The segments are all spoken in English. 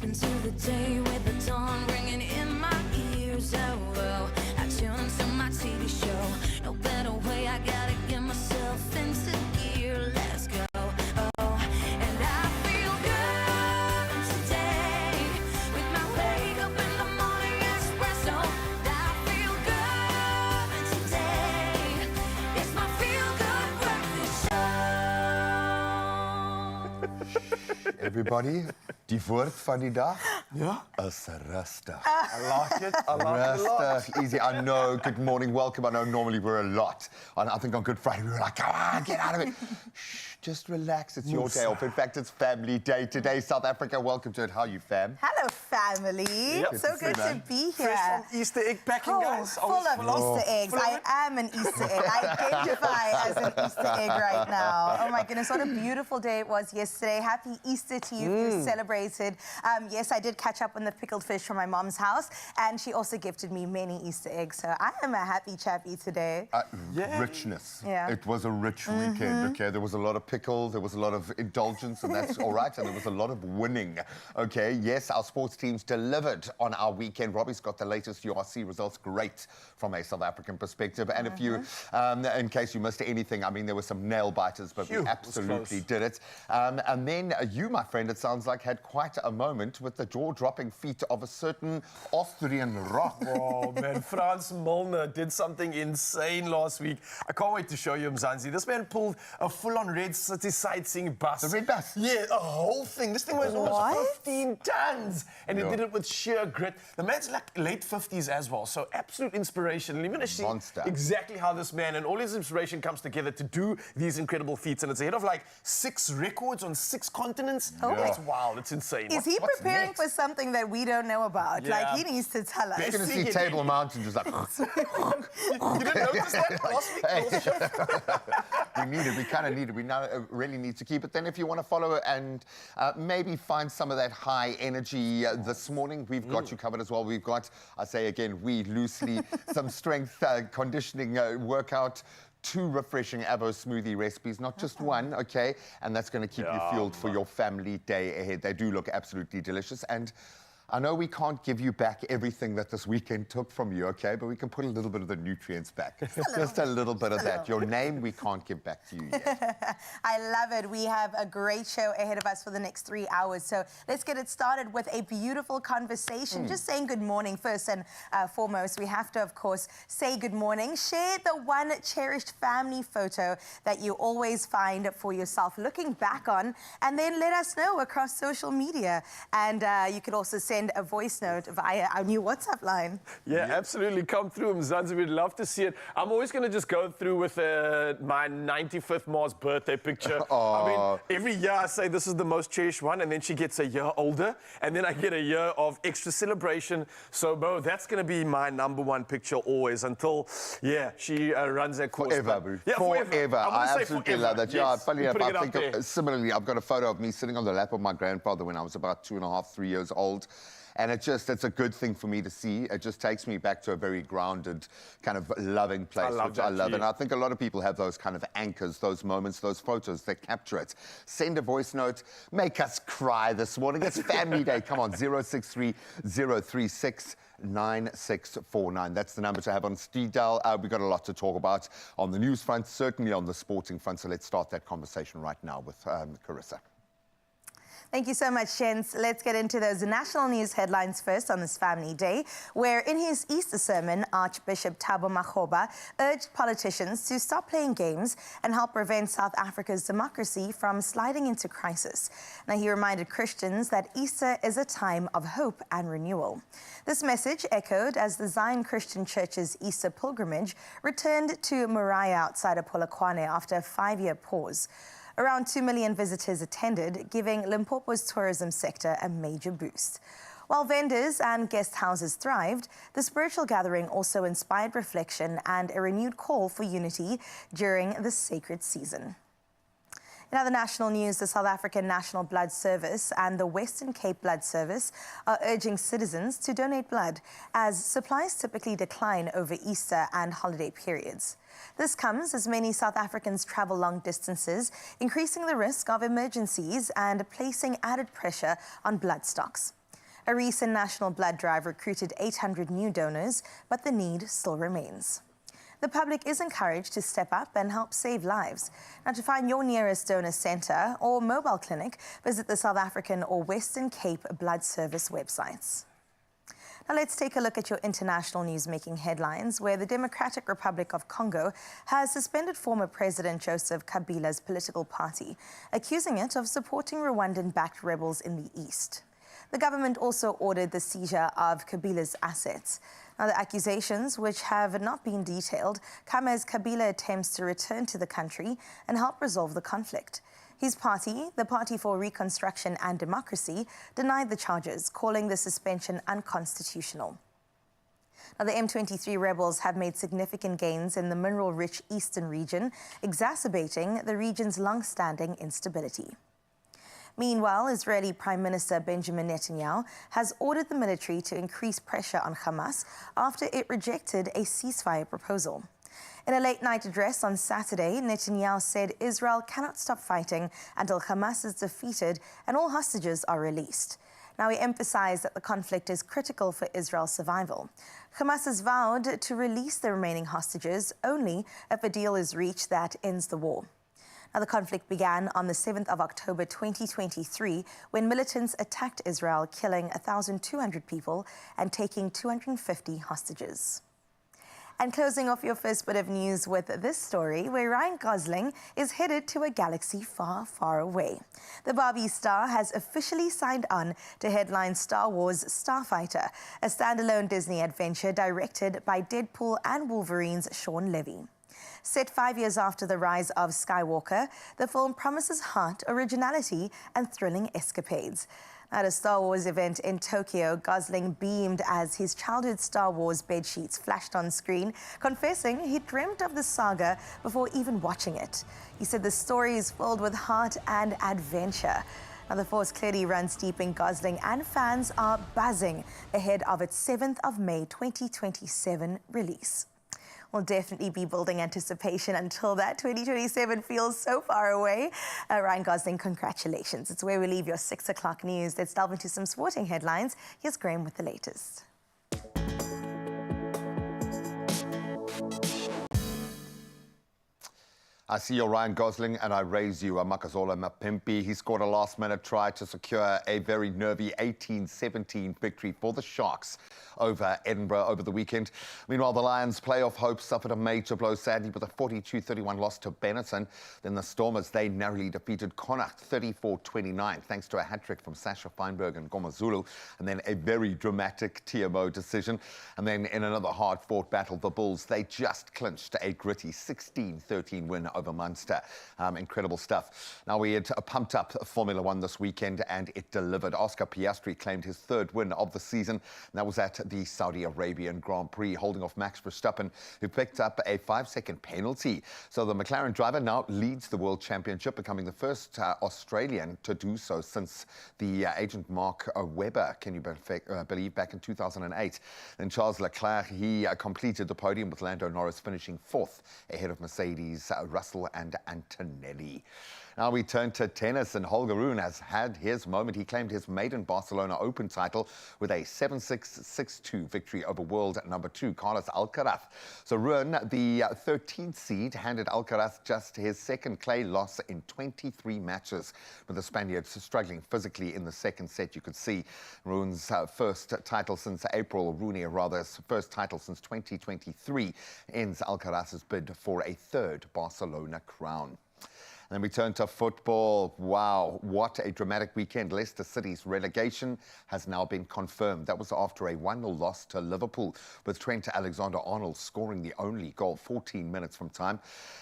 into the day with the dawn ringing in my ears. Oh, oh, I tune into my TV show. No better way, I gotta get myself into gear. Let's go. Oh, and I feel good today with my wake up in the morning espresso. I feel good today. It's my feel good breakfast show. Everybody, die woord van die dag is rustig. I like it. I like it a lot. Rustig, easy. I know, good morning, welcome. I know normally we're a lot. And I think on Good Friday we were like, come on, get out of it. Shh, just relax, it's your day off. In fact, it's family day today. South Africa, welcome to it. How are you, fam? Hello, family. Yep. So good to be here. Fresh from Easter egg packing, guys. Full of Easter eggs. I am an Easter egg. I identify as an Easter egg right now. Oh my goodness, what a beautiful day it was yesterday. Happy Easter to you if you celebrated. Yes, I did catch up on the pickled fish from my mom's house, and she also gifted me many Easter eggs. So I am a happy chappy today. Richness. Yeah. It was a rich weekend, okay? There was a lot of pickle, there was a lot of indulgence, and that's all right, and there was a lot of winning, okay? Yes, our sports teams delivered on our weekend. Robbie's got the latest URC results, great from a South African perspective. And if you, in case you missed anything, I mean, there were some nail biters, but we absolutely did it. And then you, my friend, it sounds like, had quite a moment with the jaw-dropping feat of a certain Austrian Rock. Oh, man, Frans Milner did something insane last week. I can't wait to show you Mzansi. This man pulled a full-on Red City sightseeing bus. The red bus? Yeah, a whole thing. This thing was almost 15 tons. And he did it with sheer grit. The man's like late 50s as well, so absolute inspiration. And even to see exactly how this man and all his inspiration comes together to do these incredible feats. And it's ahead of like 6 records on 6 continents. It's wild. It's insane. Is he preparing for something that we don't know about? Yeah. Like, he needs to tell us. You're going to see Table Mountain just like... You didn't notice that last week? We need it. We kind of need it. We now really need to keep it. Then if you want to follow it and maybe find some of that high energy this morning, we've got you covered as well. We've got, I say again, we loosely, some strength conditioning workout, 2 refreshing Avo smoothie recipes, not just one, okay? And that's going to keep you fueled for your family day ahead. They do look absolutely delicious. And I know we can't give you back everything that this weekend took from you, okay? But we can put a little bit of the nutrients back. Just a little bit of that. Your name, we can't give back to you yet. I love it. We have a great show ahead of us for the next 3 hours. So let's get it started with a beautiful conversation. Just saying good morning first and foremost. We have to, of course, say good morning. Share the one cherished family photo that you always find for yourself looking back on, and then let us know across social media. And you could also send a voice note via our new WhatsApp line. Yeah, absolutely. Come through, Mzansi. We'd love to see it. I'm always going to just go through with my 95th Mars birthday picture. I mean, every year I say this is the most cherished one, and then she gets a year older, and then I get a year of extra celebration. So, Bo, that's going to be my #1 picture always until, she runs that course. Forever, bro. Yeah, forever. I absolutely love that. Yeah, Yes. funny enough, I think there. similarly, I've got a photo of me sitting on the lap of my grandfather when I was about 2.5, 3 years old. And it's a good thing for me to see. It just takes me back to a very grounded, kind of loving place, which I love. And I think a lot of people have those kind of anchors, those moments, those photos that capture it. Send a voice note. Make us cry this morning. It's family day. Come on, 063 036 9649. That's the number to have on speed dial. We've got a lot to talk about on the news front, certainly on the sporting front. So let's start that conversation right now with Carissa. Thank you so much, gents. Let's get into those national news headlines first on this family day, where in his Easter sermon, Archbishop Thabo Makgoba urged politicians to stop playing games and help prevent South Africa's democracy from sliding into crisis. Now, he reminded Christians that Easter is a time of hope and renewal. This message echoed as the Zion Christian Church's Easter pilgrimage returned to Moriah outside of Polokwane after a 5-year pause. Around 2 million visitors attended, giving Limpopo's tourism sector a major boost. While vendors and guest houses thrived, the spiritual gathering also inspired reflection and a renewed call for unity during the sacred season. In other national news, the South African National Blood Service and the Western Cape Blood Service are urging citizens to donate blood, as supplies typically decline over Easter and holiday periods. This comes as many South Africans travel long distances, increasing the risk of emergencies and placing added pressure on blood stocks. A recent national blood drive recruited 800 new donors, but the need still remains. The public is encouraged to step up and help save lives. Now, to find your nearest donor centre or mobile clinic, visit the South African or Western Cape Blood Service websites. Now let's take a look at your international news making headlines, where the Democratic Republic of Congo has suspended former President Joseph Kabila's political party, accusing it of supporting Rwandan-backed rebels in the east. The government also ordered the seizure of Kabila's assets. Now, the accusations, which have not been detailed, come as Kabila attempts to return to the country and help resolve the conflict. His party, the Party for Reconstruction and Democracy, denied the charges, calling the suspension unconstitutional. Now, the M23 rebels have made significant gains in the mineral-rich eastern region, exacerbating the region's long-standing instability. Meanwhile, Israeli Prime Minister Benjamin Netanyahu has ordered the military to increase pressure on Hamas after it rejected a ceasefire proposal. In a late-night address on Saturday, Netanyahu said Israel cannot stop fighting until Hamas is defeated and all hostages are released. Now, he emphasized that the conflict is critical for Israel's survival. Hamas has vowed to release the remaining hostages only if a deal is reached that ends the war. Now, the conflict began on the 7th of October 2023 when militants attacked Israel, killing 1,200 people and taking 250 hostages. And closing off your first bit of news with this story, where Ryan Gosling is headed to a galaxy far, far away. The Barbie star has officially signed on to headline Star Wars Starfighter, a standalone Disney adventure directed by Deadpool and Wolverine's Sean Levy. Set 5 years after the rise of Skywalker, the film promises heart, originality, and thrilling escapades. At a Star Wars event in Tokyo, Gosling beamed as his childhood Star Wars bedsheets flashed on screen, confessing he dreamt of the saga before even watching it. He said the story is filled with heart and adventure. Now, the force clearly runs deep in Gosling, and fans are buzzing ahead of its 7th of May 2027 release. We'll definitely be building anticipation until that 2027 feels so far away. Ryan Gosling, congratulations. It's where we leave your 6 o'clock news. Let's delve into some sporting headlines. Here's Graham with the latest. I see you're Ryan Gosling, and I raise you Makazola Mapimpi. He scored a last-minute try to secure a very nervy 18-17 victory for the Sharks over Edinburgh over the weekend. Meanwhile, the Lions' playoff hopes suffered a major blow, sadly, with a 42-31 loss to Benetton. Then the Stormers, they narrowly defeated Connacht 34-29, thanks to a hat-trick from Sasha Feinberg and Gomazulu, and then a very dramatic TMO decision. And then in another hard-fought battle, the Bulls, they just clinched a gritty 16-13 win over Munster. Incredible stuff. Now, we had pumped up Formula One this weekend, and it delivered. Oscar Piastri claimed his 3rd win of the season, and that was at the Saudi Arabian Grand Prix, holding off Max Verstappen, who picked up a 5-second penalty. So the McLaren driver now leads the World Championship, becoming the first Australian to do so since the agent Mark Webber, can you believe, back in 2008. Then Charles Leclerc, he completed the podium, with Lando Norris finishing 4th ahead of Mercedes, Russell and Antonelli. Now we turn to tennis, and Holger Rune has had his moment. He claimed his maiden Barcelona Open title with a 7-6, 6-2 victory over world number 2, Carlos Alcaraz. So Rune, the 13th seed, handed Alcaraz just his 2nd clay loss in 23 matches, with the Spaniards struggling physically in the 2nd set. You could see Rune's first title since April, Rune's first title since 2023, ends Alcaraz's bid for a 3rd Barcelona crown. Then we turn to football. Wow, what a dramatic weekend. Leicester City's relegation has now been confirmed. That was after a 1-0 loss to Liverpool, with Trent Alexander-Arnold scoring the only goal 14 minutes from time.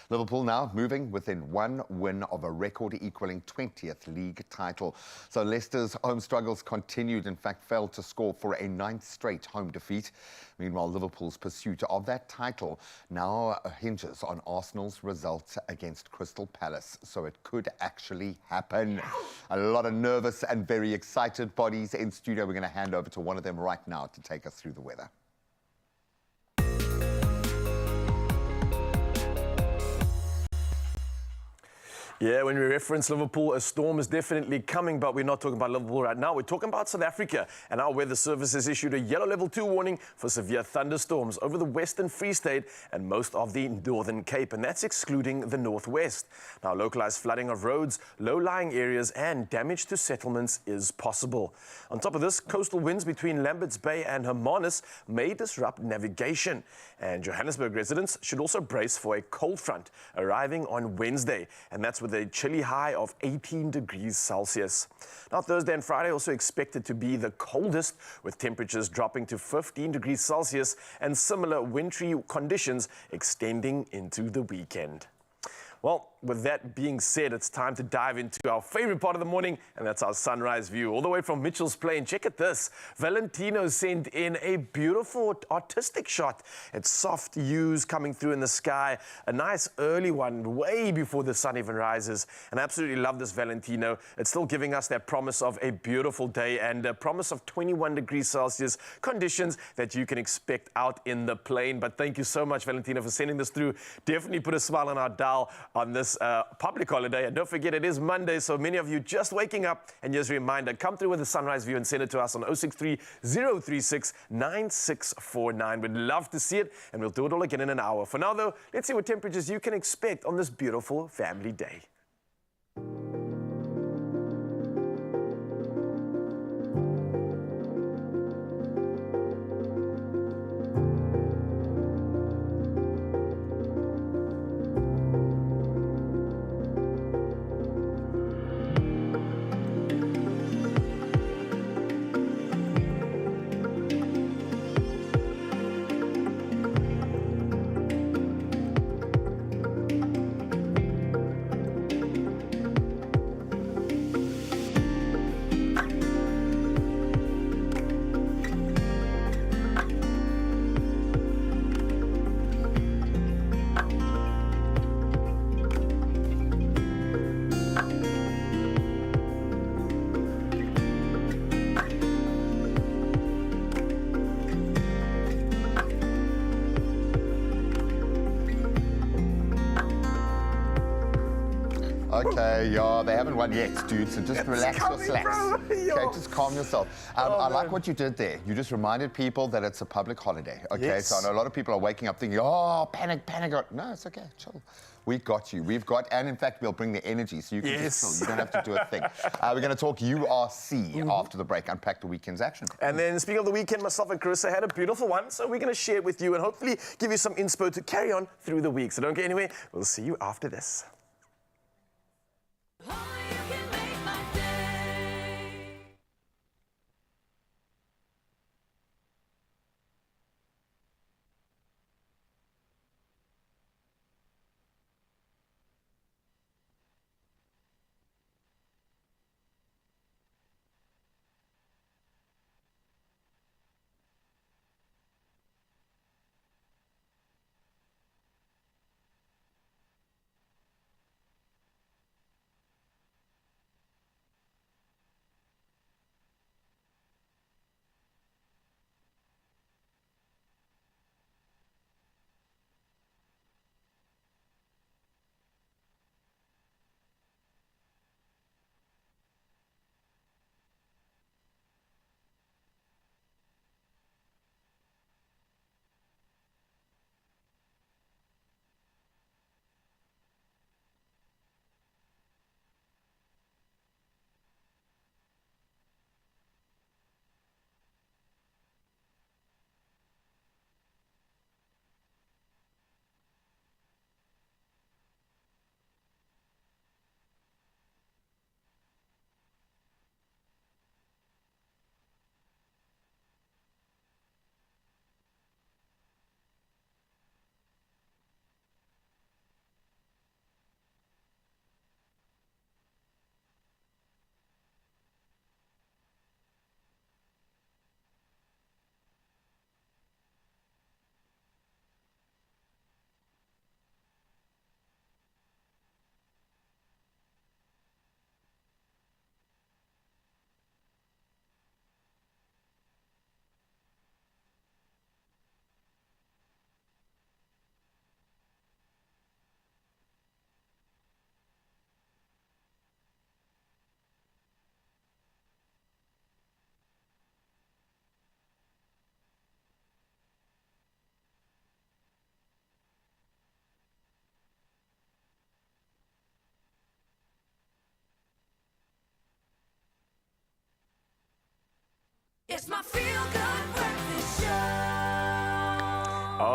Liverpool now moving within 1 win of a record equaling 20th league title. So Leicester's home struggles continued, in fact failed to score for a 9th straight home defeat. Meanwhile, Liverpool's pursuit of that title now hinges on Arsenal's results against Crystal Palace. So it could actually happen. A lot of nervous and very excited bodies in studio. We're going to hand over to one of them right now to take us through the weather. Yeah, when we reference Liverpool, a storm is definitely coming, but we're not talking about Liverpool right now. We're talking about South Africa, and our weather service has issued a yellow level 2 warning for severe thunderstorms over the Western Free State and most of the Northern Cape, and that's excluding the Northwest. Now, localized flooding of roads, low-lying areas, and damage to settlements is possible. On top of this, coastal winds between Lambert's Bay and Hermanus may disrupt navigation, and Johannesburg residents should also brace for a cold front arriving on Wednesday, and that's with a chilly high of 18 degrees Celsius. Now, Thursday and Friday also expected to be the coldest, with temperatures dropping to 15 degrees Celsius and similar wintry conditions extending into the weekend. Well, with that being said, it's time to dive into our favorite part of the morning, and that's our sunrise view. All the way from Mitchell's Plain, check out this. Valentino sent in a beautiful artistic shot. It's soft hues coming through in the sky, a nice early one, way before the sun even rises. And I absolutely love this Valentino. It's still giving us that promise of a beautiful day and a promise of 21 degrees Celsius conditions that you can expect out in the plain. But thank you so much, Valentino, for sending this through. Definitely put a smile on our dial on this public holiday. And don't forget, it is Monday, so many of you just waking up. And just a reminder, come through with a sunrise view and send it to us on 063 036 9649. We'd love to see it, and we'll do it all again in an hour. For now, though, let's see what temperatures you can expect on this beautiful family day. Okay, yeah, they haven't won yet, dude, so just relax your slacks. Okay, just calm yourself. I like what you did there. You just reminded people that it's a public holiday, okay? Yes. So I know a lot of people are waking up thinking, oh, panic, panic. No, it's okay, chill. We've got you. We've got, and in fact, we'll bring the energy so you can just chill. You don't have to do a thing. We're going to talk URC after the break, unpack the weekend's action. And then, speaking of the weekend, myself and Carissa had a beautiful one, so we're going to share it with you and hopefully give you some inspo to carry on through the week. So don't get anywhere. We'll see you after this. Oh, you can make my day.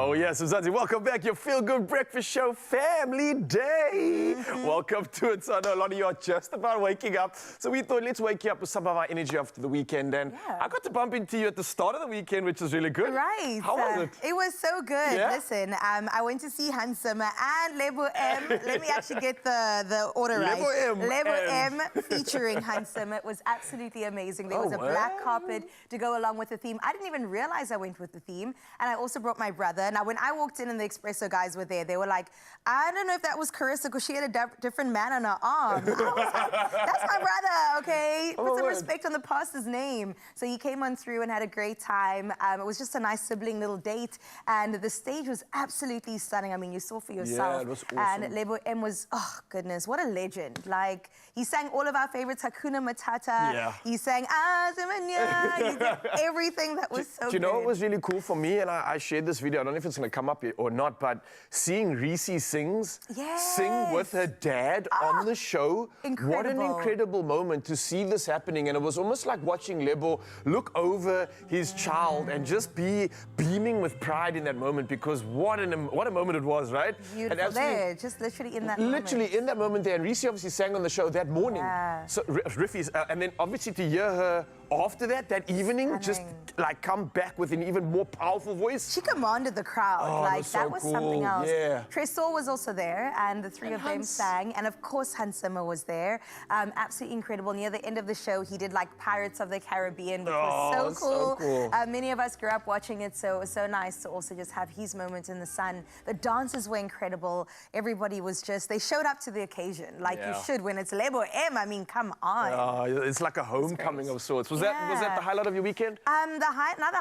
Oh, yes, Mzansi, welcome back. Your Feel Good Breakfast Show Family Day. Welcome to it. So I know a lot of you are just about waking up. So we thought, let's wake you up with some of our energy after the weekend. And I got to bump into you at the start of the weekend, which was really good. Right. How was it? It was so good. Yeah? Listen, I went to see Handsome and Lebo M. Let me actually get the order right. Lebo M featuring Handsome. It was absolutely amazing. There was a black carpet to go along with the theme. I didn't even realize I went with the theme. And I also brought my brother. Now, when I walked in and the Expresso guys were there, they were like, I don't know if that was Carissa because she had a different man on her arm. I was like, that's my brother, okay? Put some respect on the pastor's name. So he came on through and had a great time. It was just a nice sibling little date. And the stage was absolutely stunning. I mean, you saw for yourself. Yeah, it was awesome. And Lebo M was, oh, goodness, what a legend. Like, he sang all of our favorites, Hakuna Matata. Yeah. He sang Azamanya. He did everything that was so good. Do you know what was really cool for me? And I shared this video. I don't know if it's going to come up or not, but seeing Reese sing with her dad on the show. Incredible. What an incredible moment to see this happening. And it was almost like watching Lebo look over his child and just be beaming with pride in that moment, because what a moment it was, right? Beautiful there, just literally in that moment. Literally in that moment there. And Reese obviously sang on the show that morning. Yeah. So Riffy's, and then obviously to hear her after that evening, just like come back with an even more powerful voice. She commanded the crowd. Oh, like, that was was so something cool. else. Yeah. Tresor was also there, and the three of them sang. And of course, Hans Zimmer was there. Absolutely incredible. Near the end of the show, he did like Pirates of the Caribbean, which was so cool. Many of us grew up watching it, so it was so nice to also just have his moment in the sun. The dances were incredible. Everybody was just, they showed up to the occasion, like you should when it's Lebo M. I mean, come on. It's like a homecoming of sorts. Was that the highlight of your weekend? Another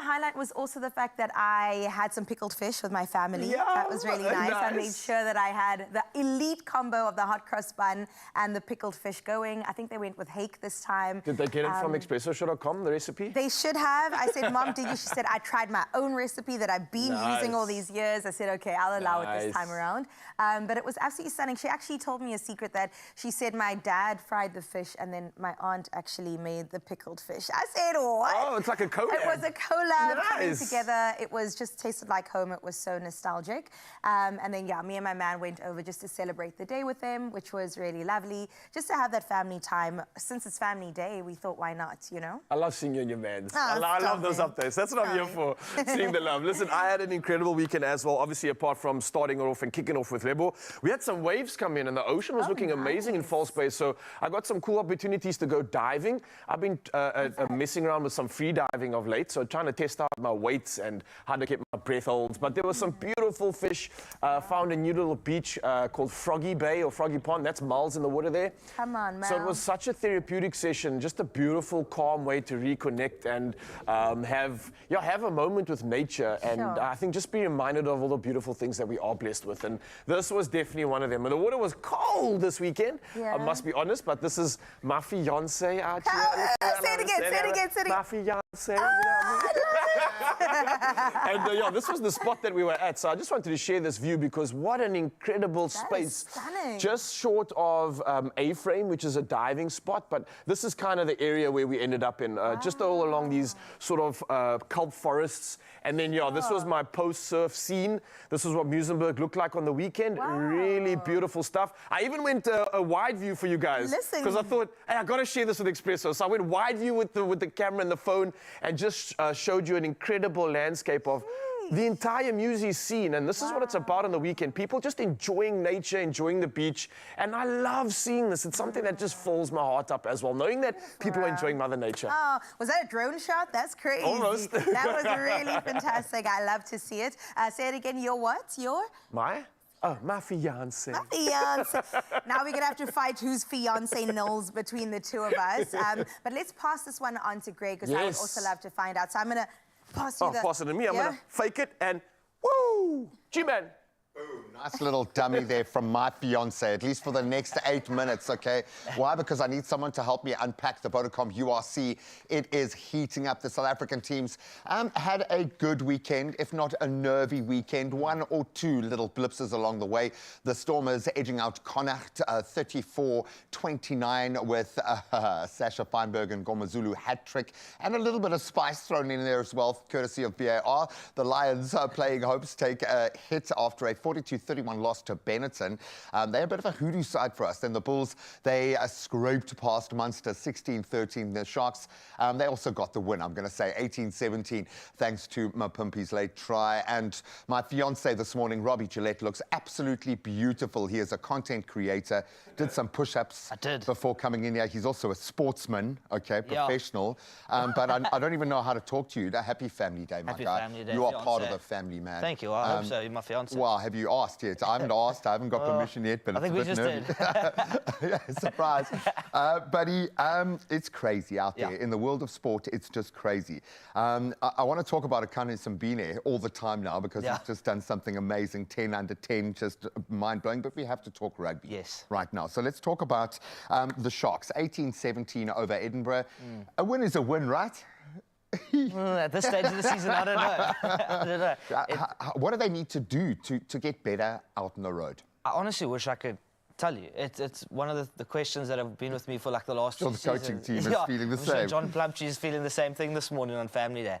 highlight was also the fact that I had some pickled fish with my family. That was really nice. I made sure that I had the elite combo of the hot cross bun and the pickled fish going. I think they went with hake this time. Did they get it from expressoshow.com, the recipe? They should have. I said, Mom, did you? She said, I tried my own recipe that I've been using all these years. I said, okay, I'll allow it this time around. But it was absolutely stunning. She actually told me a secret that she said my dad fried the fish and then my aunt actually made the pickled fish. I said, what? Oh, it's like a collab. It was a collab coming together. It was just tasted like home. It was so nostalgic. And then, me and my man went over just to celebrate the day with them, which was really lovely. Just to have that family time. Since it's family day, we thought, why not, you know? I love seeing you and your mans. I love those updates. That's what I'm here for, seeing the love. Listen, I had an incredible weekend as well. Obviously, apart from starting off and kicking off with Lebo, we had some waves come in and the ocean was looking amazing in False Bay. So I got some cool opportunities to go diving. I've been messing around with some free diving of late, so trying to test out my weights and how to get my breath holds. But there was some beautiful fish. Found a new little beach called Froggy Bay or Froggy Pond. That's miles in the water there. Come on, man. So it was such a therapeutic session, just a beautiful, calm way to reconnect and have a moment with nature. And I think just be reminded of all the beautiful things that we are blessed with. And this was definitely one of them. And the water was cold this weekend, I must be honest, but this is my fiance out here. Say it again. My fiance. You know what I mean? And this was the spot that we were at. So I just wanted to share this view because what an incredible space. Stunning. Just short of A-Frame, which is a diving spot. But this is kind of the area where we ended up in, just all along these sort of kelp forests. And then, this was my post-surf scene. This is what Muizenberg looked like on the weekend. Really beautiful stuff. I even went a wide view for you guys. Because I thought, hey, I got to share this with Expresso. So I went wide view with the camera and the phone and just showed you an incredible landscape of the entire Musi scene. And this is what it's about on the weekend. People just enjoying nature, enjoying the beach. And I love seeing this. It's something that just fills my heart up as well, knowing that people are enjoying Mother Nature. Oh, was that a drone shot? That's crazy. Almost. That was really fantastic. I love to see it. Say it again. Your what? Your? My? Oh, my fiance. My fiance. Now we're going to have to fight whose fiance knows between the two of us. But let's pass this one on to Greg, because I would also love to find out. So I'm going to pass you pass it to me. I'm going to fake it and woo! G-Man. Boom. Nice little dummy there from my fiance, at least for the next 8 minutes, okay? Why? Because I need someone to help me unpack the Vodacom URC. It is heating up. The South African teams had a good weekend, if not a nervy weekend. 1 or 2 little blipses along the way. The Stormers edging out Connacht 34-29 with Sasha Feinberg and Ngomazulu hat-trick, and a little bit of spice thrown in there as well, courtesy of VAR. The Lions playing hopes take a hit after a 42-31 loss to Benetton. They're a bit of a hoodoo side for us. Then the Bulls, they scraped past Munster 16-13. The Sharks, they also got the win, I'm going to say 18-17, thanks to Mapimpi's late try. And my fiance this morning, Robbie Gillette, looks absolutely beautiful. He is a content creator, did some push-ups before coming in here. He's also a sportsman, okay, professional. But I don't even know how to talk to you. Happy Family Day, my guy. Family Day, you are fiance. part of the family, man. Thank you. I hope so. You're my fiance. Well, have you asked yet? I haven't asked. I haven't got permission yet, but I think it's we a bit just nervy. did. Yeah, surprise. Buddy, it's crazy out there. In the world of sport, it's just crazy. I want to talk about Akane Simbine all the time now because he's just done something amazing. 10 under 10, just mind-blowing. But we have to talk rugby right now. So let's talk about the Sharks. 18-17 over Edinburgh. A win is a win, right? At this stage of the season, I don't know. I don't know. What do they need to do to get better out on the road? I honestly wish I could tell you. It's one of the questions that have been with me for like the last 2 the seasons. coaching team is feeling the I'm same. Sure John Plumtree is feeling the same thing this morning on Family Day.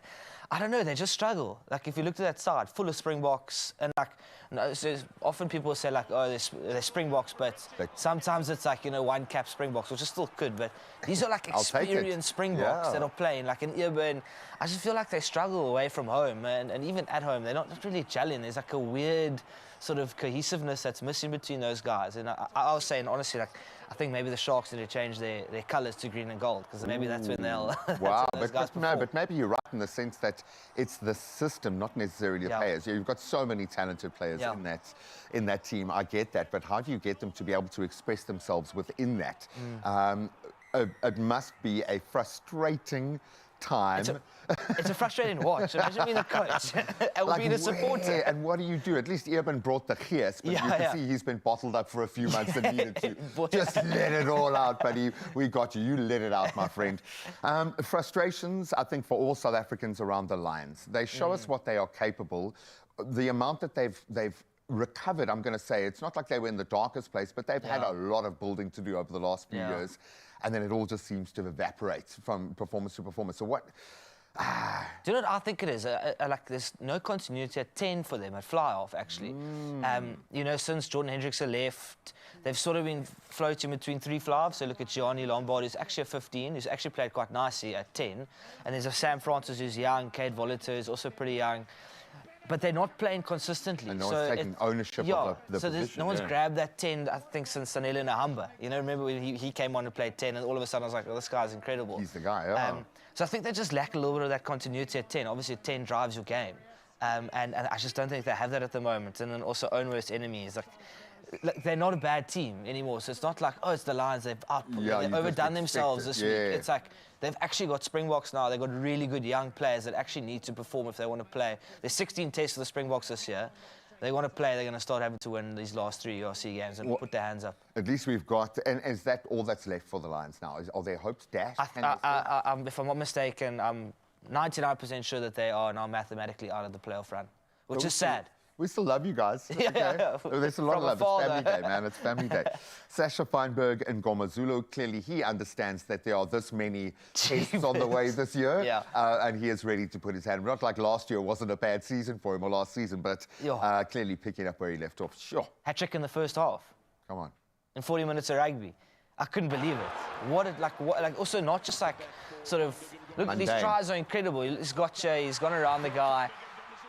I don't know, they just struggle. Like, if you look at that side, full of Springboks, and like, so often people say like, oh, they're Springboks, but sometimes it's like, you know, one-cap Springboks, which is still good, but these are like experienced Springboks that are playing, like in Earburn. I just feel like they struggle away from home, and even at home, they're not really gelling. There's like a weird sort of cohesiveness that's missing between those guys. And I was saying, honestly, like, I think maybe the Sharks need to change their colours to green and gold, because maybe that's when they'll... Wow, but maybe you're right in the sense that it's the system, not necessarily the players. You've got so many talented players in that team. I get that, but how do you get them to be able to express themselves within that? It must be a frustrating time. It's a frustrating watch. Imagine being a coach and like being a supporter. And what do you do? At least Eben brought the gears, but you can see he's been bottled up for a few months and needed to just let it all out, buddy. We got you. You let it out, my friend. Frustrations, I think, for all South Africans around the Lions. They show us what they are capable. The amount that they've recovered, I'm going to say, it's not like they were in the darkest place, but they've had a lot of building to do over the last few years. And then it all just seems to evaporate from performance to performance. So what... Do you know what I think it is? Like, there's no continuity at 10 for them, at fly-off, actually. You know, since Jordan Hendrickson left, they've sort of been floating between 3 fly-offs. So look at Gianni Lombard, who's actually a 15, who's actually played quite nicely at 10. And there's a Sam Francis who's young, Cade Voliter is also pretty young. But they're not playing consistently. And no one's taking ownership of the position. No one's grabbed that 10, I think, since Sanele Nahamba. You know, remember when he came on and played 10, and all of a sudden I was like, oh, this guy's incredible. He's the guy, So I think they just lack a little bit of that continuity at 10. Obviously, 10 drives your game. And I just don't think they have that at the moment. And then also own worst enemies. Like, they're not a bad team anymore. So it's not like, oh, it's the Lions, they've overdone themselves this week. It's like they've actually got Springboks now. They've got really good young players that actually need to perform if they want to play. There's 16 tests for the Springboks this year. They want to play, they're going to start having to win these last 3 URC games and put their hands up. At least we've got... And is that all that's left for the Lions now? Are their hopes dashed? If I'm not mistaken, I'm 99% sure that they are now mathematically out of the playoff run, which is sad. We still love you guys. There's a lot of love. It's Family Day, man. It's Family Day. Sasha Feinberg and Ngomazulu, clearly he understands that there are this many tests on the way this year. And he is ready to put his hand. Not like last year wasn't a bad season for him, or last season, but clearly picking up where he left off. Sure. Hat-trick in the first half. Come on. In 40 minutes of rugby. I couldn't believe it. Also not just like sort of, look, these tries are incredible. He's gotcha, he's gone around the guy.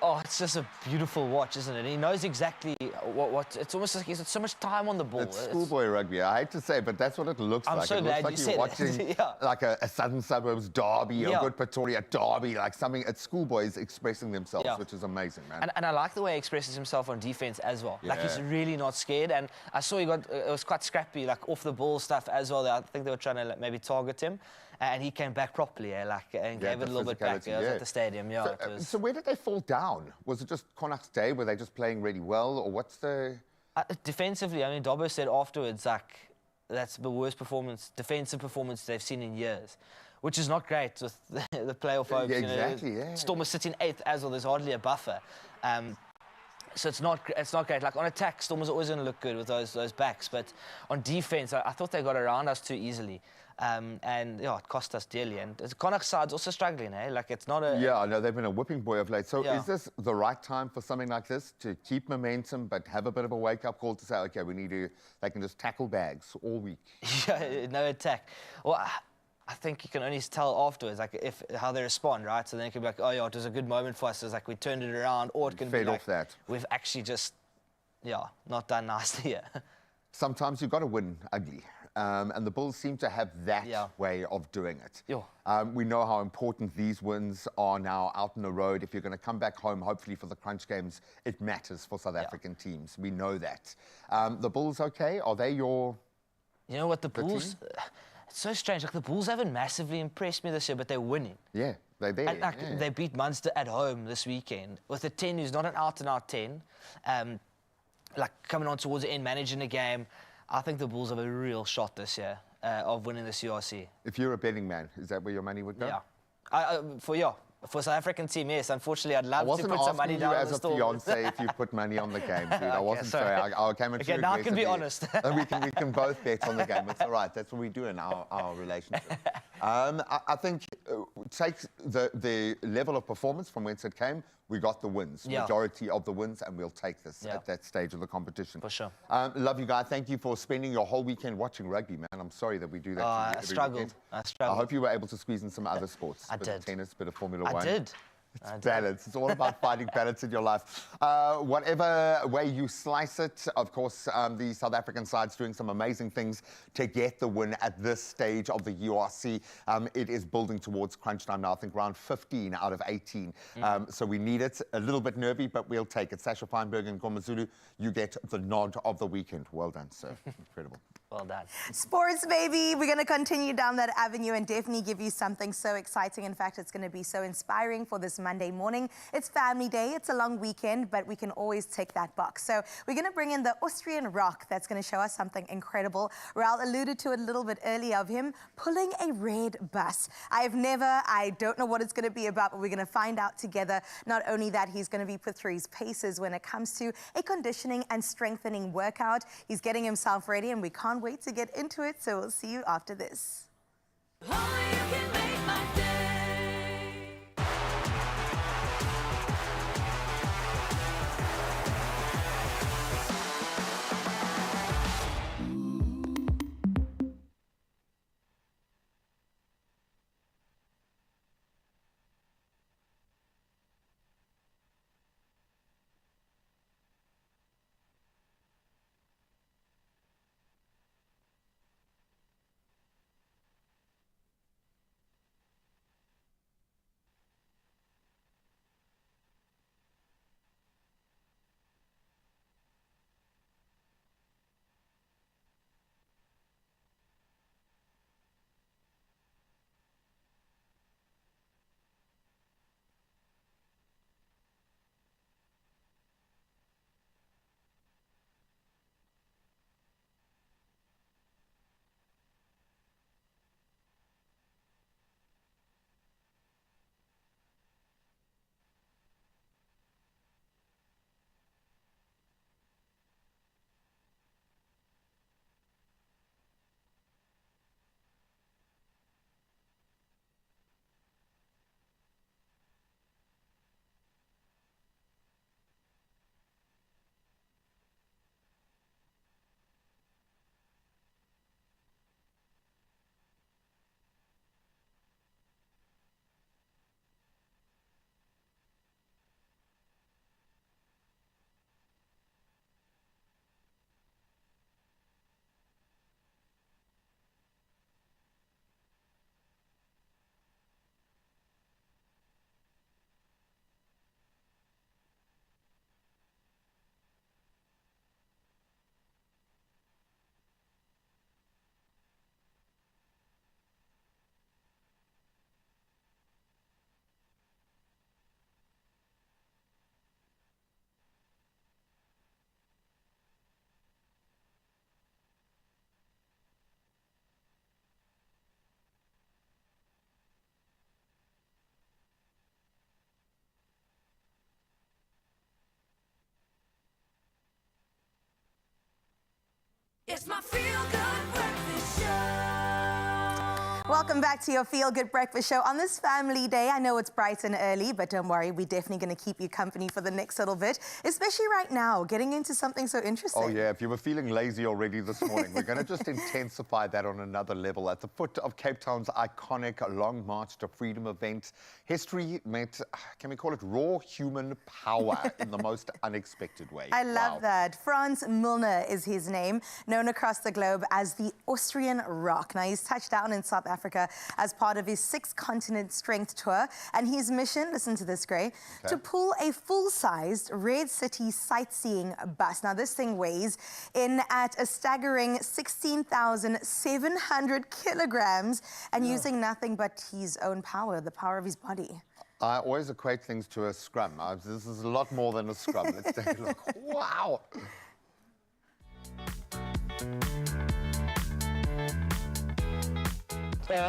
Oh, it's just a beautiful watch, isn't it? He knows exactly what it's almost like he's got so much time on the ball. It's schoolboy rugby. I hate to say, but that's what it looks like. I'm so glad you said it looks like you're watching like a Southern Suburbs derby, a good Pretoria derby, like something. It's schoolboys expressing themselves, which is amazing, man. And I like the way he expresses himself on defense as well. Like, he's really not scared. And I saw it was quite scrappy, like off the ball stuff as well. I think they were trying to maybe target him. and he came back properly, and Yeah, gave it the a little bit back. physicality, I was yeah. at the stadium, yeah. So, so where did they fall down? Was it just Connacht's day? Were they just playing really well, or what's the... Defensively, I mean, Dobbo said afterwards, that's the worst defensive performance they've seen in years, which is not great with the playoff hopes. Yeah, exactly, yeah. Storm was sitting 8th as well. There's hardly a buffer. So it's not great. Like on attack, Storm was always going to look good with those backs, but on defense, I thought they got around us too easily, and yeah, it cost us dearly. And the Connacht side's also struggling, eh? Like it's not a... Yeah, I know they've been a whipping boy of late. So Yeah. is this the right time for something like this to keep momentum, but have a bit of a wake-up call to say, okay, they can just tackle bags all week? Yeah, no attack. Well, I think you can only tell afterwards, like how they respond, right? So then it could be like, oh yeah, it was a good moment for us. It's like we turned it around, or it can Fed be off like that. we've actually just, yeah, not done nicely. Yeah. Sometimes you've got to win ugly. And the Bulls seem to have that Yeah. way of doing it. Yeah. We know how important these wins are now out on the road. If you're going to come back home, hopefully for the crunch games, it matters for South African teams. We know that. The Bulls, okay? Are they your... You know what, the Bulls... It's so strange. Like the Bulls haven't massively impressed me this year, but they're winning. Yeah, they're there. And, like, they beat Munster at home this weekend with a 10 who's not an out-and-out 10. Like coming on towards the end, managing the game. I think the Bulls have a real shot this year of winning this URC. If you're a betting man, is that where your money would go? Yeah. For South African team, yes. Unfortunately, I'd love to put some money down on the Storm. I wasn't asking you as a fiancé if you put money on the game, dude. I wasn't sorry. saying. I came into Okay, now I can be honest. And we can both bet on the game. It's all right. That's what we do in our relationship. I think take the level of performance from whence it came. We got the wins, Yeah. majority of the wins, and we'll take this Yeah. at that stage of the competition. For sure. Love you guys. Thank you for spending your whole weekend watching rugby, man. I'm sorry that we do that. To you I every struggled. weekend. I struggled. I hope you were able to squeeze in some other sports. I bit of did. tennis, bit of Formula I One. did. It's balance. It's all about finding balance in your life. Whatever way you slice it, of course, the South African side's doing some amazing things to get the win at this stage of the URC. It is building towards crunch time now. I think round 15 out of 18. So we need it. A little bit nervy, but we'll take it. Sasha Feinberg and Gomazulu, you get the nod of the weekend. Well done, sir. Incredible. Well done. Sports, baby. We're going to continue down that avenue and definitely give you something so exciting. In fact, it's going to be so inspiring for this Monday morning. It's family day. It's a long weekend, but we can always tick that box. So we're going to bring in the Austrian Rock that's going to show us something incredible. Raul alluded to it a little bit earlier of him pulling a red bus. I don't know what it's going to be about, but we're going to find out together. Not only that, he's going to be put through his paces when it comes to a conditioning and strengthening workout. He's getting himself ready, and we can't wait to get into it. So we'll see you after this. Only you can make my day. It's my feel-good breakfast show. Welcome back to your Feel Good Breakfast Show on this family day. I know it's bright and early, but don't worry, we're definitely going to keep you company for the next little bit, especially right now, getting into something so interesting. Oh, yeah, if you were feeling lazy already this morning, we're going to just intensify that on another level. At the foot of Cape Town's iconic Long March to Freedom event, history met, can we call it raw human power in the most unexpected way. I love that. Frans Milner is his name, known across the globe as the Austrian Rock. Now, he's touched down in South Africa as part of his 6-continent strength tour. And his mission, listen to this, Gray, to pull a full-sized Red City sightseeing bus. Now, this thing weighs in at a staggering 16,700 kilograms and using nothing but his own power, the power of his body. I always equate things to a scrum. This is a lot more than a scrum. Let's take a look. Wow.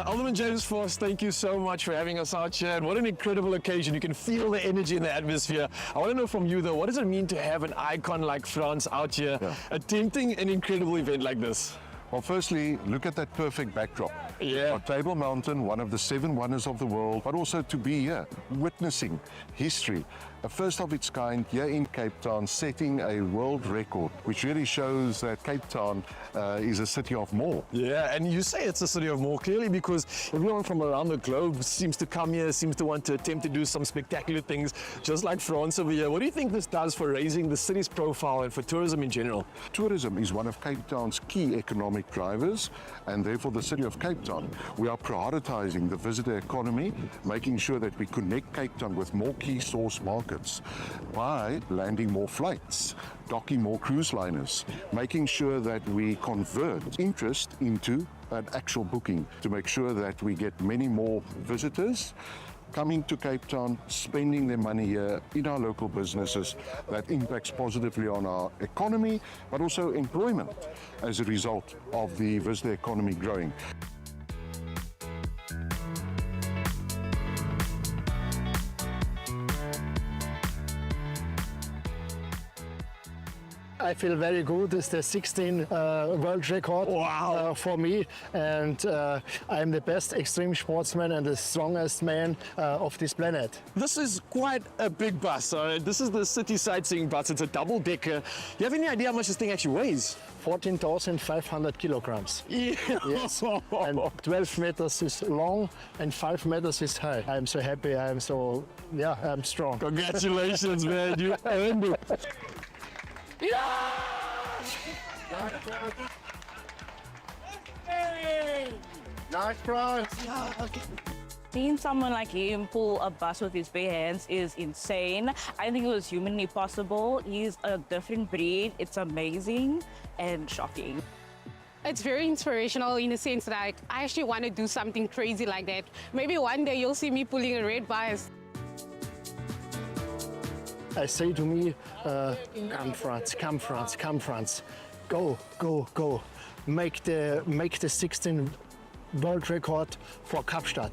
Alderman James Force, thank you so much for having us out here. And what an incredible occasion. You can feel the energy in the atmosphere. I want to know from you, though, what does it mean to have an icon like Frans out here attempting an incredible event like this? Well, firstly, look at that perfect backdrop. Yeah. Table Mountain, one of the 7 wonders of the world, but also to be here, witnessing history. A first of its kind here in Cape Town, setting a world record, which really shows that Cape Town is a city of more. Yeah, and you say it's a city of more, clearly, because everyone from around the globe seems to come here, seems to want to attempt to do some spectacular things, just like France over here. What do you think this does for raising the city's profile and for tourism in general? Tourism is one of Cape Town's key economic drivers, and therefore the city of Cape Town, we are prioritizing the visitor economy, making sure that we connect Cape Town with more key source markets by landing more flights, docking more cruise liners, making sure that we convert interest into an actual booking to make sure that we get many more visitors coming to Cape Town, spending their money here in our local businesses. That impacts positively on our economy, but also employment as a result of the visitor economy growing. I feel very good. It's the 16th world record for me, and I'm the best extreme sportsman and the strongest man of this planet. This is quite a big bus. This is the city sightseeing bus. It's a double-decker. You have any idea how much this thing actually weighs? 14,500 kilograms. Yeah. Yes. And 12 meters is long and 5 meters is high. I'm so happy. I'm strong. Congratulations, man. You earned it. Nice prize. Seeing someone like him pull a bus with his bare hands is insane. I think it was humanly possible. He's a different breed. It's amazing and shocking. It's very inspirational in a sense that I actually want to do something crazy like that. Maybe one day you'll see me pulling a red bus. I say to me, come France, come France, come France. Go, go, go. Make the 16th world record for Kapstadt.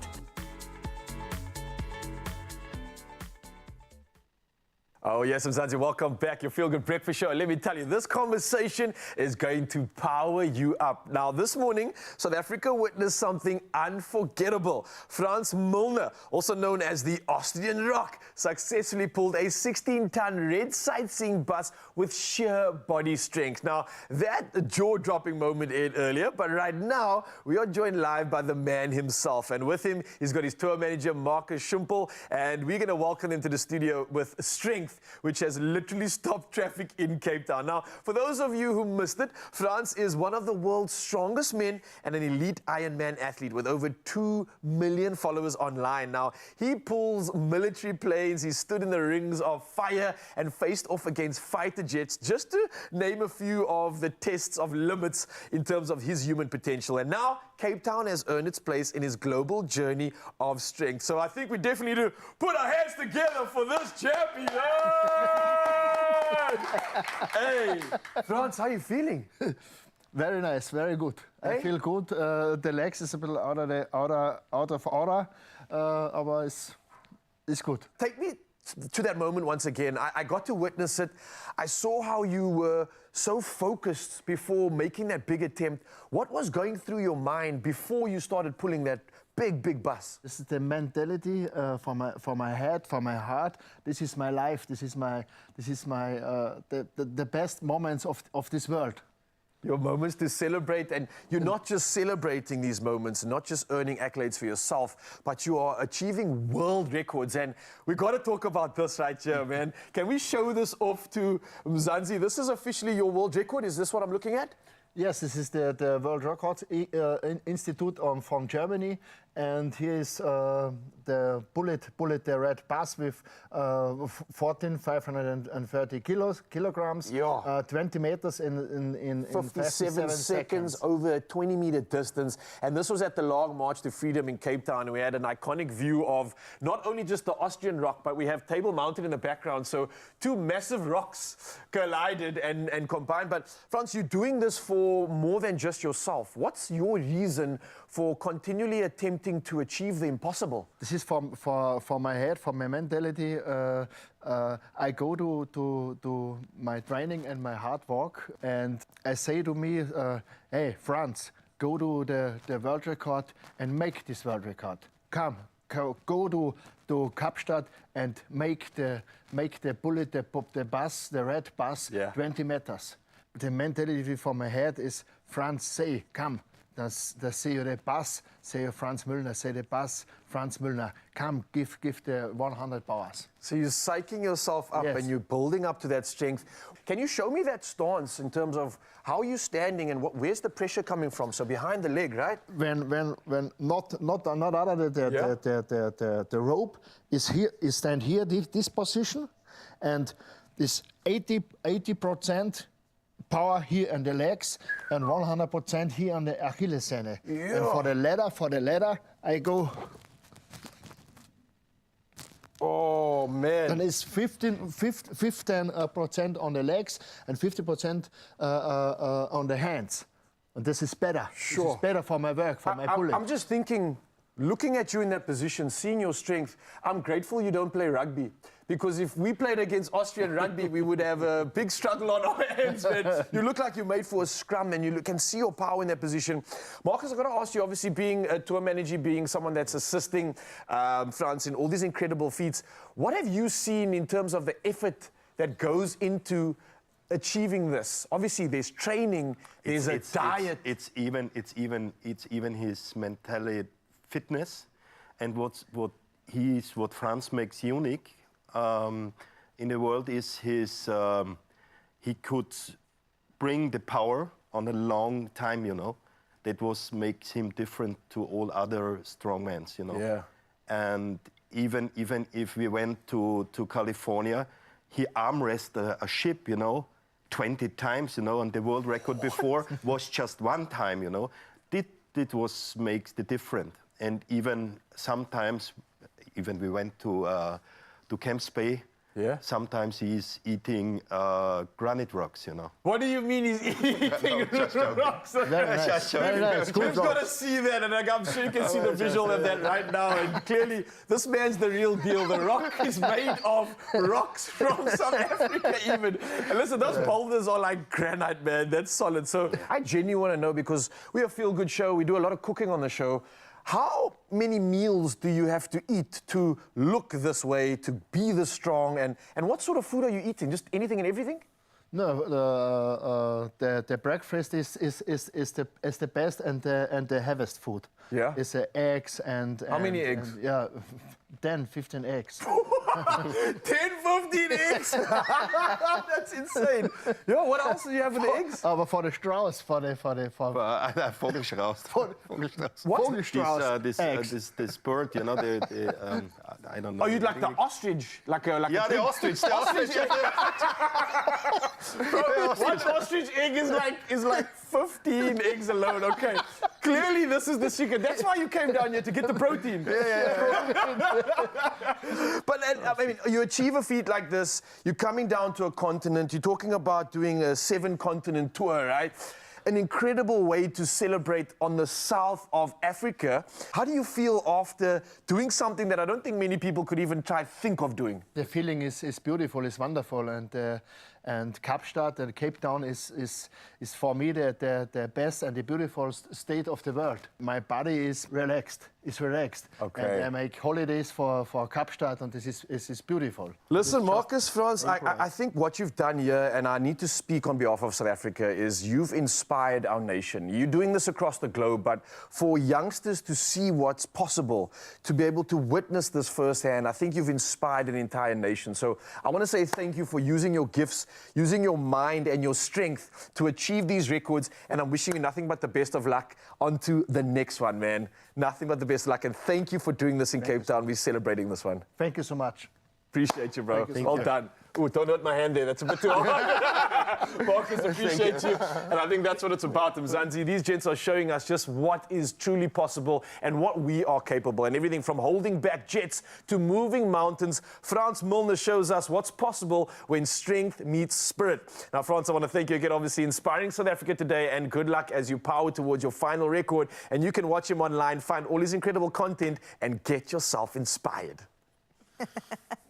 Oh, yes, Mzansi, welcome back. Your Feel Good Breakfast Show. Let me tell you, this conversation is going to power you up. Now, this morning, South Africa witnessed something unforgettable. Frans Milner, also known as the Austrian Rock, successfully pulled a 16-ton red sightseeing bus with sheer body strength. Now, that jaw-dropping moment aired earlier, but right now, we are joined live by the man himself. And with him, he's got his tour manager, Marcus Schimpel, and we're going to welcome him to the studio with strength, which has literally stopped traffic in Cape Town. Now, for those of you who missed it, Frans is one of the world's strongest men and an elite Ironman athlete with over 2 million followers online. Now, he pulls military planes, he stood in the rings of fire and faced off against fighter jets, just to name a few of the tests of limits in terms of his human potential. And now, Cape Town has earned its place in his global journey of strength. So I think we definitely need to put our hands together for this champion. Hey, Frans, how are you feeling? Very nice, very good. Hey? I feel good. The legs is a little out of order, aber it's good. Take me to that moment once again. I got to witness it. I saw how you were so focused before making that big attempt. What was going through your mind before you started pulling that big bus? This is the mentality for my head, for my heart. This is my life. This is my the best moments of this world. Your moments to celebrate, and you're not just celebrating these moments, not just earning accolades for yourself, but you are achieving world records. And we got to talk about this right here, man. Can we show this off to Mzansi? This is officially your world record. Is this what I'm looking at? Yes, this is the World Record Institute from Germany, and here is the bullet, the red bus with 14,530 kilograms, 20 meters in 57 seconds over a 20-meter distance. And this was at the Long March to Freedom in Cape Town. And we had an iconic view of not only just the Austrian Rock, but we have Table Mountain in the background. So two massive rocks collided and combined. But Frans, you're doing this for more than just yourself. What's your reason for continually attempting to achieve the impossible? This is for my head, for my mentality. I go to my training and my hard work, and I say to me, hey, Frans, go to the world record and make this world record. Come, go to Kapstadt and make the bullet, the bus, the red bus, 20 meters. The mentality for my head is, Frans, say, come. Das sehe der Bass, sehe Franz Müllner, say the Bass, Franz Müllner, come, give the 100 powers. So you're psyching yourself up, and you're building up to that strength. Can you show me that stance in terms of how you're standing and where's the pressure coming from? So behind the leg, right? When not other the rope is here, is stand here, this position, and this 80% power here in the legs and 100% here on the Achillessehne. Yeah. And for the ladder, I go. Oh man! And it's 15% on the legs and 50% on the hands. And this is better. Sure. This is better for my work, for my pulling. I'm just thinking, looking at you in that position, seeing your strength, I'm grateful you don't play rugby. Because if we played against Austrian rugby, we would have a big struggle on our hands. Man. You look like you're made for a scrum, and you can see your power in that position. Marcus, I've got to ask you, obviously being a tour manager, being someone that's assisting Frans in all these incredible feats, what have you seen in terms of the effort that goes into achieving this? Obviously, there's training, there's a diet. It's even his mentality, fitness, and what Frans makes unique in the world is his. He could bring the power on a long time, you know. That makes him different to all other strongmen, you know. Yeah. And even if we went to California, he arm wrestled a ship, you know, 20 times, you know, and the world record before was just one time, you know. That makes the difference. And even sometimes, even we went to Camps Bay, sometimes he's eating granite rocks, you know. What do you mean he's eating rocks? Very nice. We've got to see that, and I'm sure you can see the visual of that right now. And clearly, this man's the real deal. The rock is made of rocks from South Africa, even. And listen, those boulders are like granite, man. That's solid. So I genuinely want to know, because we're a feel-good show. We do a lot of cooking on the show. How many meals do you have to eat to look this way, to be this strong? And what sort of food are you eating? Just anything and everything? No, the breakfast is the best and the heaviest food. Yeah. It's eggs and how many eggs? 10, 15 eggs. 10, 15 eggs? That's insane. Yo, what else do you have with the eggs? But for the Strauss, Vogelstrauß. Vogelstrauß. This bird, you know, I don't know. Oh, you'd like the ostrich? Like a the ostrich. The ostrich. One ostrich egg is like 15 eggs alone. Okay, clearly this is the secret. That's why you came down here, to get the protein. But I mean, you achieve a feat like this. You're coming down to a continent. You're talking about doing a 7-continent tour, right? an incredible way to celebrate on the south of Africa. How do you feel after doing something that I don't think many people could even try think of doing? The feeling is beautiful, it's wonderful, and Kapstadt and Cape Town is for me the best and the beautiful state of the world. My body is relaxed. Okay. And I make holidays for Kapstadt, and this is beautiful. Listen, Marcus, Frans, I think what you've done here, and I need to speak on behalf of South Africa, is you've inspired our nation. You're doing this across the globe, but for youngsters to see what's possible, to be able to witness this firsthand, I think you've inspired an entire nation. So I want to say thank you for using your gifts, using your mind and your strength to achieve these records, and I'm wishing you nothing but the best of luck onto the next one, man. Nothing but the best of luck, and thank you for doing this in Cape Town. We're celebrating this one. Thank you so much. Appreciate you, bro. Thank Well you. done. Ooh, don't hurt my hand there. That's a bit too hard. Marcus, appreciate you. And I think that's what it's about, Mzansi. These gents are showing us just what is truly possible and what we are capable. And everything from holding back jets to moving mountains. Frans Milner shows us what's possible when strength meets spirit. Now, Frans, I want to thank you again, obviously inspiring South Africa today, and good luck as you power towards your final record. And you can watch him online, find all his incredible content, and get yourself inspired.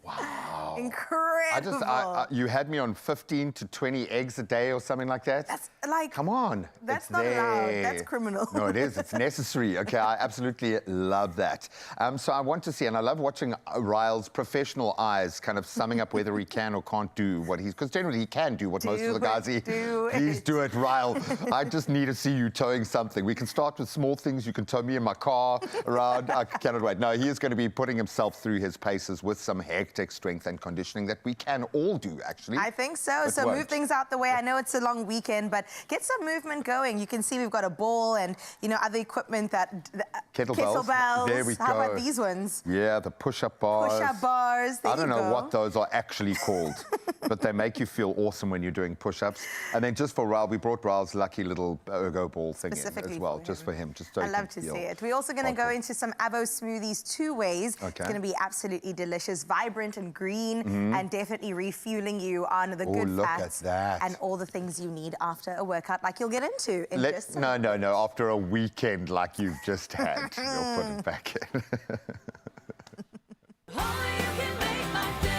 Wow. Incredible. You had me on 15 to 20 eggs a day or something like that? That's like... Come on. That's it's not allowed. there. That's criminal. No, it is. It's necessary. Okay, I absolutely love that. So I want to see, and I love watching Ryle's professional eyes kind of summing up whether he can or can't do what he's... Because generally he can do what most of the guys... Please do it, Ryle. I just need to see you towing something. We can start with small things. You can tow me in my car around. I cannot wait. No, he is going to be putting himself through his paces with some hectic strength and conditioning that we can all do, actually. I think so. But So won't. move things out the way. I know it's a long weekend, but get some movement going. You can see we've got a ball and, you know, other equipment that... Kettlebells. There we How go. about these ones? Yeah, the push-up bars. Push-up bars. There I don't you know go. what those are actually called, but they make you feel awesome when you're doing push-ups. And then just for Ryle, we brought Ryle's lucky little ergo ball thing in Specifically as well, for just him. for him. Just so I he love can to feel see it. We're also going to go hardcore. into some Avo smoothies 2 ways. Okay. It's going to be absolutely delicious, vibrant and green, and definitely refueling you on the good look fats at that. and all the things you need after a workout, like you'll get into in just a No. After a weekend like you've just had, you'll put it back in. Only you can make my day.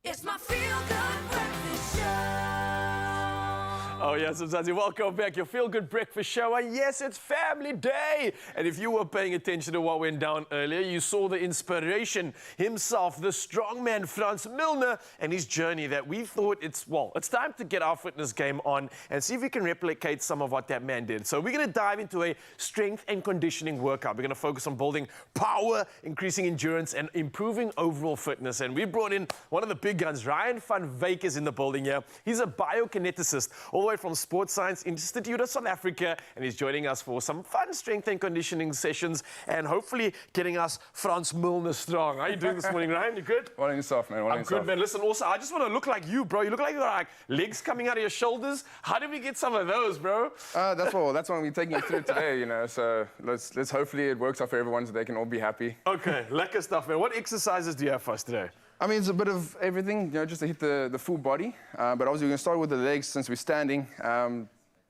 It's my feel-good breakfast show. Oh, yes, Mzansi, welcome back. Your feel-good breakfast show. And yes, it's family day. And if you were paying attention to what went down earlier, you saw the inspiration himself, the strongman Frans Milner, and his journey that we thought it's time to get our fitness game on and see if we can replicate some of what that man did. So we're going to dive into a strength and conditioning workout. We're going to focus on building power, increasing endurance, and improving overall fitness. And we brought in one of the big guns, Ryan van Wyk is in the building here. He's a biokineticist, all the way from Sports Science Institute of South Africa, and he's joining us for some fun strength and conditioning sessions and hopefully getting us Frans Milner strong. How are you doing this morning, Ryan? You good? Morning yourself, man. I'm good, man. Listen, also, I just want to look like you, bro. You look like you got like legs coming out of your shoulders. How did we get some of those, bro? That's what we're taking you through today, you know. So let's hopefully it works out for everyone so they can all be happy. Okay, lekker stuff, man. What exercises do you have for us today? I mean, it's a bit of everything, you know, just to hit the full body. But obviously, we're going to start with the legs since we're standing.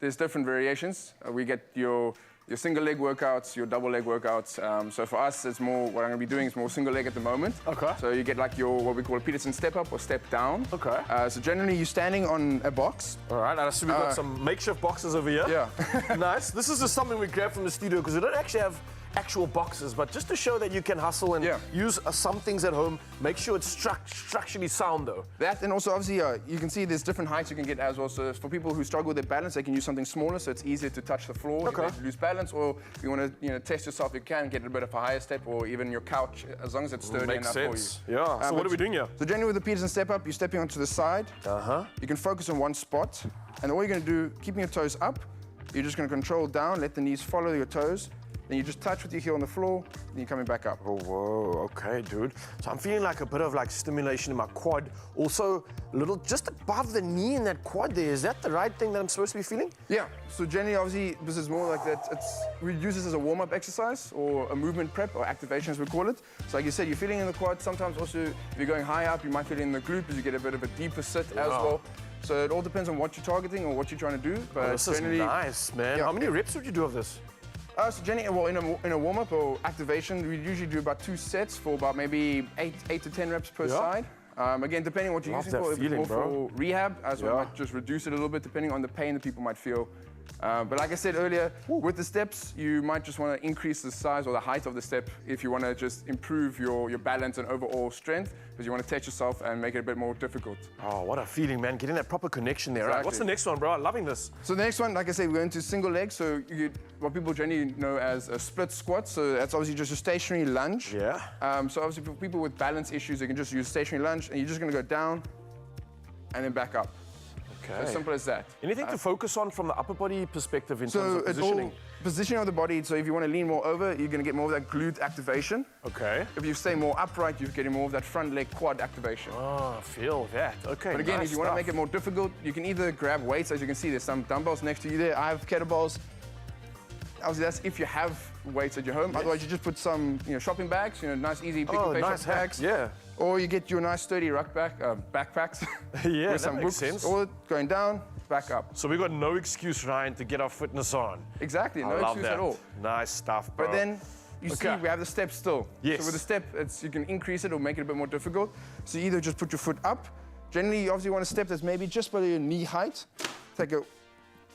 There's different variations. We get your single leg workouts, your double leg workouts. So for us, it's more, what I'm going to be doing is more single leg at the moment. Okay. So you get like your, what we call a Peterson step up or step down. Okay. So generally, you're standing on a box. All right, I see we've got some makeshift boxes over here. Yeah. Nice. This is just something we grabbed from the studio because we don't actually have actual boxes, but just to show that you can hustle and use some things at home, make sure it's structurally sound though. That, and also obviously you can see there's different heights you can get as well. So for people who struggle with their balance, they can use something smaller so it's easier to touch the floor if they lose balance, or if you want to test yourself, you can get a bit of a higher step, or even your couch, as long as it's sturdy enough for you. Yeah. So what are we doing here? So generally with the Peterson step up, you're stepping onto the side. You can focus on one spot, and all you're going to do, keeping your toes up, you're just going to control down, let the knees follow your toes. Then you just touch with your heel on the floor, then you're coming back up. Oh, whoa, okay, dude. So I'm feeling like a bit of like stimulation in my quad. Also, a little just above the knee in that quad there. Is that the right thing that I'm supposed to be feeling? Yeah, so generally, obviously, this is more like that. We use this as a warm-up exercise or a movement prep or activation, as we call it. So like you said, you're feeling in the quad. Sometimes also, if you're going high up, you might feel it in the glute as you get a bit of a deeper sit as well. So it all depends on what you're targeting or what you're trying to do. But this is nice, man. Yeah. How many reps would you do of this? So generally, well, in a warm-up or activation, we usually do about 2 sets for about maybe 8 to 10 reps per side. Again, depending on what you're using for, if it's more for rehab, as well, might just reduce it a little bit depending on the pain that people might feel. But like I said earlier, with the steps, you might just want to increase the size or the height of the step if you want to just improve your balance and overall strength, because you want to test yourself and make it a bit more difficult. Oh, what a feeling, man. Getting that proper connection there. Exactly. Right? What's the next one, bro? I'm loving this. So the next one, like I said, we're going to single leg. So you get what people generally know as a split squat. So that's obviously just a stationary lunge. Yeah. So obviously for people with balance issues, they can just use stationary lunge, and you're just going to go down and then back up. Okay. As simple as that. Anything to focus on from the upper body perspective in terms of positioning? Positioning of the body. So if you want to lean more over, you're going to get more of that glute activation. Okay. If you stay more upright, you're getting more of that front leg quad activation. Oh, I feel that. Okay. But again, nice if you want to make it more difficult, you can either grab weights. As you can see, there's some dumbbells next to you there. I have kettlebells. Obviously, that's if you have weights at your home. Yes. Otherwise, you just put some shopping bags, nice, easy pick-and-pay nice bags. Yeah. Or you get your nice sturdy backpacks. Yeah, with some that makes sense. Or going down, back up. So we've got no excuse, Ryan, to get our fitness on. Exactly, no excuse at all. Nice stuff, bro. But then you see we have the steps still. Yes. So with the step, you can increase it or make it a bit more difficult. So you either just put your foot up. Generally, you obviously want a step that's maybe just below your knee height. Take a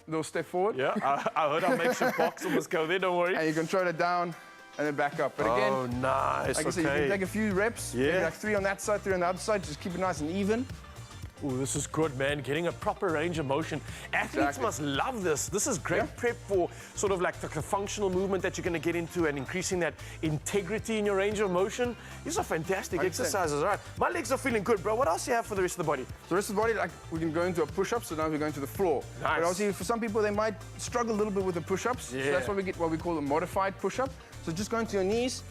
little step forward. Yeah, I heard our makeshift box almost go there, don't worry. And you control it down and then back up. But again, oh, nice. Like I said, you can take a few reps. Yeah. Maybe like 3 on that side, 3 on the other side. Just keep it nice and even. Ooh, this is good, man. Getting a proper range of motion. Athletes must love this. This is great prep for sort of like the functional movement that you're going to get into and increasing that integrity in your range of motion. These are fantastic 100%. Exercises, all right? My legs are feeling good, bro. What else do you have for the rest of the body? The rest of the body, like we can go into a push-up, so now we're going to the floor. Nice. But obviously, for some people, they might struggle a little bit with the push-ups. Yeah. So that's why we get what we call a modified push-up. So just going to your knees,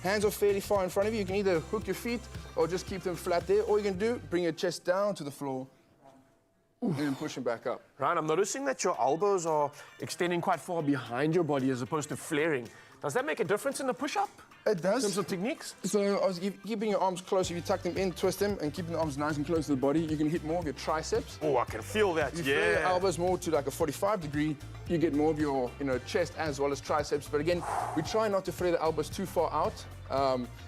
hands are fairly far in front of you. You can either hook your feet or just keep them flat there. All you can do, bring your chest down to the floor. And then push them back up. Right, I'm noticing that your elbows are extending quite far behind your body as opposed to flaring. Does that make a difference in the push-up? It does. In terms of techniques? So keeping your arms close, if you tuck them in, twist them, and keeping the arms nice and close to the body, you can hit more of your triceps. Oh, I can feel that, If you flare your elbows more to like a 45 degree, you get more of your chest as well as triceps. But again, we try not to flare the elbows too far out.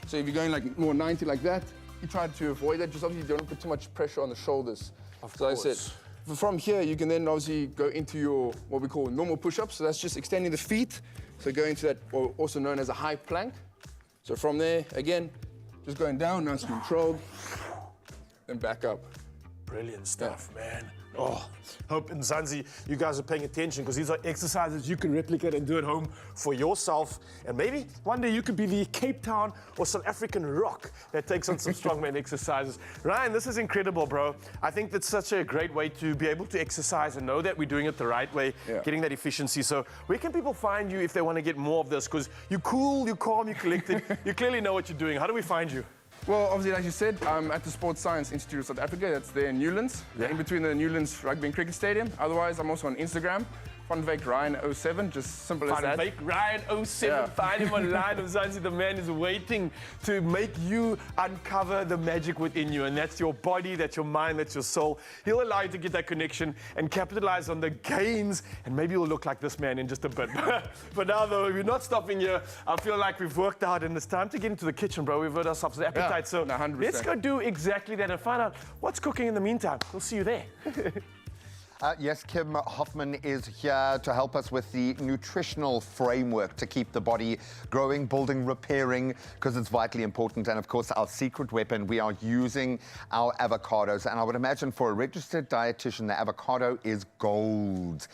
So if you're going like more 90 like that, you try to avoid that. Just obviously don't put too much pressure on the shoulders. Of So course. I said, from here, you can then obviously go into your, what we call normal push-ups. So that's just extending the feet. So go into that, or also known as a high plank. So from there, again, just going down, nice and controlled, then back up. Brilliant stuff, man. Oh, hope in Zanzi you guys are paying attention because these are exercises you can replicate and do at home for yourself. And maybe one day you could be the Cape Town or South African Rock that takes on some strongman exercises. Ryan, this is incredible, bro. I think that's such a great way to be able to exercise and know that we're doing it the right way, getting that efficiency. So where can people find you if they want to get more of this? Because you're cool, you're calm, you're collected, you clearly know what you're doing. How do we find you? Well, obviously, like you said, I'm at the Sports Science Institute of South Africa. That's there in Newlands, in between the Newlands Rugby and Cricket Stadium. Otherwise, I'm also on Instagram, Funvake Ryan 07, just simple as that. Funvake Ryan 07, find him online. Zanzi, the man is waiting to make you uncover the magic within you, and that's your body, that's your mind, that's your soul. He'll allow you to get that connection and capitalize on the gains, and maybe you'll look like this man in just a bit. But now, though, we're not stopping here. I feel like we've worked out, and it's time to get into the kitchen, bro. We've heard ourselves the appetite, so 100%. Let's go do exactly that and find out what's cooking in the meantime. We'll see you there. Yes, Kim Hoffman is here to help us with the nutritional framework to keep the body growing, building, repairing, because it's vitally important. And of course, our secret weapon, we are using our avocados. And I would imagine for a registered dietitian, the avocado is gold.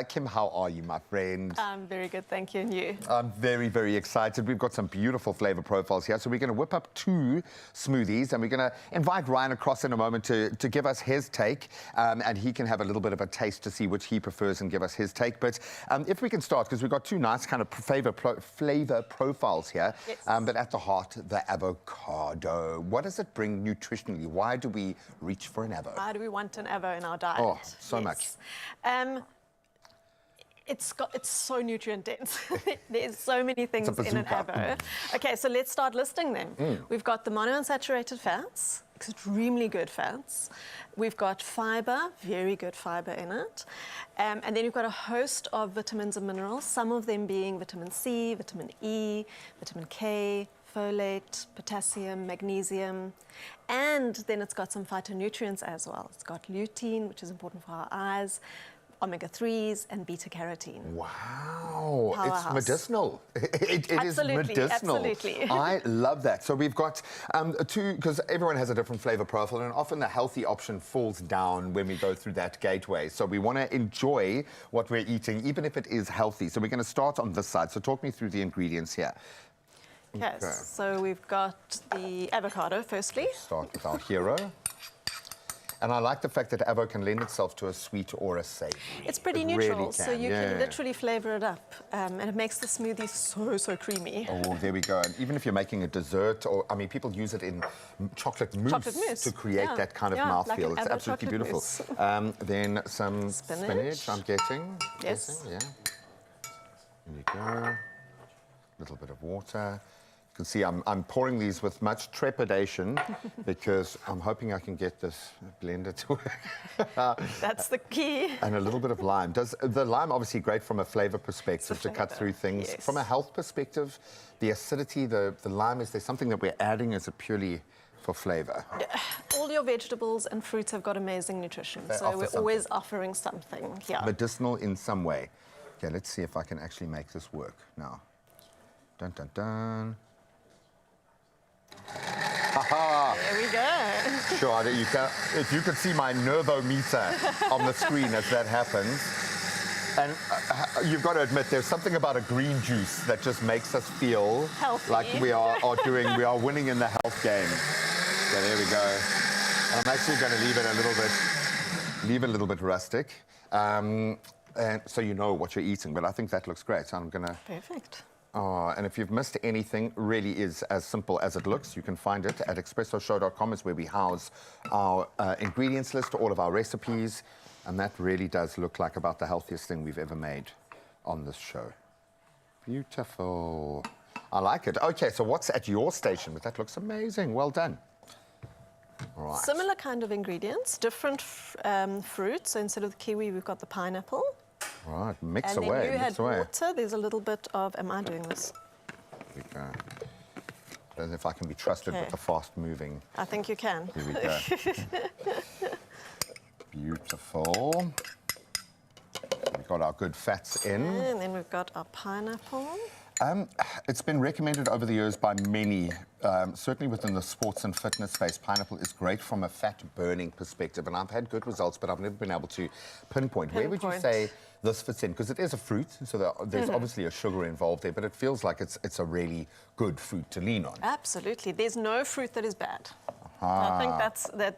Kim, how are you, my friend? I'm very good, thank you, and you? I'm very, very excited. We've got some beautiful flavor profiles here. So we're going to whip up 2 smoothies, and we're going to invite Ryan across in a moment to give us his take, and he can have a little bit of a taste to see which he prefers and give us his take. But if we can start, because we've got 2 nice kind of flavor profiles here, yes. But at the heart, the avocado. What does it bring nutritionally? Why do we reach for an avo? Why do we want an avo in our diet? Oh, so much. It's so nutrient dense. There's so many things in an avo. Okay, so let's start listing them. We've got the monounsaturated fats, extremely good fats. We've got fiber, very good fiber in it. And then we've got a host of vitamins and minerals, some of them being vitamin C, vitamin E, vitamin K, folate, potassium, magnesium. And then it's got some phytonutrients as well. It's got lutein, which is important for our eyes, omega-3s and beta-carotene. Wow, Powerhouse. it's medicinal. It is Absolutely, medicinal. absolutely. I love that. So we've got 2, because everyone has a different flavor profile, and often the healthy option falls down when we go through that gateway. So we want to enjoy what we're eating, even if it is healthy. So we're going to start on this side. So talk me through the ingredients here. Okay, so we've got the avocado, firstly. Start with our hero. And I like the fact that avo can lend itself to a sweet or a savory. It's pretty neutral, so you can literally flavor it up. And it makes the smoothie so creamy. Oh, there we go. And even if you're making a dessert, or, I mean, people use it in chocolate mousse to create that kind of mouthflittle. Like it's absolutely beautiful. Then some spinach, I'm getting. Yes. Yeah. There you go. A little bit of water. You can see I'm pouring these with much trepidation because I'm hoping I can get this blender to work. That's the key. And a little bit of lime. Does the lime obviously great from a flavor perspective to cut through things? Yes. From a health perspective, the acidity, the lime, is there something that we're adding? Is it purely for flavor? All your vegetables and fruits have got amazing nutrition, so we're always offering something. Yeah. Medicinal in some way. Okay, let's see if I can actually make this work now. Dun dun dun. There we go. Sure, if you could see my nervometer on the screen as that happens. And you've got to admit, there's something about a green juice that just makes us feel healthy. Like we are winning in the health game. So there we go. And I'm actually going to leave it a little bit rustic. And so you know what you're eating, but I think that looks great. So I'm going to... Perfect. Oh, and if you've missed anything, really is as simple as it looks. You can find it at expressoshow.com. Is where we house our ingredients list, all of our recipes, and that really does look like about the healthiest thing we've ever made on this show. Beautiful. I like it. Okay, so what's at your station? But that looks amazing. Well done. All right. Similar kind of ingredients, different fruits. So instead of the kiwi, we've got the pineapple. Right, mix and away, then you mix had away. water. There's a little bit of, am I doing this? There we go. don't know if I can be trusted with the fast-moving. I think you can. Here we go. Beautiful. We've got our good fats in. And then we've got our pineapple. It's been recommended over the years by many, certainly within the sports and fitness space. Pineapple is great from a fat-burning perspective, and I've had good results, but I've never been able to pinpoint. Where would you say this fits in? Because it is a fruit, so there's obviously a sugar involved there, but it feels like it's a really good fruit to lean on. Absolutely. There's no fruit that is bad. I think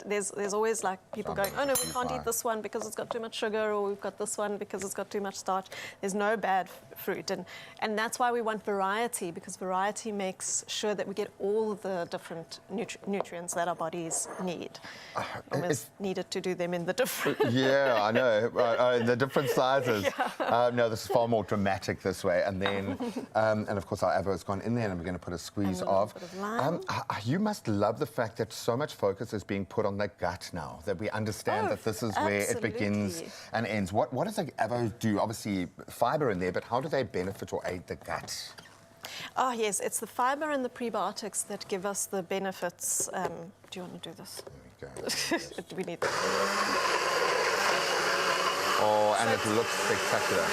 there's always like people going, oh no, we can't eat this one because it's got too much sugar, or we've got this one because it's got too much starch. There's no bad fruit, and that's why we want variety, because variety makes sure that we get all of the different nutrients that our bodies need. Almost needed to do them in the different. Yeah, I know, the different sizes. Yeah. No, this is far more dramatic this way, and then, and of course our avo's gone in there, and we're going to put a squeeze of. You must love the fact that so much focus is being put on the gut now, that we understand that this is where it begins and ends. What does the avo do? Obviously fiber in there, but how do they benefit or aid the gut? Oh yes, it's the fiber and the prebiotics that give us the benefits. Do you want to do this? There we go. We need. Oh, and it looks spectacular.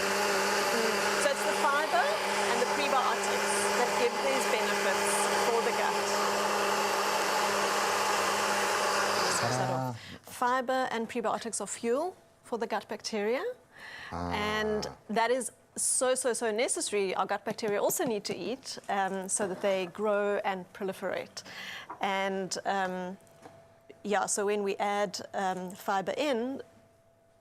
So it's the fiber and the prebiotics that give these benefits for the gut. Fiber and prebiotics are fuel for the gut bacteria, and that is so necessary. Our gut bacteria also need to eat so that they grow and proliferate. And yeah, so when we add fiber in,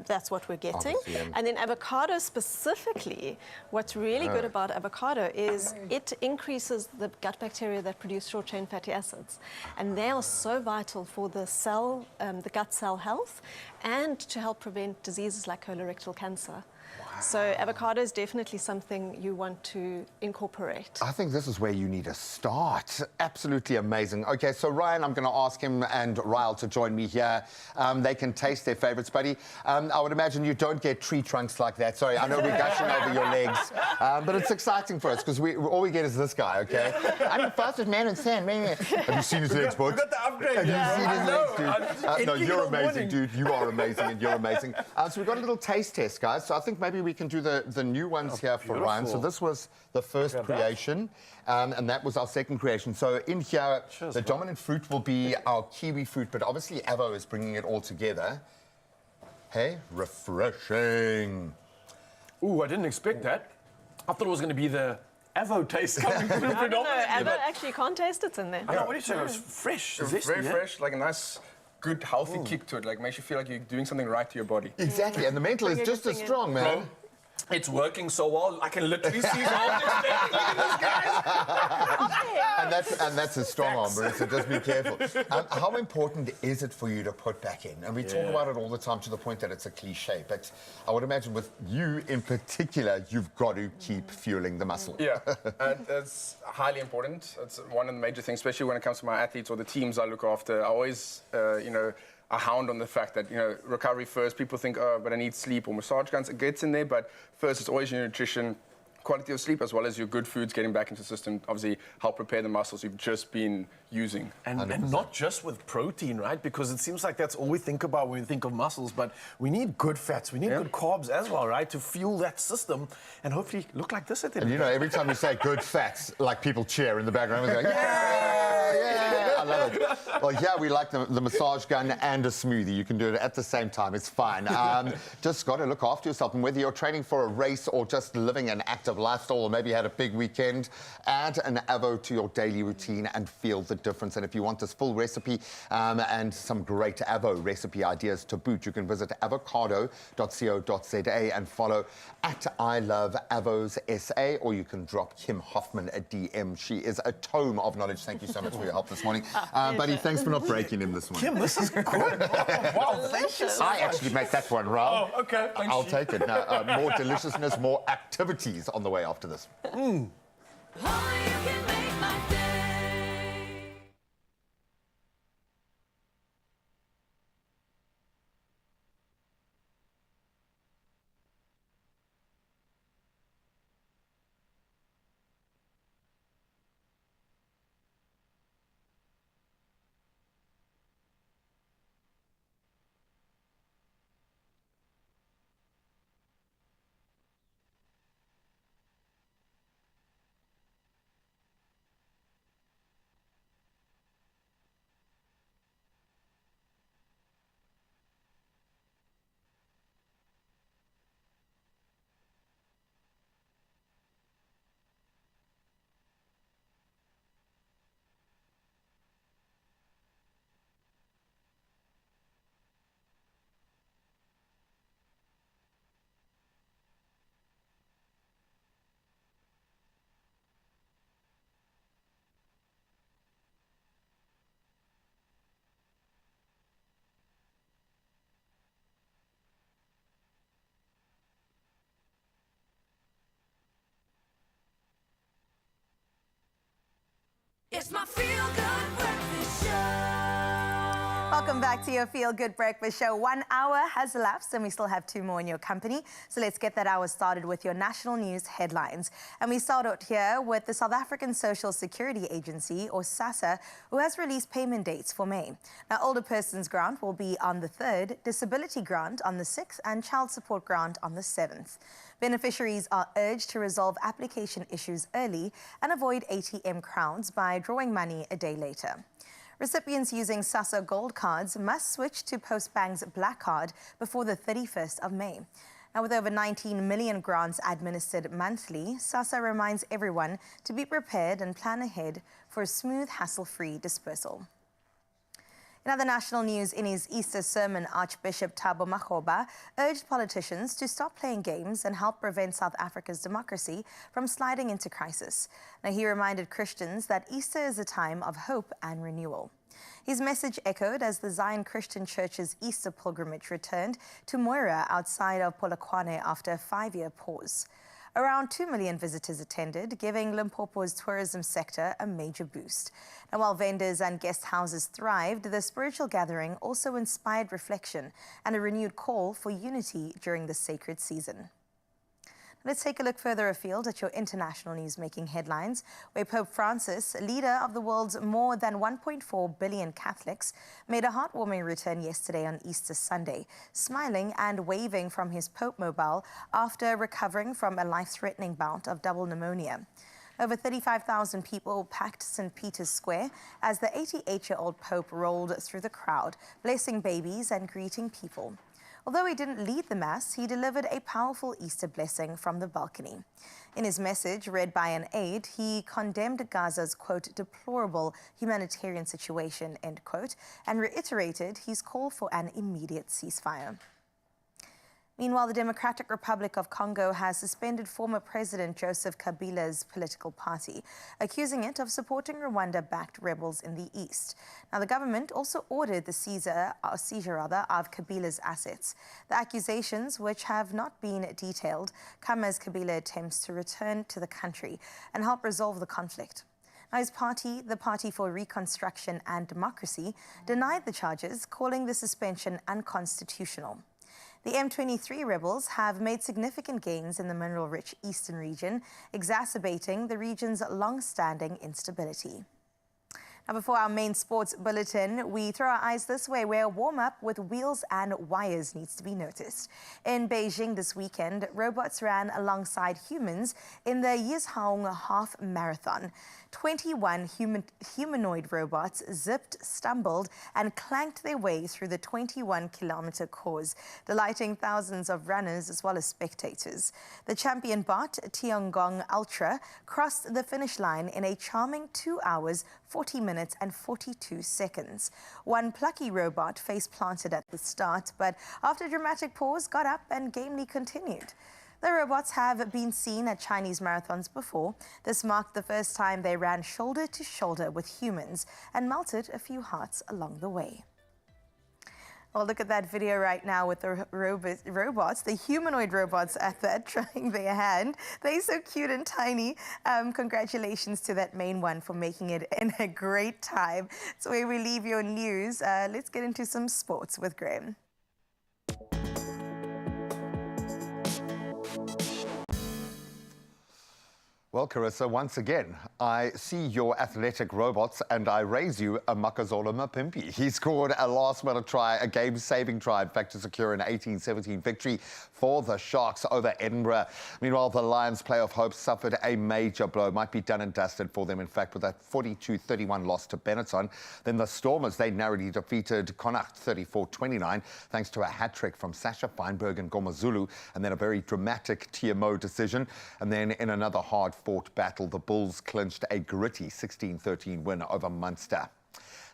that's what we're getting. And then avocado specifically, what's really good about avocado is it increases the gut bacteria that produce short-chain fatty acids. And they are so vital for the cell, the gut cell health, and to help prevent diseases like colorectal cancer. So avocado is definitely something you want to incorporate. I think this is where you need to start. Absolutely amazing. Okay, so Ryan, I'm going to ask him and Ryle to join me here. They can taste their favorites, buddy. I would imagine you don't get tree trunks like that. Sorry, I know we're gushing over your legs, but it's exciting for us because all we get is this guy, okay? I'm the fastest man in sand. Have you seen his legs, boys? We got the upgrade. Have you seen his legs, dude? No, you're amazing, dude. You are amazing, and you're amazing. So we've got a little taste test, guys. So I think maybe we can do the new ones here for Ryan. So this was the first creation, and that was our second creation. So in here, the dominant fruit will be our kiwi fruit, but obviously avo is bringing it all together. Hey, refreshing. Ooh, I didn't expect that. I thought it was going to be the avo taste coming through predominantly. No, avo actually you can't taste it in there. I know, what do you say? It was fresh. It's very fresh, like a nice, good, healthy kick to it. Like makes you feel like you're doing something right to your body. Exactly, and the mental is just as strong, man. Bro, it's working so well, I can literally see the objects there. Look at this, guys. and that's a strong arm, Bruce, so just be careful. How important is it for you to put back in? And we talk about it all the time to the point that it's a cliche, but I would imagine with you in particular, you've got to keep fueling the muscle. Yeah, and that's highly important. It's one of the major things, especially when it comes to my athletes or the teams I look after. I always, a hound on the fact that, recovery first. People think, oh, but I need sleep or massage guns. It gets in there, but first it's always your nutrition, quality of sleep, as well as your good foods getting back into the system. Obviously, help repair the muscles you've just been using. And not just with protein, right? Because it seems like that's all we think about when we think of muscles, but we need good fats, we need good carbs as well, right? To fuel that system and hopefully look like this at the end. And every time you say good fats, like people cheer in the background and go, yeah, I love it. Well, yeah, we like the massage gun and a smoothie. You can do it at the same time. It's fine. Just got to look after yourself. And whether you're training for a race or just living an active lifestyle, or maybe you had a big weekend, add an avo to your daily routine and feel the difference. And if you want this full recipe and some great avo recipe ideas to boot, you can visit avocado.co.za and follow @ILoveAvosSA, or you can drop Kim Hoffman a DM. She is a tome of knowledge. Thank you so much for your help this morning. Buddy, thanks for not breaking him this morning. Kim, this is good. Wow, thank you so much. I actually make that one, Raul. Oh, okay. Thanks. I'll take it. Now, more deliciousness, more activities on the way after this. It's my feel-good breakfast show. Welcome back to your Feel Good Breakfast Show. 1 hour has elapsed and we still have 2 more in your company. So let's get that hour started with your national news headlines. And we start out here with the South African Social Security Agency, or SASSA, who has released payment dates for May. Now, older persons grant will be on the 3rd, disability grant on the 6th, and child support grant on the 7th. Beneficiaries are urged to resolve application issues early and avoid ATM crowds by drawing money a day later. Recipients using SASSA Gold cards must switch to Postbank's Black Card before the 31st of May. Now, with over 19 million grants administered monthly, SASSA reminds everyone to be prepared and plan ahead for a smooth, hassle-free dispersal. In other national news, in his Easter sermon, Archbishop Thabo Makgoba urged politicians to stop playing games and help prevent South Africa's democracy from sliding into crisis. Now, he reminded Christians that Easter is a time of hope and renewal. His message echoed as the Zion Christian Church's Easter pilgrimage returned to Moira outside of Polokwane after a 5-year pause. Around 2 million visitors attended, giving Limpopo's tourism sector a major boost. Now, while vendors and guest houses thrived, the spiritual gathering also inspired reflection and a renewed call for unity during the sacred season. Let's take a look further afield at your international news making headlines, where Pope Francis, leader of the world's more than 1.4 billion Catholics, made a heartwarming return yesterday on Easter Sunday, smiling and waving from his Pope mobile after recovering from a life-threatening bout of double pneumonia. Over 35,000 people packed St. Peter's Square as the 88-year-old Pope rolled through the crowd, blessing babies and greeting people. Although he didn't lead the Mass, he delivered a powerful Easter blessing from the balcony. In his message, read by an aide, he condemned Gaza's, quote, deplorable humanitarian situation, end quote, and reiterated his call for an immediate ceasefire. Meanwhile, the Democratic Republic of Congo has suspended former President Joseph Kabila's political party, accusing it of supporting Rwanda-backed rebels in the east. Now, the government also ordered the seizure of Kabila's assets. The accusations, which have not been detailed, come as Kabila attempts to return to the country and help resolve the conflict. Now, his party, the Party for Reconstruction and Democracy, denied the charges, calling the suspension unconstitutional. The M23 rebels have made significant gains in the mineral-rich eastern region, exacerbating the region's long-standing instability. Now, before our main sports bulletin, we throw our eyes this way, where a warm-up with wheels and wires needs to be noticed. In Beijing this weekend, robots ran alongside humans in the Yizhong Half Marathon. 21 humanoid robots zipped, stumbled, and clanked their way through the 21-kilometer course, delighting thousands of runners as well as spectators. The champion bot, Tiangong Ultra, crossed the finish line in a charming 2 hours, 40 minutes, and 42 seconds. One plucky robot face-planted at the start, but after a dramatic pause, got up and gamely continued. The robots have been seen at Chinese marathons before. This marked the first time they ran shoulder to shoulder with humans and melted a few hearts along the way. Well, look at that video right now with the robots, the humanoid robots at that, trying their hand. They're so cute and tiny. Congratulations to that main one for making it in a great time. So where we leave your news, let's get into some sports with Graham. Well, Carissa, once again, I see your athletic robots and I raise you a Makazola Mapimpi. He scored a last-minute try, a game-saving try, in fact, to secure an 18-17 victory for the Sharks over Edinburgh. Meanwhile, the Lions' playoff hopes suffered a major blow. Might be done and dusted for them, in fact, with that 42-31 loss to Benetton. Then the Stormers, they narrowly defeated Connacht 34-29, thanks to a hat-trick from Sasha Feinberg and Gomazulu, and then a very dramatic TMO decision. And then in another hard-fought battle, the Bulls clinched a gritty 16-13 win over Munster.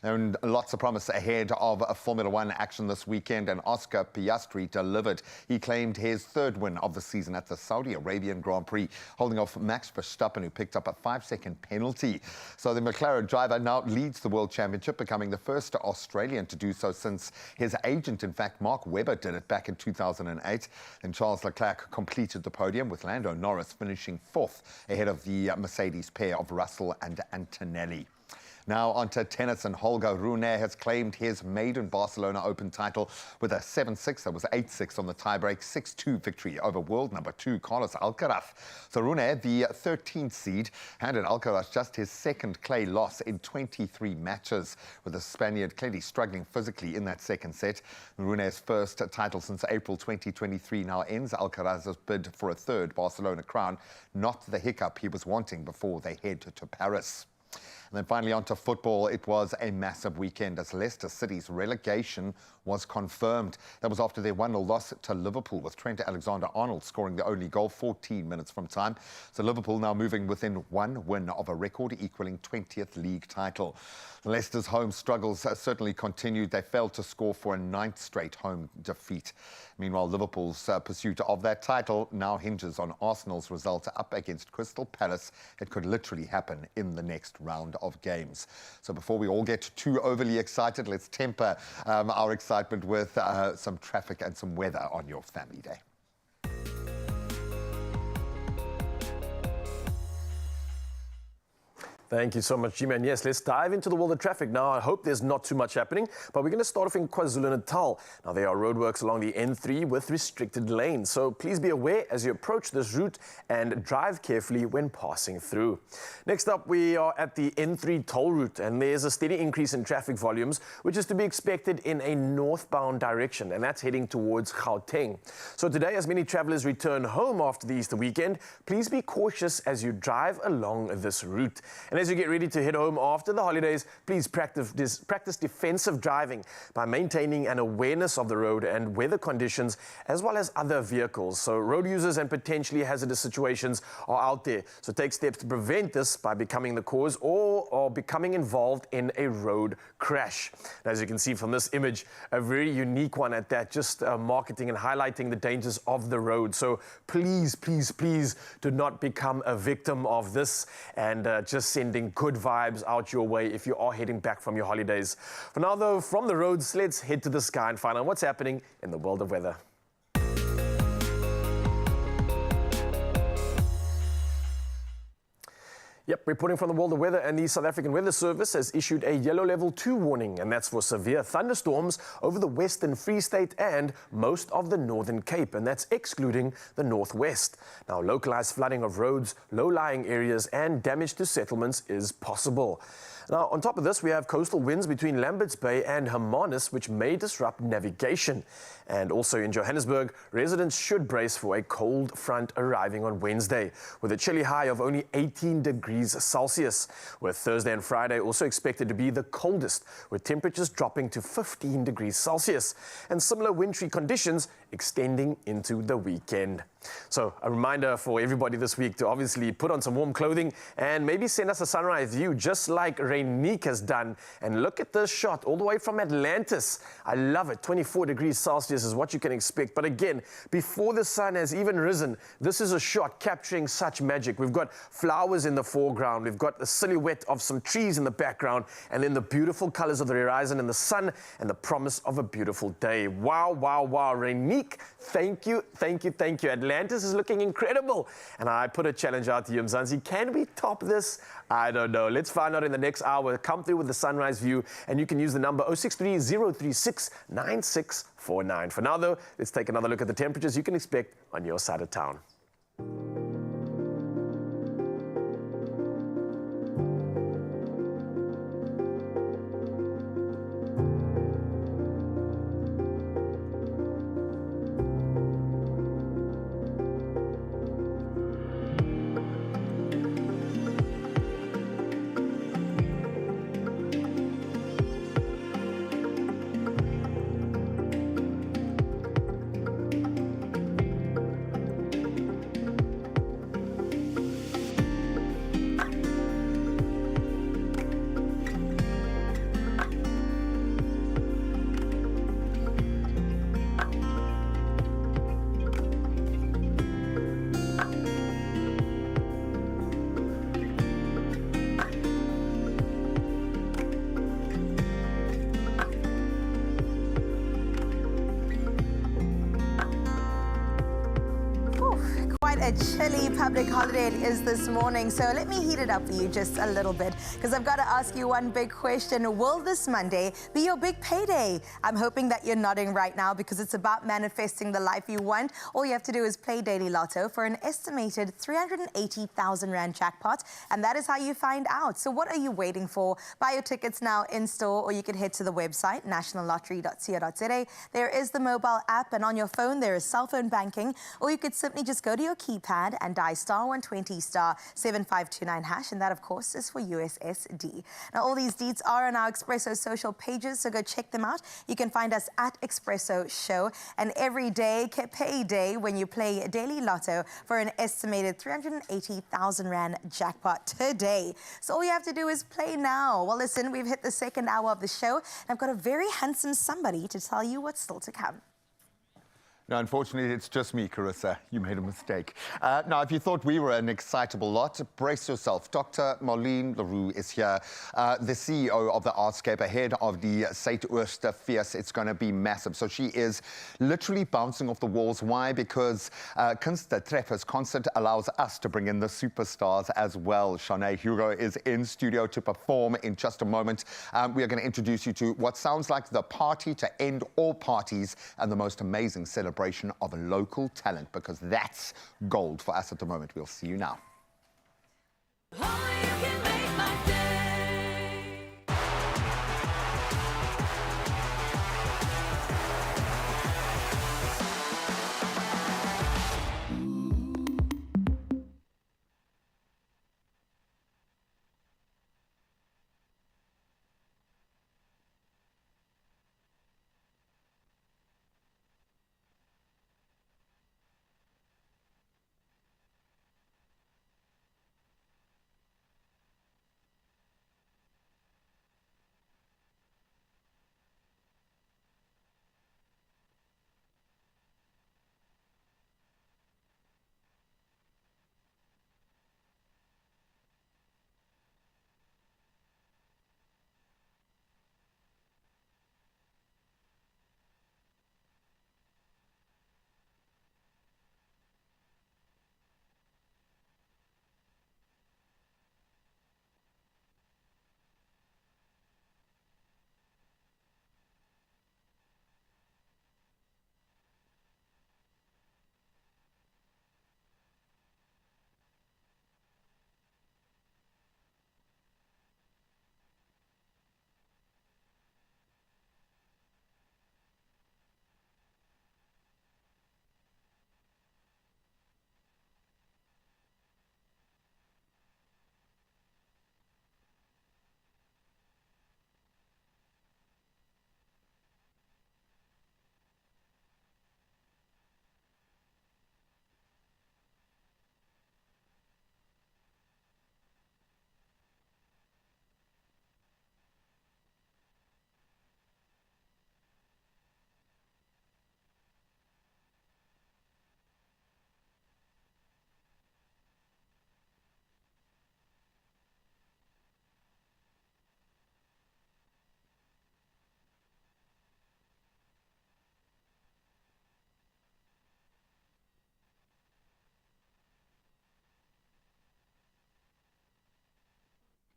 And lots of promise ahead of a Formula One action this weekend, and Oscar Piastri delivered. He claimed his third win of the season at the Saudi Arabian Grand Prix, holding off Max Verstappen, who picked up a 5-second penalty. So the McLaren driver now leads the World Championship, becoming the first Australian to do so since his agent, in fact, Mark Webber, did it back in 2008. And Charles Leclerc completed the podium, with Lando Norris finishing fourth ahead of the Mercedes pair of Russell and Antonelli. Now onto tennis, and Holger Rune has claimed his maiden Barcelona Open title with a 7-6. That was 8-6 on the tiebreak, 6-2 victory over world number 2 Carlos Alcaraz. So Rune, the 13th seed, handed Alcaraz just his second clay loss in 23 matches, with the Spaniard clearly struggling physically in that second set. Rune's first title since April 2023 now ends Alcaraz's bid for a third Barcelona crown, not the hiccup he was wanting before they head to Paris. And then finally onto football. It was a massive weekend as Leicester City's relegation was confirmed. That was after their 1-0 loss to Liverpool, with Trent Alexander-Arnold scoring the only goal 14 minutes from time. So Liverpool now moving within one win of a record equaling 20th league title. Leicester's home struggles certainly continued. They failed to score for a 9th straight home defeat. Meanwhile, Liverpool's pursuit of that title now hinges on Arsenal's result up against Crystal Palace. It could literally happen in the next round of games. So before we all get too overly excited, let's temper our excitement with some traffic and some weather on your family day. Thank you so much, G-Man. Yes, let's dive into the world of traffic now. I hope there's not too much happening, but we're going to start off in KwaZulu-Natal. Now, there are roadworks along the N3 with restricted lanes, so please be aware as you approach this route and drive carefully when passing through. Next up, we are at the N3 toll route, and there's a steady increase in traffic volumes, which is to be expected in a northbound direction, and that's heading towards Gauteng. So today, as many travelers return home after the Easter weekend, please be cautious as you drive along this route. And as you get ready to head home after the holidays, please practice defensive driving by maintaining an awareness of the road and weather conditions, as well as other vehicles. So road users and potentially hazardous situations are out there. So take steps to prevent this by becoming the cause or becoming involved in a road crash. And as you can see from this image, a very unique one at that, just marketing and highlighting the dangers of the road. So please, please, please do not become a victim of this, and just sending good vibes out your way if you are heading back from your holidays. For now though, from the roads, let's head to the sky and find out what's happening in the world of weather. Yep, reporting from the world of weather, and the South African Weather Service has issued a yellow level 2 warning, and that's for severe thunderstorms over the Western Free State and most of the Northern Cape, and that's excluding the Northwest. Now, localized flooding of roads, low-lying areas and damage to settlements is possible. Now, on top of this, we have coastal winds between Lambert's Bay and Hermanus, which may disrupt navigation. And also in Johannesburg, residents should brace for a cold front arriving on Wednesday, with a chilly high of only 18 degrees Celsius, with Thursday and Friday also expected to be the coldest, with temperatures dropping to 15 degrees Celsius, and similar wintry conditions extending into the weekend. So a reminder for everybody this week to obviously put on some warm clothing and maybe send us a sunrise view just like Reinique has done. And look at this shot all the way from Atlantis. I love it. 24 degrees Celsius is what you can expect. But again, before the sun has even risen, this is a shot capturing such magic. We've got flowers in the foreground. We've got the silhouette of some trees in the background, and then the beautiful colors of the horizon and the sun and the promise of a beautiful day. Wow, wow, wow. Reinique, thank you, thank you, thank you. Atlantis is looking incredible. And I put a challenge out to you, Mzansi. Can we top this? I don't know. Let's find out in the next hour. Come through with the sunrise view, and you can use the number 063-036-9649. For now, though, let's take another look at the temperatures you can expect on your side of town. what a chilly public holiday it is this morning. So let me heat it up for you just a little bit, because I've got to ask you one big question. Will this Monday be your big payday? I'm hoping that you're nodding right now, because it's about manifesting the life you want. All you have to do is play Daily Lotto for an estimated 380,000 Rand jackpot, and that is how you find out. So what are you waiting for? Buy your tickets now in store, or you can head to the website, nationallottery.co.za. There is the mobile app, and on your phone there is cell phone banking, or you could simply just go to your keypad and dial *120 *7529 hash, and that of course is for USSD. Now all these deeds are on our Expresso social pages, so go check them out. You can find us at Expresso Show, and every day get payday when you play Daily Lotto for an estimated 380,000 Rand jackpot today. So all you have to do is play now. Well, listen, we've hit the second hour of the show, and I've got a very handsome somebody to tell you what's still to come. No, unfortunately, it's just me, Carissa. You made a mistake. Now, if you thought we were an excitable lot, brace yourself. Dr. Marlene Leroux is here, the CEO of the Artscape, ahead of the Suid-Ooster Fees. It's going to be massive. So she is literally bouncing off the walls. Why? Because Kunsttreffers concert allows us to bring in the superstars as well. Shanae Hugo is in studio to perform in just a moment. We are going to introduce you to what sounds like the party to end all parties and the most amazing celebration of a local talent, because that's gold for us at the moment. We'll see you now.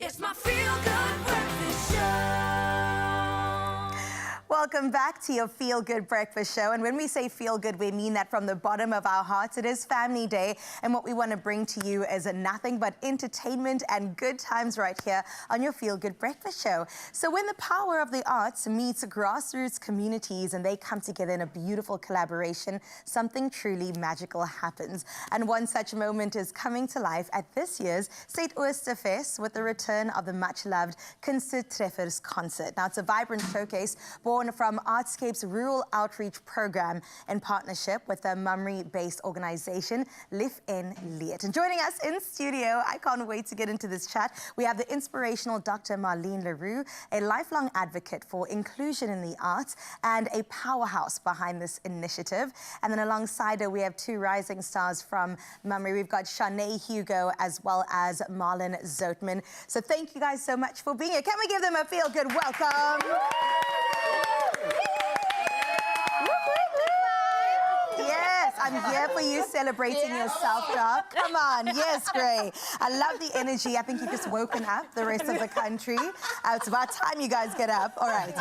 It's my feel-good breakfast show. Welcome back to your Feel Good Breakfast Show. And when we say feel good, we mean that from the bottom of our hearts. It is Family Day, and what we want to bring to you is nothing but entertainment and good times right here on your Feel Good Breakfast Show. So when the power of the arts meets grassroots communities and they come together in a beautiful collaboration, something truly magical happens. And one such moment is coming to life at this year's Suid-Ooster Fees with the return of the much-loved Kunsttreffers concert. Now, it's a vibrant showcase born from Artscape's Rural Outreach Program in partnership with the Mummery-based organization Live en Leed. And joining us in studio, I can't wait to get into this chat, we have the inspirational Dr. Marlene Leroux, a lifelong advocate for inclusion in the arts and a powerhouse behind this initiative. And then alongside her, we have two rising stars from Mummery. We've got Shanae Hugo as well as Marlon Zoutman. So thank you guys so much for being here. Can we give them a feel-good welcome? Yes, I'm here for you celebrating yourself, dog. Come on. Yes, Gray. I love the energy. I think you've just woken up the rest of the country. It's about time you guys get up. All right.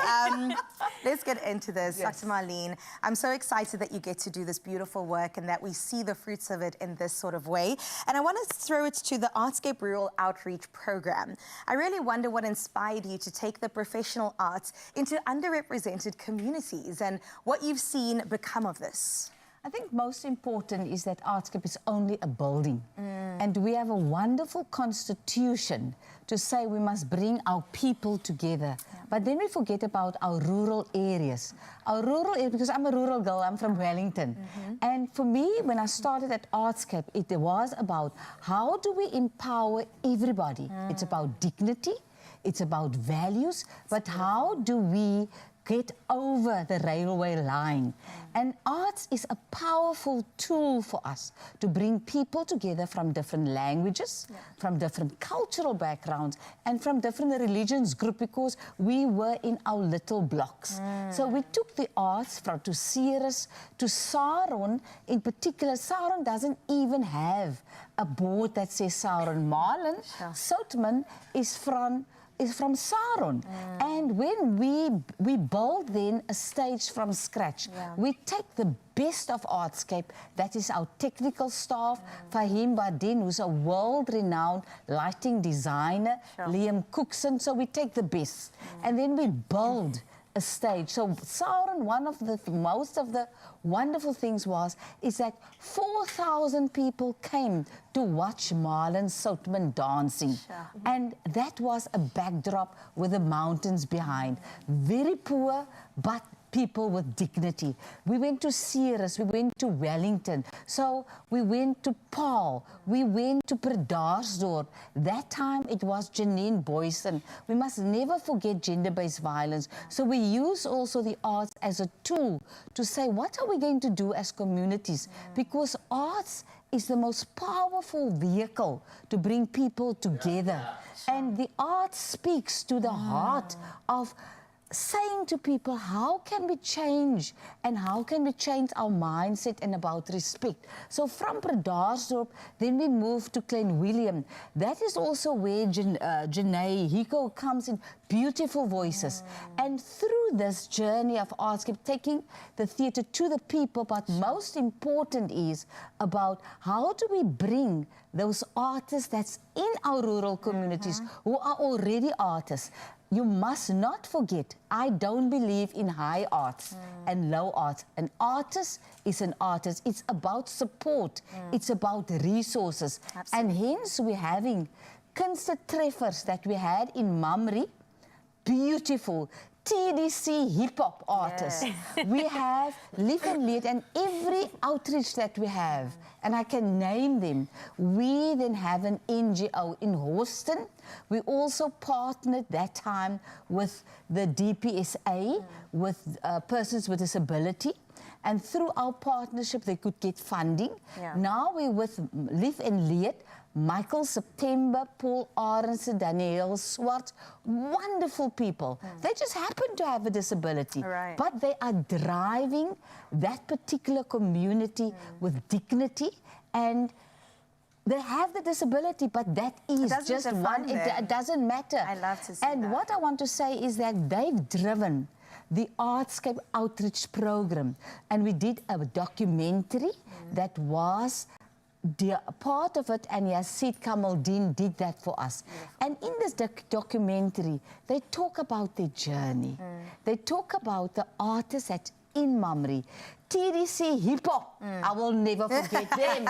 Let's get into this. Yes. Dr. Marlene, I'm so excited that you get to do this beautiful work and that we see the fruits of it in this sort of way. And I want to throw it to the Artscape Rural Outreach Program. I really wonder what inspired you to take the professional arts into underrepresented communities and what you've seen become of this. I think most important is that Artscape is only a building. And we have a wonderful constitution to say we must bring our people together. But then we forget about our rural areas. Our rural areas, because I'm a rural girl, I'm from Wellington. And for me, when I started at Artscape, it was about how do we empower everybody? It's about dignity, it's about values, but how do we get over the railway line? And arts is a powerful tool for us to bring people together from different languages, from different cultural backgrounds, and from different religions group, because we were in our little blocks. So we took the arts from to Ceres to Saron. In particular, Saron doesn't even have a board that says Saron. Marlon Soutman is from Saron. And when we build then a stage from scratch, we take the best of Artscape, that is our technical staff, Fahim Badin, who's a world-renowned lighting designer, Liam Cookson, so we take the best. And then we build a stage. So Saron, one of the most of the wonderful things is that 4,000 people came to watch Marlon Soutman dancing. And that was a backdrop with the mountains behind. Very poor, but people with dignity. We went to Ceres, we went to Wellington, so we went to Paul, we went to Predarsdorp. That time it was Janine Boyson. We must never forget gender-based violence. So we use also the arts as a tool to say, what are we going to do as communities? Because arts is the most powerful vehicle to bring people together. And the art speaks to the heart of saying to people, how can we change and how can we change our mindset and about respect? So from Predarsdorp, then we move to Klein Willem. That is also where Janae Hiko comes in, beautiful voices. And through this journey of Artscape, taking the theatre to the people, but most important is about how do we bring those artists that's in our rural communities who are already artists. You must not forget, I don't believe in high arts and low arts. An artist is an artist. It's about support. It's about resources. And hence we're having kunstetreffers that we had in Mamre, beautiful. TDC hip-hop artists. We have Live and Lead, and every outreach that we have, and I can name them, we then have an NGO in Houston. We also partnered that time with the DPSA, with persons with disability. And through our partnership, they could get funding. Now we're with Live and Lead, Michael September, Paul Arendse, Danielle Swart, wonderful people. They just happen to have a disability, but they are driving that particular community with dignity, and they have the disability, but that is just one, it doesn't matter. I love to see and that. what I want to say is that they've driven the Artscape Outreach Program, and we did a documentary that was part of it, and Yasid Kamaldeen did that for us. And in this documentary, they talk about their journey. They talk about the artists that's in Mamre. TDC Hip Hop, I will never forget them.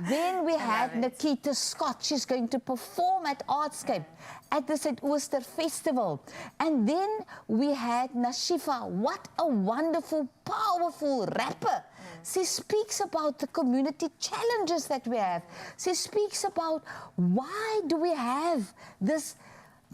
Then we had Nikita Scott. She's going to perform at Artscape at the St. Ooster Festival. And then we had Nashifa. What a wonderful, powerful rapper. She speaks about the community challenges that we have. She speaks about why do we have this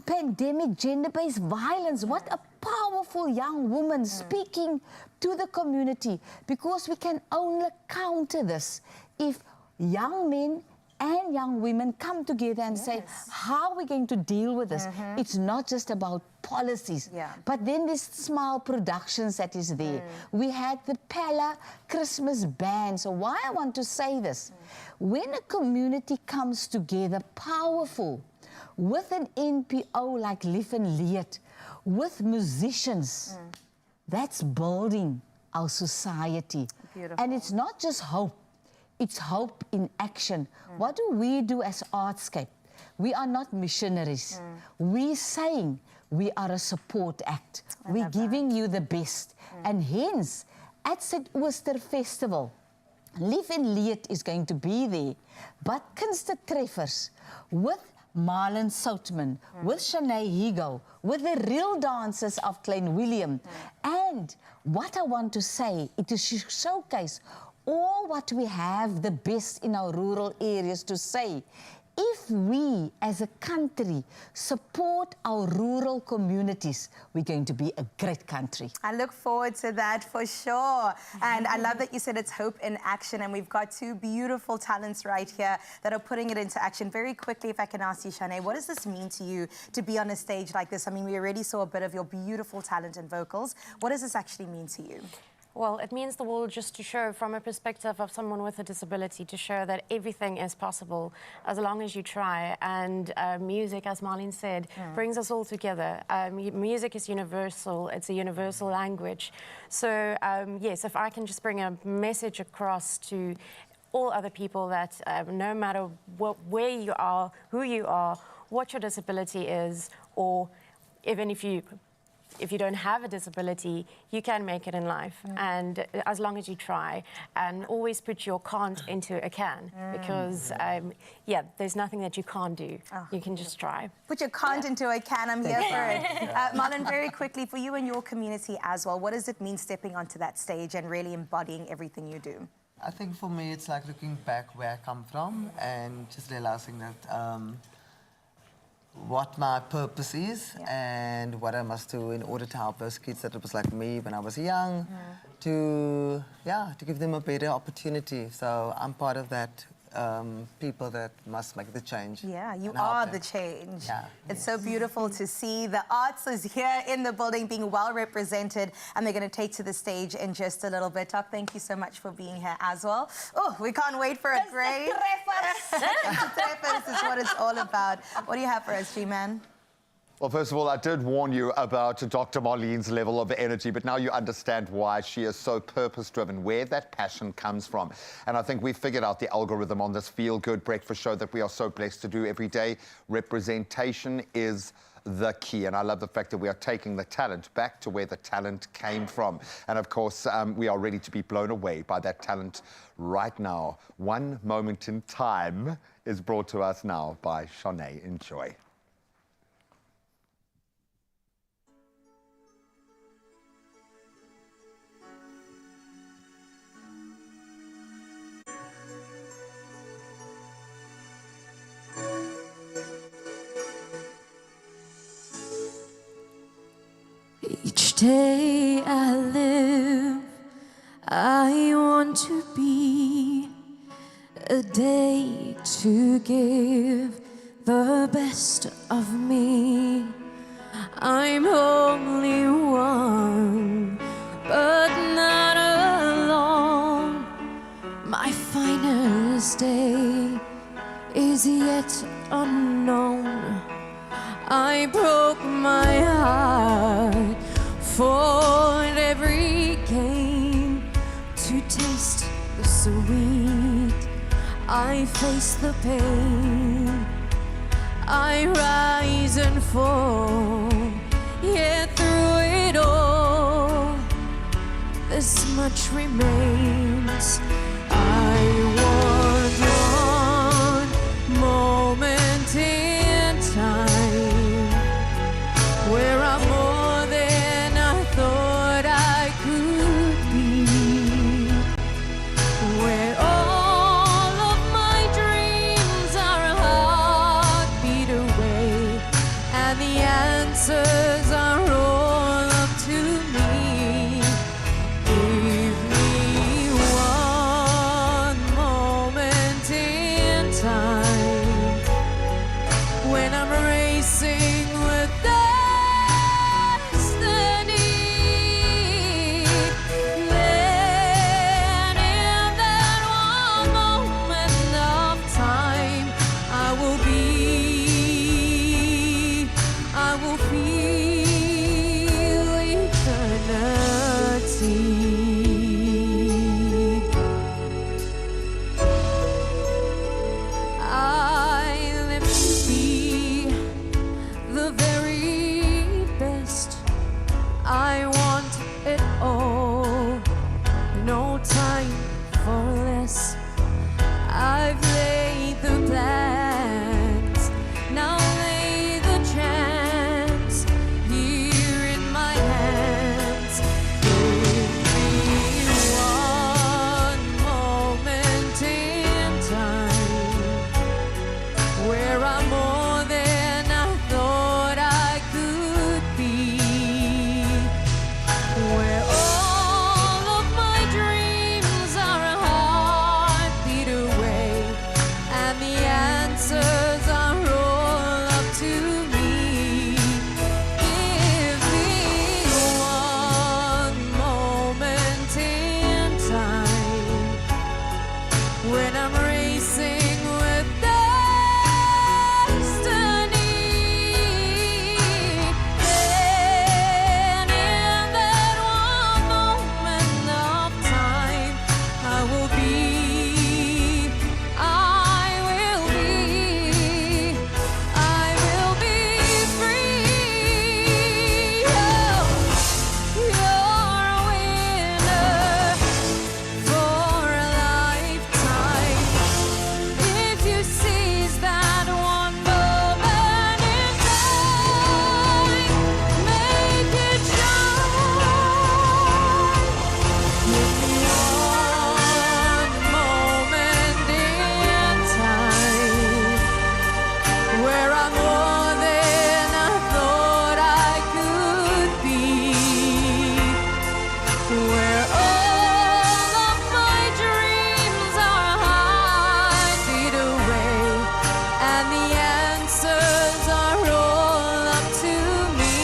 pandemic, gender-based violence. What a powerful young woman speaking to the community, because we can only counter this if young men and young women come together and say, how are we going to deal with this? It's not just about policies, but then this Smile Productions that is there. We had the Pella Christmas band. So why I want to say this, when a community comes together, powerful, with an NPO like Live and Lead, with musicians, that's building our society. Beautiful. And it's not just hope, it's hope in action. What do we do as Artscape? We are not missionaries. We're saying we are a support act. We're giving you the best. And hence, at St. Ooster Festival, Live and Lead is going to be there. But Kunste Treffers with Marlon Soutman, with Shanae Higo, with the real dancers of Klein Willem. And what I want to say, it is to showcase all what we have the best in our rural areas to say. If we as a country support our rural communities, we're going to be a great country. I look forward to that for sure. And I love that you said it's hope in action, and we've got two beautiful talents right here that are putting it into action. Very quickly, if I can ask you, Shanae, what does this mean to you to be on a stage like this? I mean, we already saw a bit of your beautiful talent and vocals. What does this actually mean to you? Well, it means the world just to show from a perspective of someone with a disability, to show that everything is possible as long as you try. And music, as Marlene said, brings us all together. Music is universal. It's a universal language. So, yes, if I can just bring a message across to all other people that no matter where you are, who you are, what your disability is, or even if you don't have a disability, you can make it in life. And as long as you try, and always put your can't into a can, because, yeah, there's nothing that you can't do. You can just try. Put your can't into a can, I'm here for it. Marlon, very quickly, for you and your community as well, what does it mean stepping onto that stage and really embodying everything you do? I think for me, it's like looking back where I come from and just realizing that what my purpose is and what I must do in order to help those kids that it was like me when I was young, to give them a better opportunity. So I'm part of that people that must make the change. Yeah, you are the change. Yeah. It's so beautiful to see the arts is here in the building being well represented, and they're going to take to the stage in just a little bit. Doc, thank you so much for being here as well. Oh, we can't wait for a great... Treffers is what it's all about. What do you have for us, G-Man? Well, first of all, I did warn you about Dr. Marlene's level of energy, but now you understand why she is so purpose-driven, where that passion comes from. And I think we figured out the algorithm on this feel-good breakfast show that we are so blessed to do every day. Representation is the key, and I love the fact that we are taking the talent back to where the talent came from. And of course, we are ready to be blown away by that talent right now. One Moment in Time is brought to us now by Shanae. Enjoy. Each day I live, I want to be a day to give the best of me. I'm only one, but not alone. My finest day is yet unknown. I broke my heart for every gain to taste the sweet. I face the pain. I rise and fall, yet through it all, this much remains. I want one moment in time where I'm more than I thought I could be, where all of my dreams are a heartbeat away, and the answers are all up to me. Give me I want it all. No time for less. I've laid the plans. Now lay the chance here in my hands. Give me one moment in time where I'm more than I thought I could be, where all of my dreams are a heartbeat away, and the answers are all up to me. Give me one moment in time when I'm racing with destiny. Then in that one moment of time, I will be free. Oh, you're a winner for a lifetime. If you seize that one moment in time, make it shine. Give me one moment in time where I'm more than I thought I could be, where all of my dreams are a heartbeat away, and the answers are all up to me.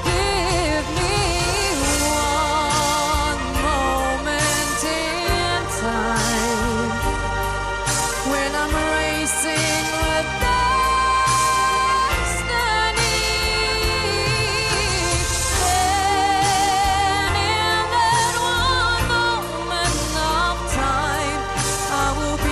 Give me one moment in time when I'm racing with destiny. Then in that one moment of time, I will be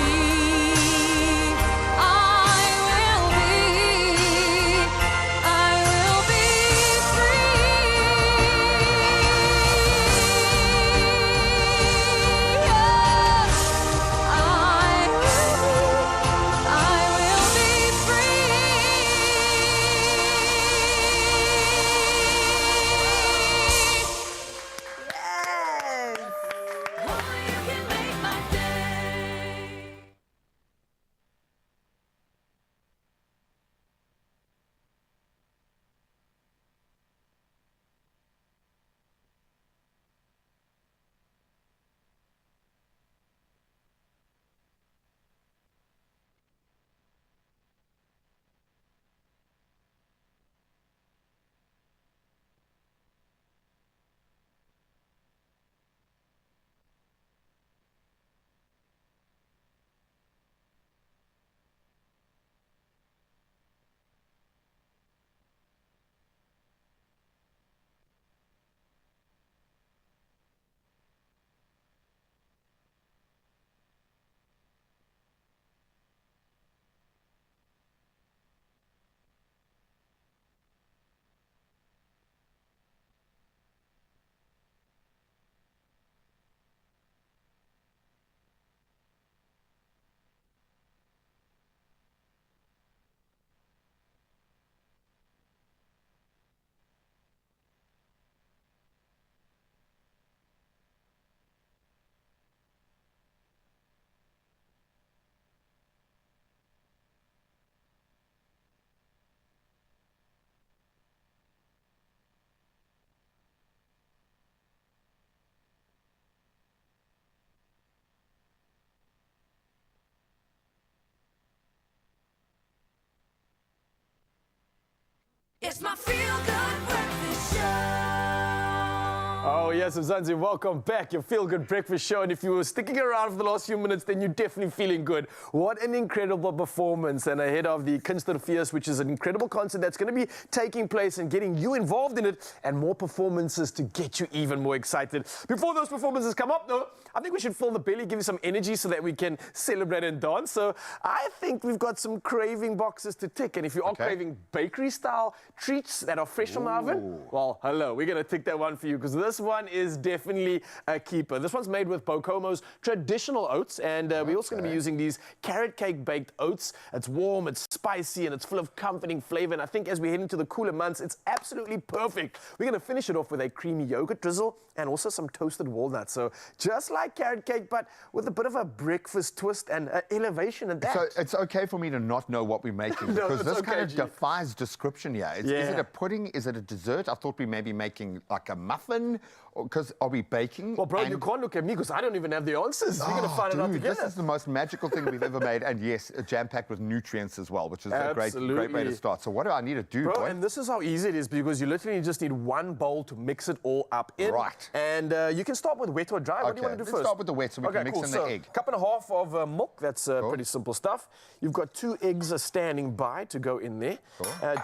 Oh yes, Mzansi, welcome back. Your Feel Good Breakfast Show. And if you were sticking around for the last few minutes, then you're definitely feeling good. What an incredible performance. And ahead of the Kunstlerfeest, which is an incredible concert that's going to be taking place and getting you involved in it, and more performances to get you even more excited. Before those performances come up, though, I think we should fill the belly, give you some energy so that we can celebrate and dance. So I think we've got some craving boxes to tick. And if you are craving bakery-style treats that are fresh from the oven, well, hello, we're going to tick that one for you, because this one is definitely a keeper. This one's made with Bocomo's traditional oats, and we're also going to be using these carrot cake baked oats. It's warm, it's spicy, and it's full of comforting flavor. And I think as we head into the cooler months, it's absolutely perfect. We're going to finish it off with a creamy yogurt drizzle and also some toasted walnuts. So just like carrot cake, but with a bit of a breakfast twist and elevation at that. So it's okay for me to not know what we're making, because this kind of defies description here. Is it a pudding? Is it a dessert? I thought we may be making like a muffin, because are we baking? Well, bro, you can't look at me because I don't even have the answers. We're going to find it out together. This is the most magical thing we've ever made, and yes, jam-packed with nutrients as well, which is a great way to start. So what do I need to do, bro? boy? And this is how easy it is, because you literally just need one bowl to mix it all up in. Right. And you can start with wet or dry. What do you want to do first? Let's start with the wet so we can mix in the egg. Cup and a half of milk. That's pretty simple stuff. You've got 2 eggs standing by to go in there.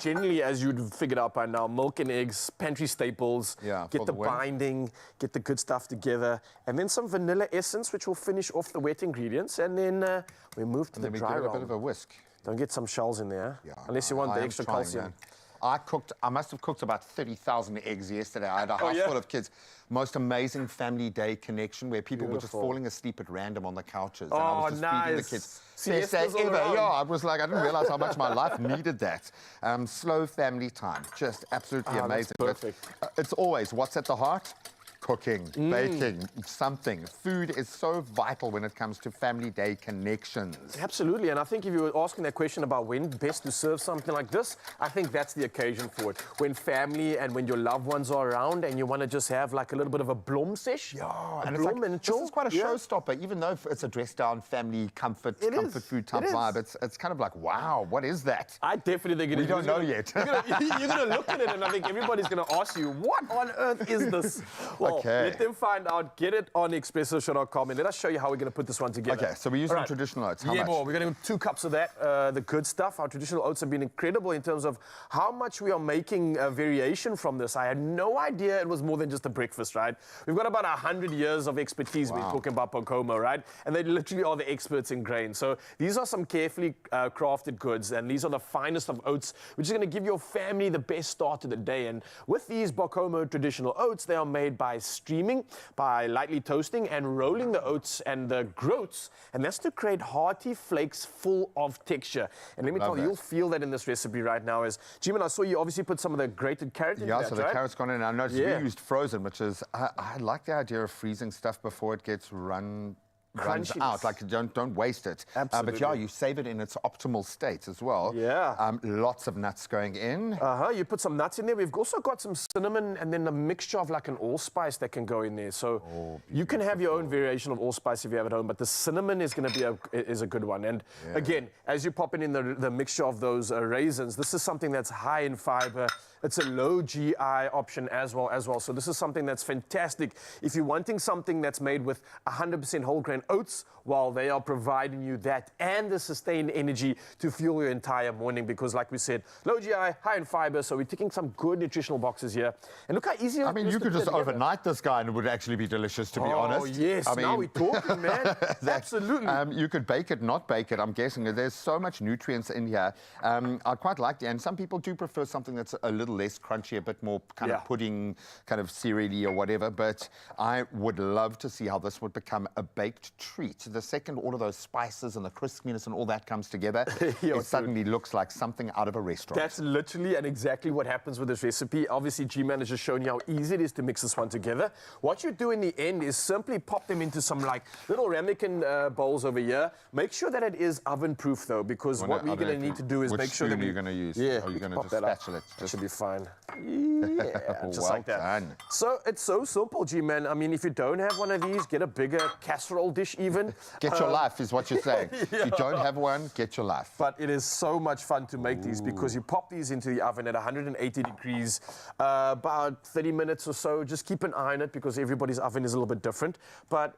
Generally, as you'd figured out by now, milk and eggs, pantry staples. Yeah, get the binding, get the good stuff together, and then some vanilla essence, which will finish off the wet ingredients, and then we move to the dry roll. roll. A bit of a whisk. Don't get some shells in there, unless you want the extra calcium. Man. I must have cooked about 30,000 eggs yesterday. I had a house full of kids. Most amazing family day connection where people were just falling asleep at random on the couches. And I was just feeding the kids. Best day ever. Yeah, I was like, I didn't realize how much my life needed that. Slow family time. Just absolutely amazing. Perfect. But, it's always what's at the heart? Cooking, baking, something. Food is so vital when it comes to family day connections. Absolutely, and I think if you were asking that question about when best to serve something like this, I think that's the occasion for it. When family and when your loved ones are around and you want to just have like a little bit of a blom sesh. Yeah, and it's like, this is quite a showstopper, even though it's a dressed-down family comfort food type vibe. It's kind of like, wow, what is that? I definitely think it is. We don't know yet. You're going to look at it and I think everybody's going to ask you, what on earth is this? Well, let them find out. Get it on expressoshow.com and let us show you how we're going to put this one together. Okay, so we're using traditional oats. How much? Boy, we're going to do 2 cups of that, the good stuff. Our traditional oats have been incredible in terms of how much we are making variation from this. I had no idea it was more than just a breakfast, right? We've got about 100 years of expertise. We're talking about Bocomo, right? And they literally are the experts in grain. So these are some carefully crafted goods, and these are the finest of oats, which is going to give your family the best start to the day. And with these Bocomo traditional oats, they are made by steaming, by lightly toasting and rolling the oats and the groats, and that's to create hearty flakes full of texture. And let me tell you, you'll feel that in this recipe right now. As Jim, I saw you obviously put some of the grated carrot in that, so the carrot's gone in. I noticed we used frozen, which is, I like the idea of freezing stuff before it gets runs out, like don't waste it. Absolutely. But yeah, you save it in its optimal state as well. Yeah. Lots of nuts going in. You put some nuts in there. We've also got some cinnamon and then a mixture of like an allspice that can go in there. So you can have your own variation of allspice if you have it at home, but the cinnamon is going to be a good one. And again, as you're popping in the mixture of those raisins, this is something that's high in fiber. It's a low GI option as well. So this is something that's fantastic if you're wanting something that's made with 100% whole grain oats, while they are providing you that and the sustained energy to fuel your entire morning, because like we said, low GI, high in fiber, so we're ticking some good nutritional boxes here. And look how easy it is. I mean, you could just overnight this guy and it would actually be delicious, to be honest. Oh, yes. I mean, now we're talking, man. Absolutely. You could bake it, not bake it, I'm guessing. There's so much nutrients in here. I quite like it, and some people do prefer something that's a little less crunchy, a bit more kind of pudding, kind of cereal-y or whatever, but I would love to see how this would become a baked treat. The second all of those spices and the crispiness and all that comes together, it suddenly looks like something out of a restaurant. That's literally and exactly what happens with this recipe. Obviously, G-Man has just shown you how easy it is to mix this one together. What you do in the end is simply pop them into some like little ramekin bowls over here. Make sure that it is oven-proof though, because what we're going to need to do is make sure that you're going to use? Yeah, are you going to just spatula it? That should be fine. fine. Yeah, just like that. done. So it's so simple, G-Man. I mean, if you don't have one of these, get a bigger casserole dish even. Get your life is what you're saying. If you don't have one, get your life. But it is so much fun to make these because you pop these into the oven at 180 degrees, about 30 minutes or so. Just keep an eye on it because everybody's oven is a little bit different. But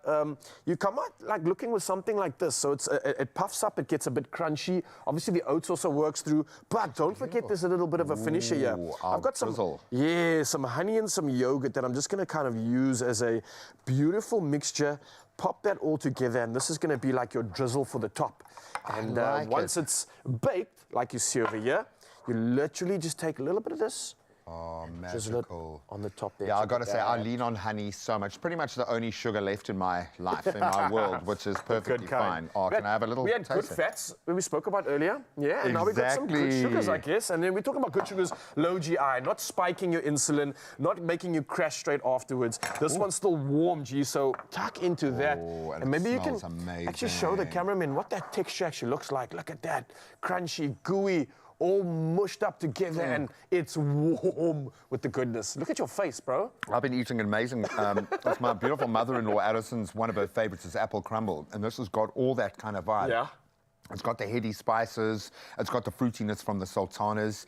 you come out like looking with something like this. So it puffs up, it gets a bit crunchy. Obviously, the oats also works through. But don't forget, there's a little bit of a finisher here. I've got some honey and some yogurt that I'm just going to kind of use as a beautiful mixture. Pop that all together, and this is going to be like your drizzle for the top. And once it's baked, like you see over here, you literally just take a little bit of this. Oh, Drizzle it magical. on the top there. Yeah, I got to say, I lean on honey so much. Pretty much the only sugar left in my life, in my world, which is perfectly fine. Oh, can I have a little taste? We had good fats when we spoke about earlier. Yeah, and now we've got some good sugars, I guess. And then we're talking about good sugars, low GI, not spiking your insulin, not making you crash straight afterwards. This one's still warm, G, so tuck into that. And maybe you can actually show the cameraman what that texture actually looks like. Look at that, crunchy, gooey, all mushed up together, and it's warm with the goodness. Look at your face, bro. I've been eating amazing. It's my beautiful mother-in-law, Addison's, one of her favorites is apple crumble, and this has got all that kind of vibe. Yeah. It's got the heady spices. It's got the fruitiness from the sultanas.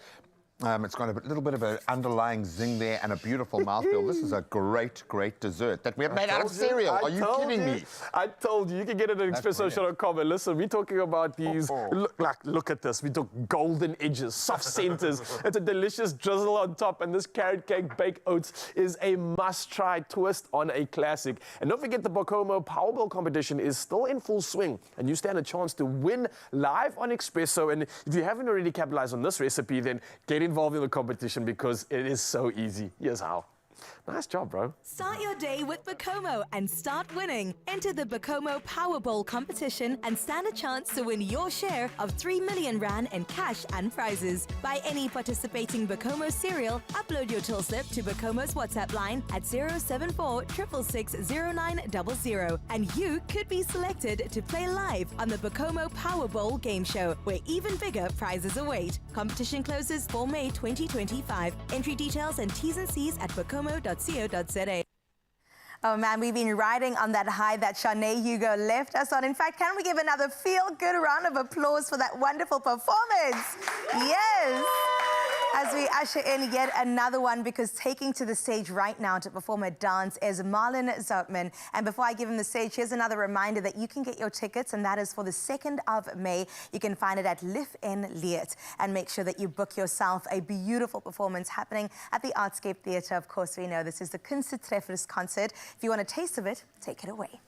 It's got a little bit of an underlying zing there and a beautiful mouthfeel. This is a great, great dessert that we have made out of cereal. Are you kidding me? I told you. You can get it at expressoshop.com. And listen, we're talking about these. Look at this. We took golden edges, soft centers. It's a delicious drizzle on top. And this carrot cake baked oats is a must-try twist on a classic. And don't forget the Bacomo Powerball competition is still in full swing. And you stand a chance to win live on Expresso. And if you haven't already capitalized on this recipe, then get involved in the competition because it is so easy. Here's how. Nice job, bro. Start your day with Bacomo and start winning. Enter the Bacomo Powerball competition and stand a chance to win your share of 3 million rand in cash and prizes. Buy any participating Bacomo cereal, upload your till slip to Bacomo's WhatsApp line at 074 666 0900, and you could be selected to play live on the Bacomo Powerball game show, where even bigger prizes await. Competition closes 4 May 2025. Entry details and T's and C's at bacomo.co.za. Oh man, we've been riding on that high that Shanae Hugo left us on. In fact, can we give another feel-good round of applause for that wonderful performance? Yes! As we usher in yet another one, because taking to the stage right now to perform a dance is Marlon Zoutman. And before I give him the stage, here's another reminder that you can get your tickets, and that is for the 2nd of May. You can find it at Liv in Leert. And make sure that you book yourself a beautiful performance happening at the Artscape Theatre. Of course, we know this is the Kunsttreffers concert. If you want a taste of it, take it away.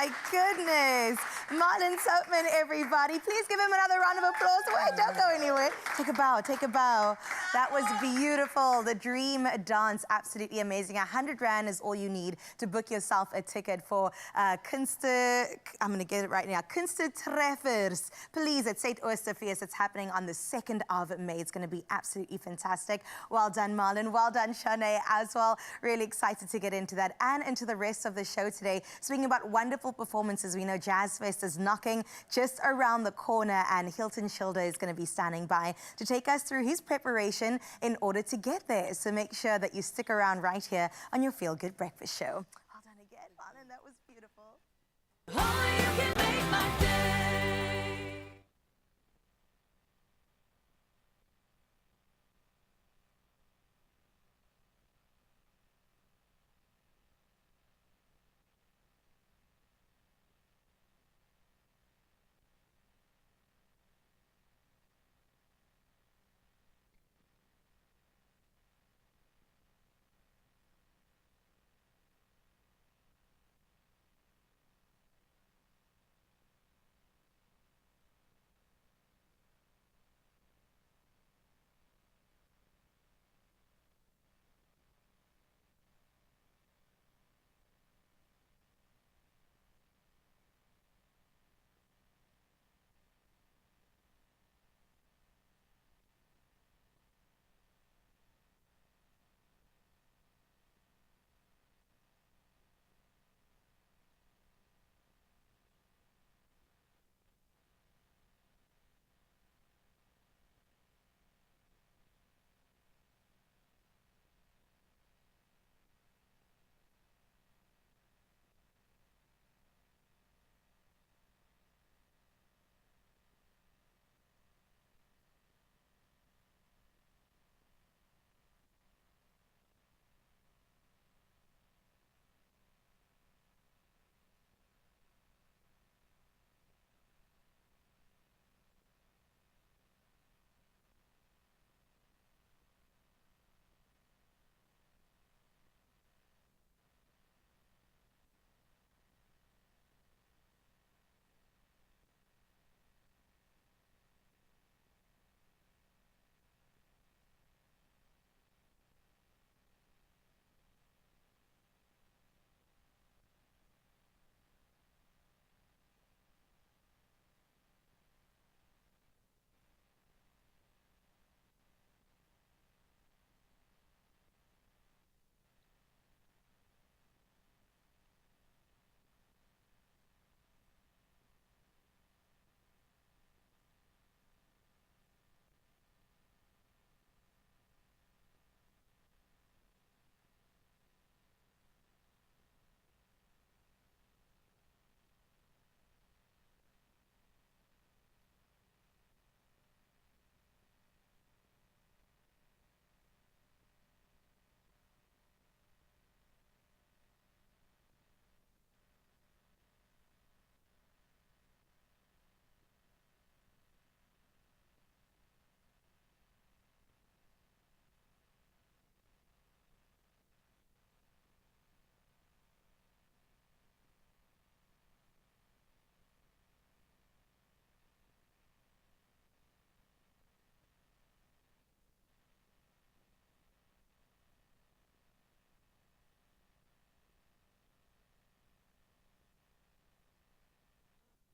my goodness. Marlon Soapman, everybody. Please give him another round of applause. Wait, don't go anywhere. Take a bow, take a bow. That was beautiful. The Dream Dance, absolutely amazing. 100 Rand is all you need to book yourself a ticket for Kunste, I'm going to get it right now, Kunste Treffers. Please, at St. Oosterfeest. It's happening on the 2nd of May. It's going to be absolutely fantastic. Well done, Marlon. Well done, Shanae, as well. Really excited to get into that and into the rest of the show today. Speaking about wonderful performances, we know Jazz Fest is knocking just around the corner, and Hilton Schilder is going to be standing by to take us through his preparation in order to get there. So make sure that you stick around right here on your Feel Good Breakfast Show. Well done again, Marlon. That was beautiful. Only you can make my day.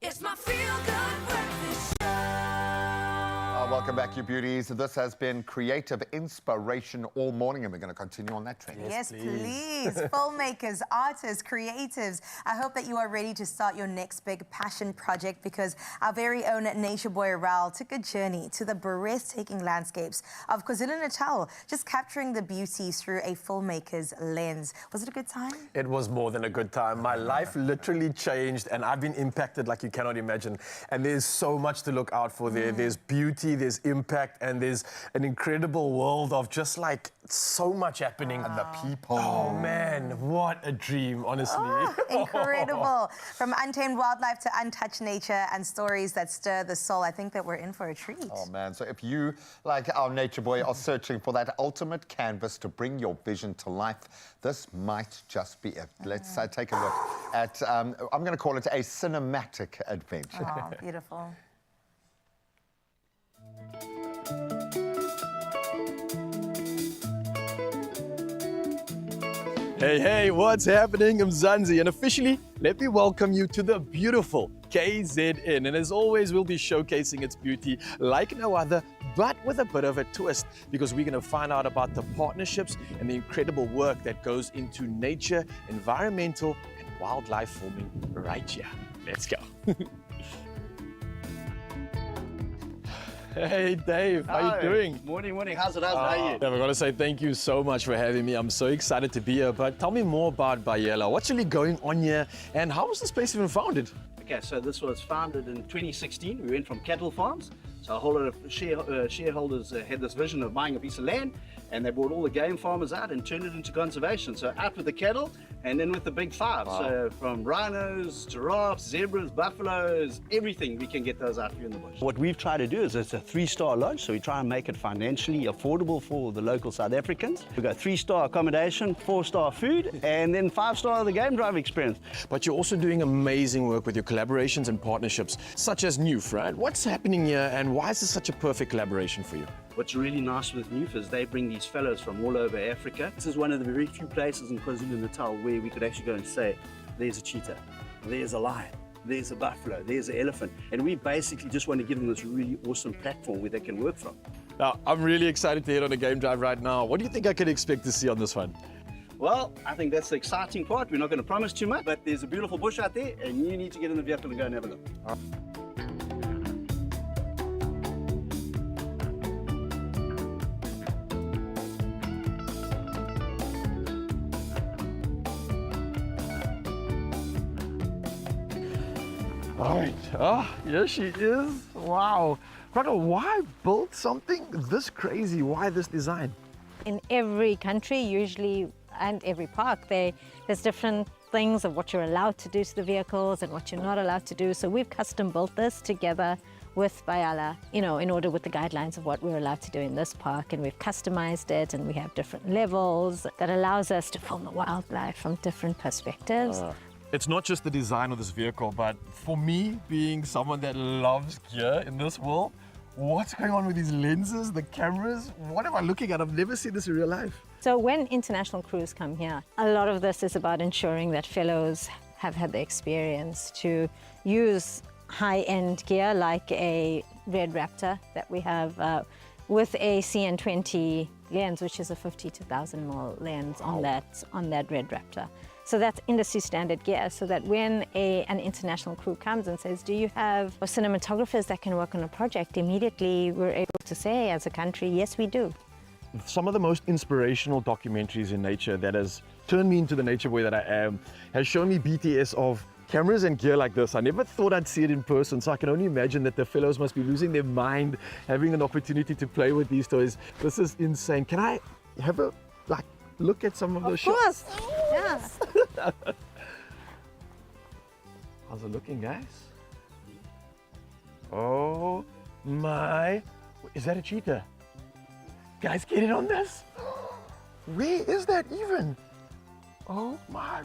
It's my Feel Good Breakfast Show. Welcome back, you beauties. This has been creative inspiration all morning, and we're going to continue on that trend. Yes, please. Filmmakers, artists, creatives, I hope that you are ready to start your next big passion project, because our very own Nature Boy Raul took a journey to the breathtaking landscapes of KwaZulu-Natal, just capturing the beauty through a filmmaker's lens. Was it a good time? It was more than a good time. My life literally changed, and I've been impacted like you cannot imagine. And there's so much to look out for there. There's beauty, there's impact, and there's an incredible world of just like so much happening. And the people. Oh man, what a dream, honestly. Oh, incredible. From untamed wildlife to untouched nature and stories that stir the soul, I think that we're in for a treat. Oh man, so if you, like our nature boy, are searching for that ultimate canvas to bring your vision to life, this might just be it. Let's take a look at, I'm going to call it a cinematic adventure. Oh, beautiful. Hey, hey, what's happening? I'm Zanzi, and officially, let me welcome you to the beautiful KZN. And as always, we'll be showcasing its beauty like no other, but with a bit of a twist, because we're going to find out about the partnerships and the incredible work that goes into nature, environmental, and wildlife farming right here. Let's go. Hey Dave, how you doing? Morning. How's it? How are you? I've got to say thank you so much for having me. I'm so excited to be here. But tell me more about Bayela. What's really going on here, and how was this place even founded? Okay, so this was founded in 2016. We went from cattle farms. So a whole lot of shareholders had this vision of buying a piece of land, and they brought all the game farmers out and turned it into conservation. So out with the cattle, and then with the big five. Wow. So from rhinos, giraffes, zebras, buffaloes, everything, we can get those out here in the bush. What we've tried to do is it's a 3-star lodge, so we try and make it financially affordable for the local South Africans. We've got 3-star accommodation, 4-star food, and then 5-star the game drive experience. But you're also doing amazing work with your collaborations and partnerships, such as Newf, right? What's happening here, and why is this such a perfect collaboration for you? What's really nice with Newf is they bring these fellows from all over Africa. This is one of the very few places in KwaZulu-Natal where we could actually go and say, there's a cheetah, there's a lion, there's a buffalo, there's an elephant. And we basically just want to give them this really awesome platform where they can work from. Now, I'm really excited to head on a game drive right now. What do you think I could expect to see on this one? Well, I think that's the exciting part. We're not going to promise too much, but there's a beautiful bush out there and you need to get in the vehicle and go and have a look. All right. Oh, here she is. Wow. Rugby, why build something this crazy? Why this design? In every country, usually, and every park, there's different things of what you're allowed to do to the vehicles and what you're not allowed to do. So we've custom built this together with Bayala, in order with the guidelines of what we're allowed to do in this park. And we've customized it, and we have different levels that allows us to film the wildlife from different perspectives. It's not just the design of this vehicle, but for me, being someone that loves gear in this world, what's going on with these lenses, the cameras? What am I looking at? I've never seen this in real life. So when international crews come here, a lot of this is about ensuring that fellows have had the experience to use high-end gear like a Red Raptor that we have with a CN20 lens, which is a 50 to 1000 mil lens on that Red Raptor. So that's industry standard gear, so that when an international crew comes and says, do you have cinematographers that can work on a project, immediately we're able to say as a country, yes, we do. Some of the most inspirational documentaries in nature that has turned me into the nature boy that I am has shown me BTS of cameras and gear like this. I never thought I'd see it in person, so I can only imagine that the fellows must be losing their mind having an opportunity to play with these toys. This is insane. Can I have a look at some of those shots? Of course, yeah. How's it looking, guys? Oh my, is that a cheetah? Guys, get in on this. Where is that even? Oh my.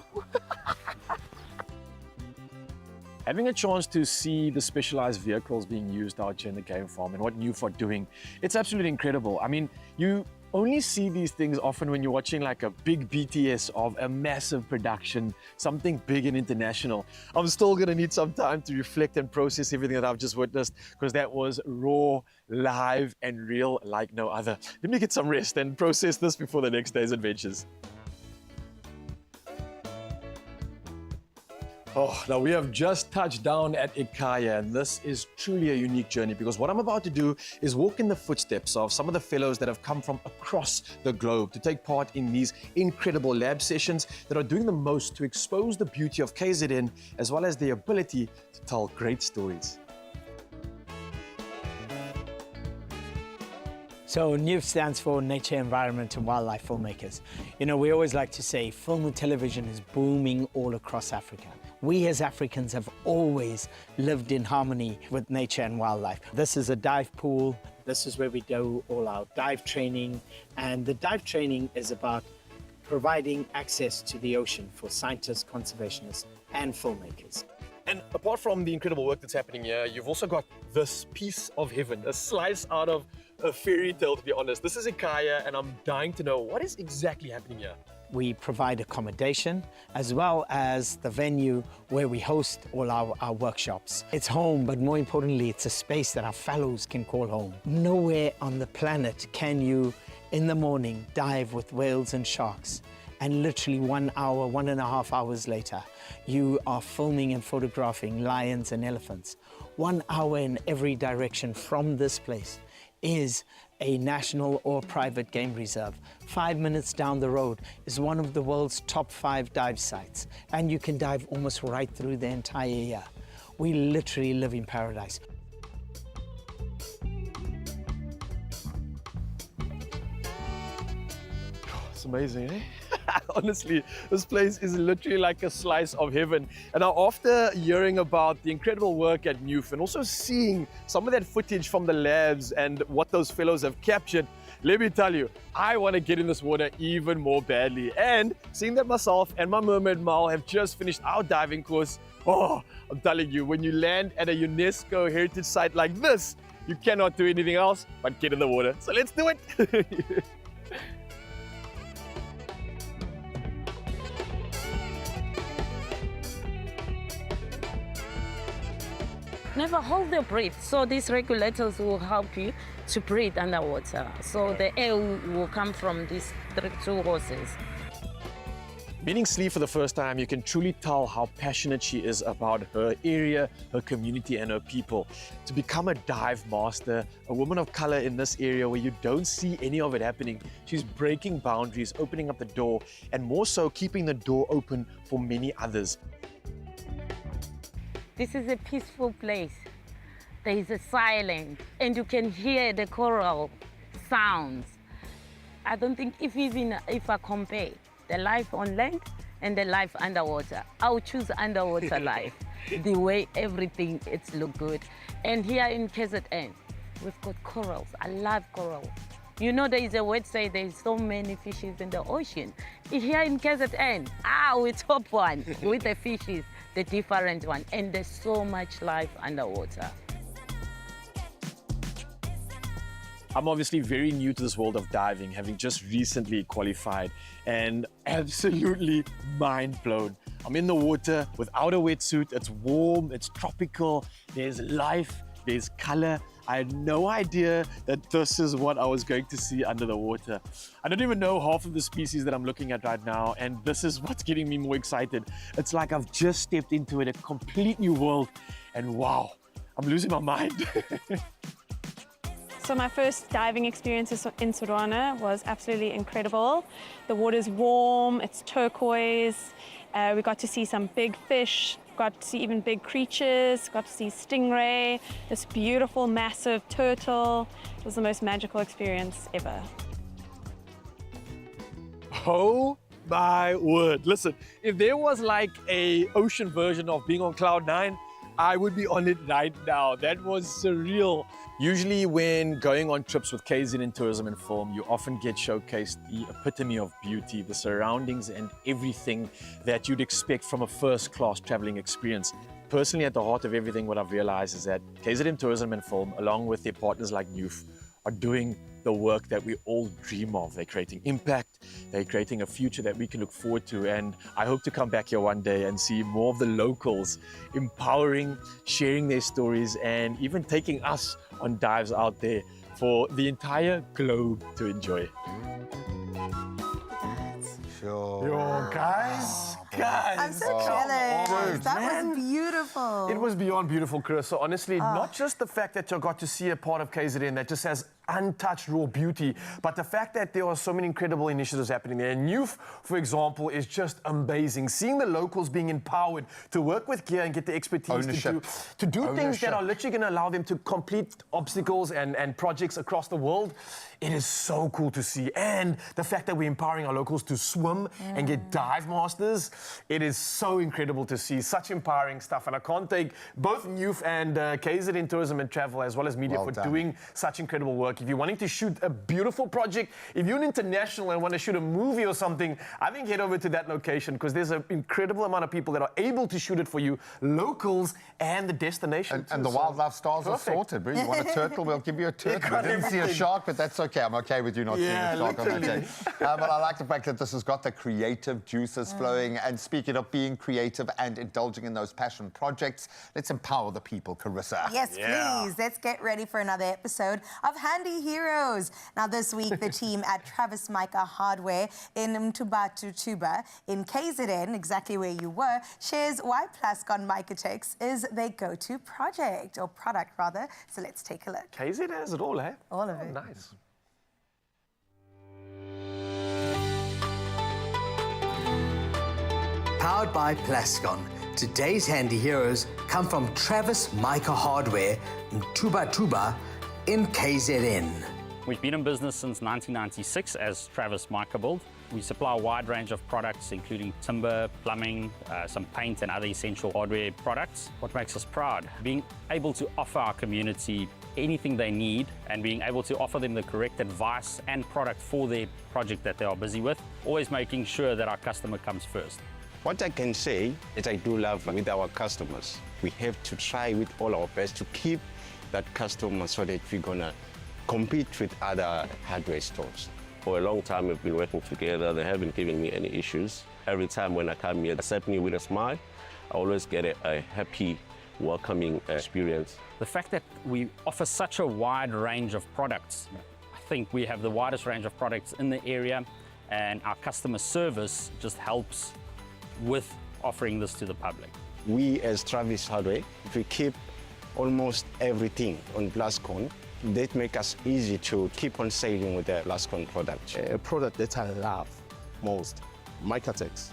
Having a chance to see the specialized vehicles being used out here in the game farm and what Newf are doing, it's absolutely incredible. I mean, you only see these things often when you're watching like a big BTS of a massive production, something big and international. I'm still gonna need some time to reflect and process everything that I've just witnessed, because that was raw, live, and real like no other. Let me get some rest and process this before the next day's adventures. Oh, now we have just touched down at Ikaya, and this is truly a unique journey, because what I'm about to do is walk in the footsteps of some of the fellows that have come from across the globe to take part in these incredible lab sessions that are doing the most to expose the beauty of KZN, as well as the ability to tell great stories. So NEWF stands for Nature, Environment and Wildlife Filmmakers. You know, we always like to say film and television is booming all across Africa. We as Africans have always lived in harmony with nature and wildlife. This is a dive pool. This is where we do all our dive training. And the dive training is about providing access to the ocean for scientists, conservationists and filmmakers. And apart from the incredible work that's happening here, you've also got this piece of heaven, a slice out of a fairy tale, to be honest. This is Ikaya, and I'm dying to know what is exactly happening here. We provide accommodation as well as the venue where we host all our workshops. It's home, but more importantly, it's a space that our fellows can call home. Nowhere on the planet can you, in the morning, dive with whales and sharks, and literally 1 hour, 1.5 hours later, you are filming and photographing lions and elephants. 1 hour in every direction from this place is a national or private game reserve. 5 minutes down the road is one of the world's top 5 dive sites, and you can dive almost right through the entire year. We literally live in paradise. It's amazing, eh? Honestly, this place is literally like a slice of heaven. And now, after hearing about the incredible work at NEWF and also seeing some of that footage from the labs and what those fellows have captured, let me tell you, I want to get in this water even more badly. And seeing that myself and my mermaid Mal have just finished our diving course, oh, I'm telling you, when you land at a UNESCO heritage site like this, you cannot do anything else but get in the water. So let's do it. Never hold your breath. So these regulators will help you to breathe underwater. So the air will come from these two hoses. Meeting Slee for the first time, you can truly tell how passionate she is about her area, her community and her people. To become a dive master, a woman of color in this area where you don't see any of it happening, she's breaking boundaries, opening up the door, and more so keeping the door open for many others. This is a peaceful place. There is a silence, and you can hear the coral sounds. I don't think if I compare the life on land and the life underwater, I would choose underwater life. The way everything it's look good. And here in KZN, we've got corals. I love corals. You know, there is a word say there's so many fishes in the ocean. Here in KZN, we top one with the fishes, the different one, and there's so much life underwater. I'm obviously very new to this world of diving, having just recently qualified, and absolutely mind blown. I'm in the water without a wetsuit. It's warm, it's tropical, there's life, there's color. I had no idea that this is what I was going to see under the water. I don't even know half of the species that I'm looking at right now, and this is what's getting me more excited. It's like I've just stepped into a complete new world, and wow, I'm losing my mind. So my first diving experience in Sodwana was absolutely incredible. The water's warm, it's turquoise. We got to see some big fish, got to see even big creatures, got to see stingray, this beautiful, massive turtle. It was the most magical experience ever. Oh my word. Listen, if there was like a ocean version of being on Cloud 9, I would be on it right now. That was surreal. Usually when going on trips with KZN Tourism and Film, you often get showcased the epitome of beauty, the surroundings and everything that you'd expect from a first-class traveling experience. Personally, at the heart of everything, what I've realized is that KZN Tourism and Film, along with their partners like NEWF, are doing the work that we all dream of. They're creating impact, they're creating a future that we can look forward to, and I hope to come back here one day and see more of the locals empowering, sharing their stories, and even taking us on dives out there for the entire globe to enjoy. Sure. Yo, guys. I'm so jealous. That was beautiful. It was beyond beautiful, Chris. So honestly, not just the fact that you got to see a part of KZN that just has untouched raw beauty. But the fact that there are so many incredible initiatives happening there, and youth, for example, is just amazing. Seeing the locals being empowered to work with gear and get the expertise to do things that are literally going to allow them to complete obstacles and projects across the world. It is so cool to see. And the fact that we're empowering our locals to swim and get dive masters, it is so incredible to see. Such empowering stuff. And I can't thank both Youth and KZN Tourism and Travel, as well as media, for doing such incredible work. If you're wanting to shoot a beautiful project, if you're an international and want to shoot a movie or something, I think head over to that location, because there's an incredible amount of people that are able to shoot it for you, locals and the destination. And the wildlife stars are sorted. You want a turtle, we'll give you a turtle. I didn't see a shark, but that's okay. I'm okay with you not seeing a shark. I'm okay. But I like the fact that this has got the creative juices flowing. And speaking of being creative and indulging in those passion projects, let's empower the people, Carissa. Yes, please. Let's get ready for another episode of Handy Heroes. Now, this week, the team at Travis Micah Hardware in Mtubatu in KZN, exactly where you were, shares why Plascon Microtex is their go-to project, or product, rather. So let's take a look. KZN has it all, eh? All of it. Nice. Powered by Plascon, today's handy heroes come from Travis Micah Hardware in Tuba in KZN. We've been in business since 1996 as Travis Micah Build. We supply a wide range of products, including timber, plumbing, some paint and other essential hardware products. What makes us proud? Being able to offer our community anything they need and being able to offer them the correct advice and product for their project that they are busy with, always making sure that our customer comes first. What I can say is I do love with our customers. We have to try with all our best to keep that customer so that we're gonna compete with other hardware stores. For a long time, we've been working together. They haven't given me any issues. Every time when I come here, they accept me with a smile. I always get a happy, welcoming experience. The fact that we offer such a wide range of products, I think we have the widest range of products in the area, and our customer service just helps with offering this to the public. We as Travis Hardware, we keep almost everything on Plascon. That makes us easy to keep on selling with the Plascon product. A product that I love most, Microtex.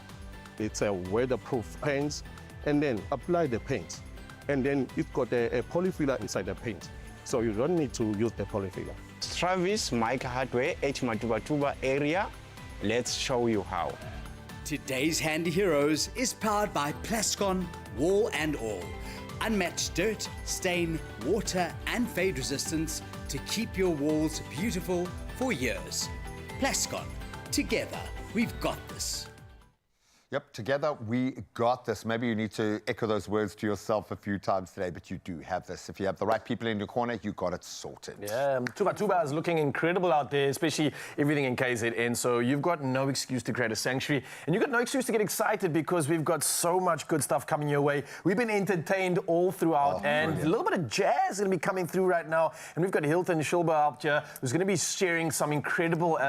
It's a weatherproof paint, and then apply the paint. And then it's got a polyfiller inside the paint. So you don't need to use the polyfiller. Travis Micah Hardware at Mtubatu area. Let's show you how. Today's handy heroes is powered by Plascon Wall and All. Unmatched dirt, stain, water and fade resistance to keep your walls beautiful for years. Plascon, together we've got this. Yep, together we got this. Maybe you need to echo those words to yourself a few times today, but you do have this. If you have the right people in your corner, you got it sorted. Yeah, Tuba is looking incredible out there, especially everything in KZN. So you've got no excuse to create a sanctuary, and you've got no excuse to get excited because we've got so much good stuff coming your way. We've been entertained all throughout, and brilliant. A little bit of jazz is going to be coming through right now. And we've got Hilton Schilber out here, who's going to be sharing some incredible,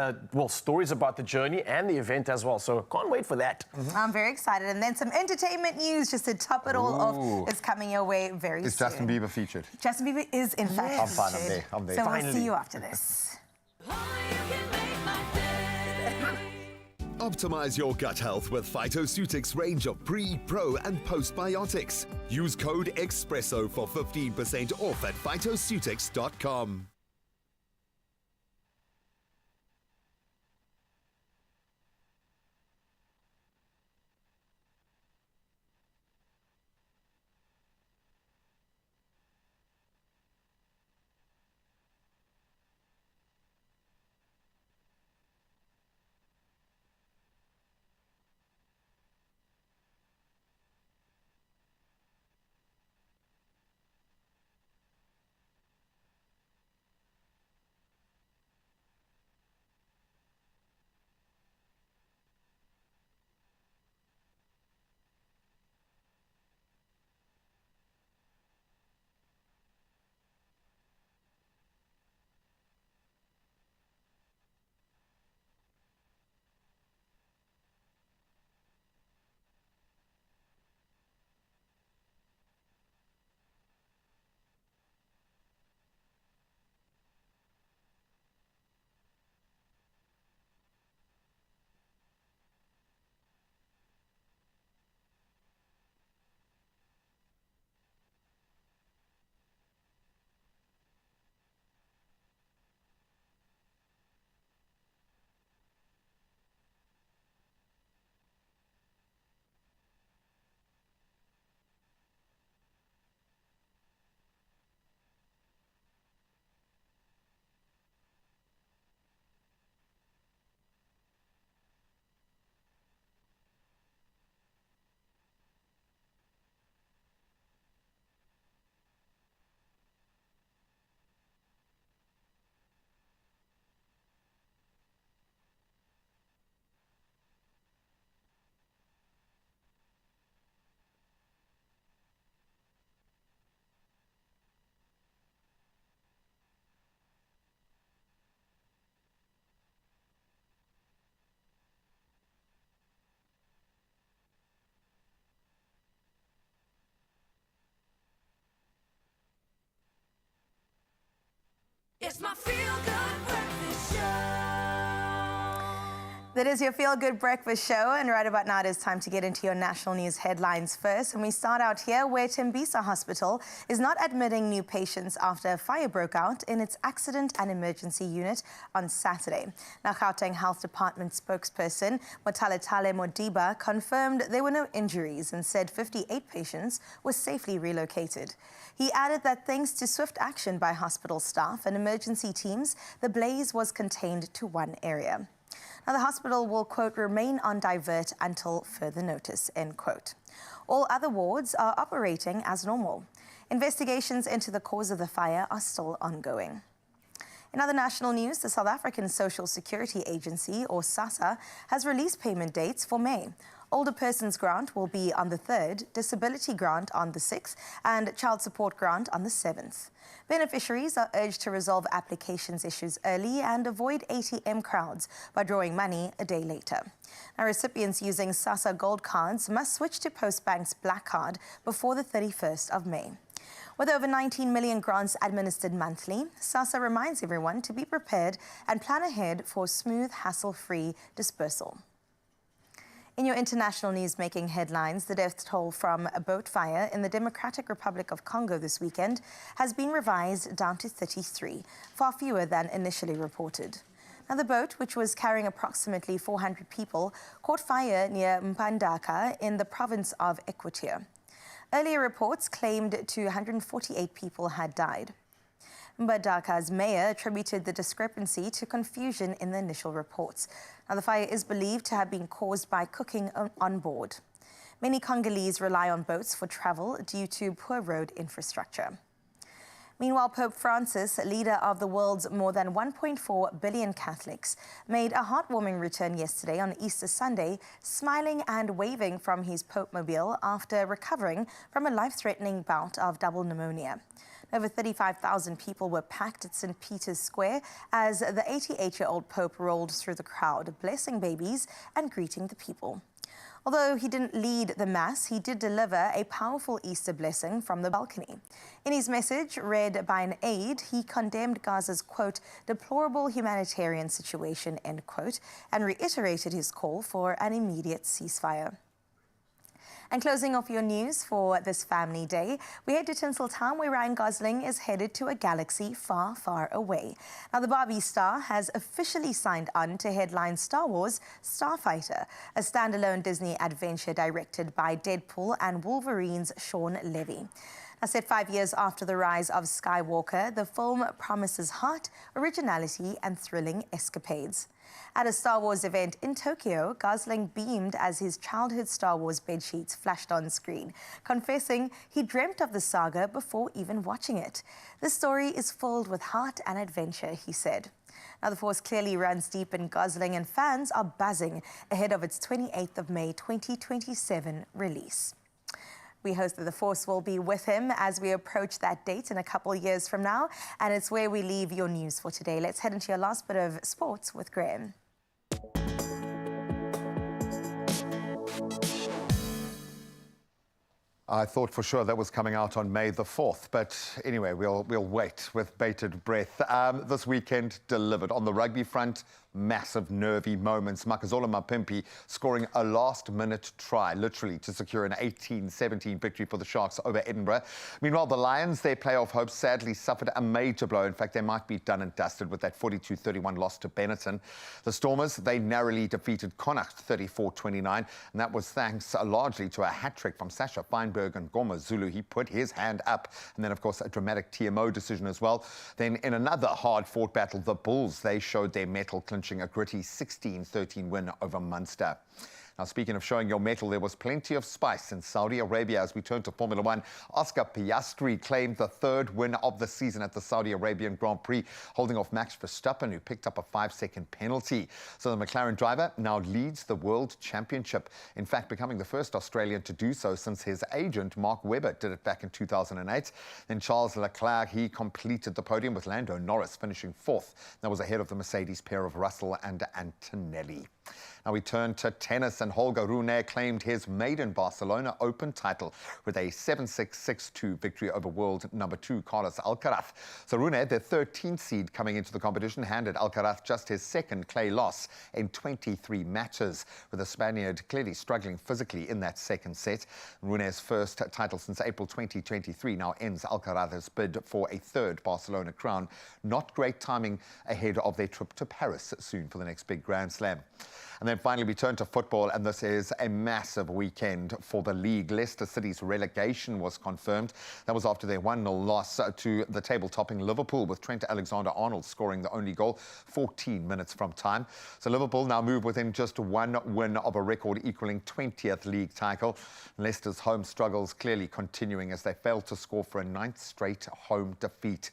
stories about the journey and the event as well. So can't wait for that. I'm very excited. And then some entertainment news just to top it all off is coming your way very soon. Is Justin Bieber featured? Justin Bieber is in fact I'm fine, featured. I'm there. So we'll see you after this. Optimize your gut health with Phytoceutics range of pre, pro and postbiotics. Use code Expresso for 15% off at phytoceutics.com. It's my feel-good breakfast show. That is your feel-good breakfast show, and right about now it is time to get into your national news headlines first. And we start out here where Tembisa Hospital is not admitting new patients after a fire broke out in its accident and emergency unit on Saturday. Now, Gauteng Health Department spokesperson Motaletale Modiba confirmed there were no injuries and said 58 patients were safely relocated. He added that thanks to swift action by hospital staff and emergency teams, the blaze was contained to one area. Now, the hospital will, quote, remain on divert until further notice, end quote. All other wards are operating as normal. Investigations into the cause of the fire are still ongoing. In other national news, the South African Social Security Agency, or SASSA, has released payment dates for May. Older Persons Grant will be on the 3rd, Disability Grant on the 6th, and Child Support Grant on the 7th. Beneficiaries are urged to resolve applications issues early and avoid ATM crowds by drawing money a day later. Now, recipients using SASSA Gold cards must switch to Postbank's Black Card before the 31st of May. With over 19 million grants administered monthly, SASSA reminds everyone to be prepared and plan ahead for smooth, hassle-free dispersal. In your international news making headlines, the death toll from a boat fire in the Democratic Republic of Congo this weekend has been revised down to 33, far fewer than initially reported. Now, the boat, which was carrying approximately 400 people, caught fire near Mbandaka in the province of Equateur. Earlier reports claimed 248 people had died. Mbandaka's mayor attributed the discrepancy to confusion in the initial reports. Now, the fire is believed to have been caused by cooking on board. Many Congolese rely on boats for travel due to poor road infrastructure. Meanwhile, Pope Francis, leader of the world's more than 1.4 billion Catholics, made a heartwarming return yesterday on Easter Sunday, smiling and waving from his Pope-mobile after recovering from a life-threatening bout of double pneumonia. Over 35,000 people were packed at St. Peter's Square as the 88-year-old Pope rolled through the crowd, blessing babies and greeting the people. Although he didn't lead the Mass, he did deliver a powerful Easter blessing from the balcony. In his message, read by an aide, he condemned Gaza's, quote, deplorable humanitarian situation, end quote, and reiterated his call for an immediate ceasefire. And closing off your news for this Family Day, we head to Tinseltown, where Ryan Gosling is headed to a galaxy far, far away. Now, the Barbie star has officially signed on to headline Star Wars Starfighter, a standalone Disney adventure directed by Deadpool and Wolverine's Sean Levy. Now, set 5 years after the rise of Skywalker, the film promises heart, originality, and thrilling escapades. At a Star Wars event in Tokyo, Gosling beamed as his childhood Star Wars bedsheets flashed on screen, confessing he dreamt of the saga before even watching it. The story is filled with heart and adventure, he said. Now, the Force clearly runs deep in Gosling, and fans are buzzing ahead of its 28th of May 2027 release. We hope that the Force will be with him as we approach that date in a couple of years from now, and it's where we leave your news for today. Let's head into your last bit of sports with Graham. I thought for sure that was coming out on May the 4th, but anyway, we'll wait with bated breath. This weekend delivered. On the rugby front, massive nervy moments. Makazola Mapimpi scoring a last-minute try, literally, to secure an 18-17 victory for the Sharks over Edinburgh. Meanwhile, the Lions, their playoff hopes sadly suffered a major blow. In fact, they might be done and dusted with that 42-31 loss to Benetton. The Stormers, they narrowly defeated Connacht 34-29, and that was thanks largely to a hat-trick from Sasha Feinberg and Goma Zulu. He put his hand up, and then, of course, a dramatic TMO decision as well. Then, in another hard-fought battle, the Bulls, they showed their mettle, clinching a gritty 16-13 win over Munster. Now, speaking of showing your mettle, there was plenty of spice in Saudi Arabia as we turn to Formula One. Oscar Piastri claimed the third win of the season at the Saudi Arabian Grand Prix, holding off Max Verstappen, who picked up a 5-second penalty. So the McLaren driver now leads the World Championship, in fact, becoming the first Australian to do so since his agent, Mark Webber, did it back in 2008. Then Charles Leclerc, he completed the podium with Lando Norris finishing fourth. That was ahead of the Mercedes pair of Russell and Antonelli. Now we turn to tennis, and Holger Rune claimed his maiden Barcelona Open title with a 7-6, 6-2 victory over world number 2 Carlos Alcaraz. So Rune, the 13th seed coming into the competition, handed Alcaraz just his second clay loss in 23 matches, with the Spaniard clearly struggling physically in that second set. Rune's first title since April 2023 now ends Alcaraz's bid for a third Barcelona crown. Not great timing ahead of their trip to Paris soon for the next big Grand Slam. And then finally we turn to football, and this is a massive weekend for the league. Leicester City's relegation was confirmed. That was after their 1-0 loss to the table-topping Liverpool, with Trent Alexander-Arnold scoring the only goal 14 minutes from time. So Liverpool now move within just one win of a record equaling 20th league title. Leicester's home struggles clearly continuing as they failed to score for a 9th straight home defeat.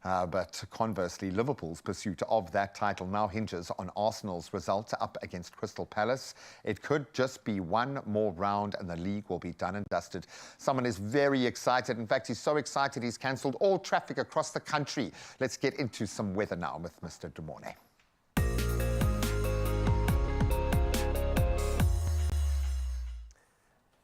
But conversely, Liverpool's pursuit of that title now hinges on Arsenal's result up against Crystal Palace. It could just be one more round and the league will be done and dusted. Someone is very excited. In fact, he's so excited he's cancelled all traffic across the country. Let's get into some weather now with Mr. Dumorne.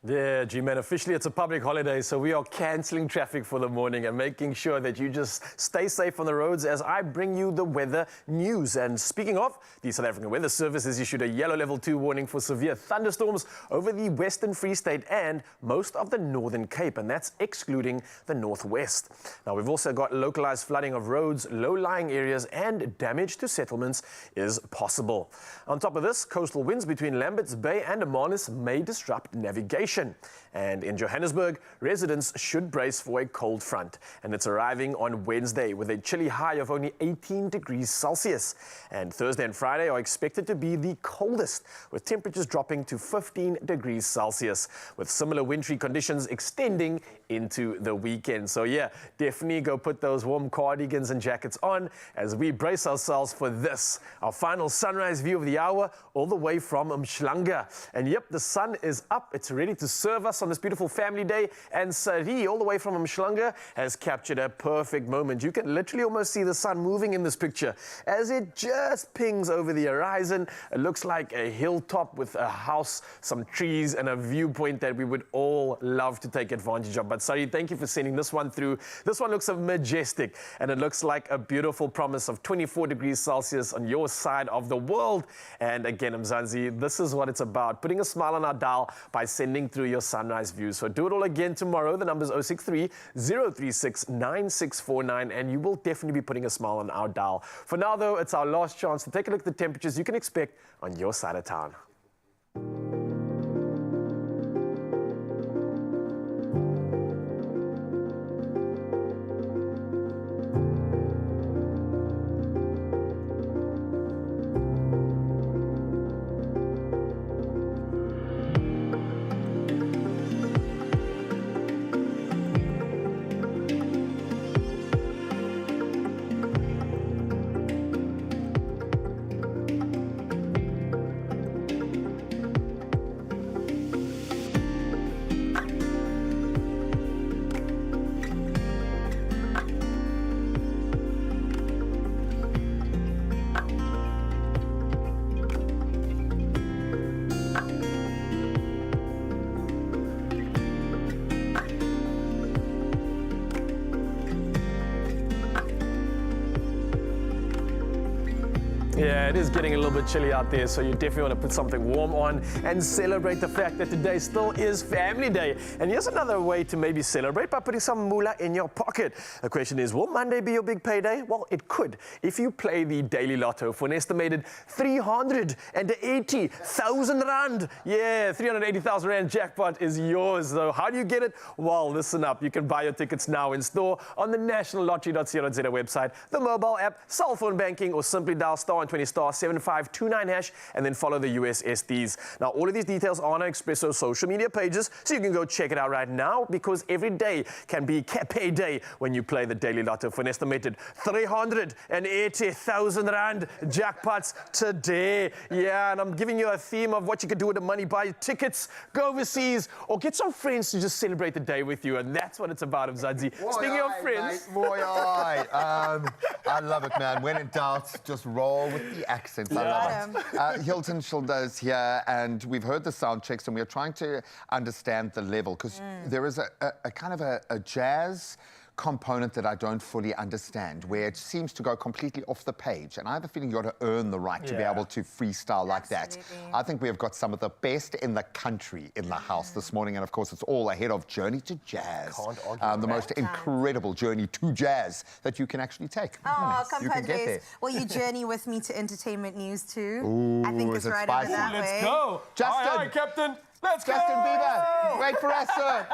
Yeah, G-Man, officially it's a public holiday, so we are cancelling traffic for the morning and making sure that you just stay safe on the roads as I bring you the weather news. And speaking of, the South African Weather Service has issued a yellow level 2 warning for severe thunderstorms over the Western Free State and most of the Northern Cape, and that's excluding the Northwest. Now, we've also got localized flooding of roads, low-lying areas, and damage to settlements is possible. On top of this, coastal winds between Lambert's Bay and Amanus may disrupt navigation. And in Johannesburg, residents should brace for a cold front. And it's arriving on Wednesday with a chilly high of only 18 degrees Celsius. And Thursday and Friday are expected to be the coldest, with temperatures dropping to 15 degrees Celsius, with similar wintry conditions extending into the weekend. So yeah, definitely go put those warm cardigans and jackets on as we brace ourselves for this, our final sunrise view of the hour, all the way from Umhlanga. And yep, the sun is up. It's ready to serve us on this beautiful family day, and Sari, all the way from Umhlanga, has captured a perfect moment. You can literally almost see the sun moving in this picture as it just pings over the horizon. It looks like a hilltop with a house, some trees, and a viewpoint that we would all love to take advantage of. But Sari, thank you for sending this one through. This one looks majestic, and it looks like a beautiful promise of 24 degrees Celsius on your side of the world. And again, Mzansi, this is what it's about, putting a smile on our dial by sending through your sunrise views. So do it all again tomorrow. The number's 063-036-9649, and you will definitely be putting a smile on our dial. For now, though, it's our last chance to take a look at the temperatures you can expect on your side of town. Yeah, it is getting a little bit chilly out there, so you definitely want to put something warm on and celebrate the fact that today still is Family Day. And here's another way to maybe celebrate by putting some moolah in your pocket. The question is, will Monday be your big payday? Well, it could if you play the Daily Lotto for an estimated 380,000 Rand. Yeah, 380,000 Rand jackpot is yours. So how do you get it? Well, listen up. You can buy your tickets now in store on the nationallottery.co.za website, the mobile app, cell phone banking, or simply dial *20*7529# and then follow the USSDs. Now, all of these details are on our Expresso social media pages, so you can go check it out right now, because every day can be payday when you play the Daily Lotto for an estimated 380,000 Rand jackpots today. Yeah, and I'm giving you a theme of what you could do with the money: buy tickets, go overseas, or get some friends to just celebrate the day with you. And that's what it's about, Mzansi. Speaking of friends. Mate, I love it, man. When in doubt, just roll with the accents. I love it. Hilton Schilder's here, and we've heard the sound checks, and we're trying to understand the level, because there is a kind of a jazz component that I don't fully understand, where it seems to go completely off the page. And I have a feeling you've got to earn the right to be able to freestyle like that. I think we have got some of the best in the country in the house this morning. And of course, it's all ahead of Journey to Jazz. The most incredible journey to jazz that you can actually take. Oh, You can get there. compadres. Will you journey with me to entertainment news too? Ooh, I think is it's it right spicy? over that way. Let's go. Justin. Aye, aye, Captain. Let's Justin go. Bieber. Wait for us, sir.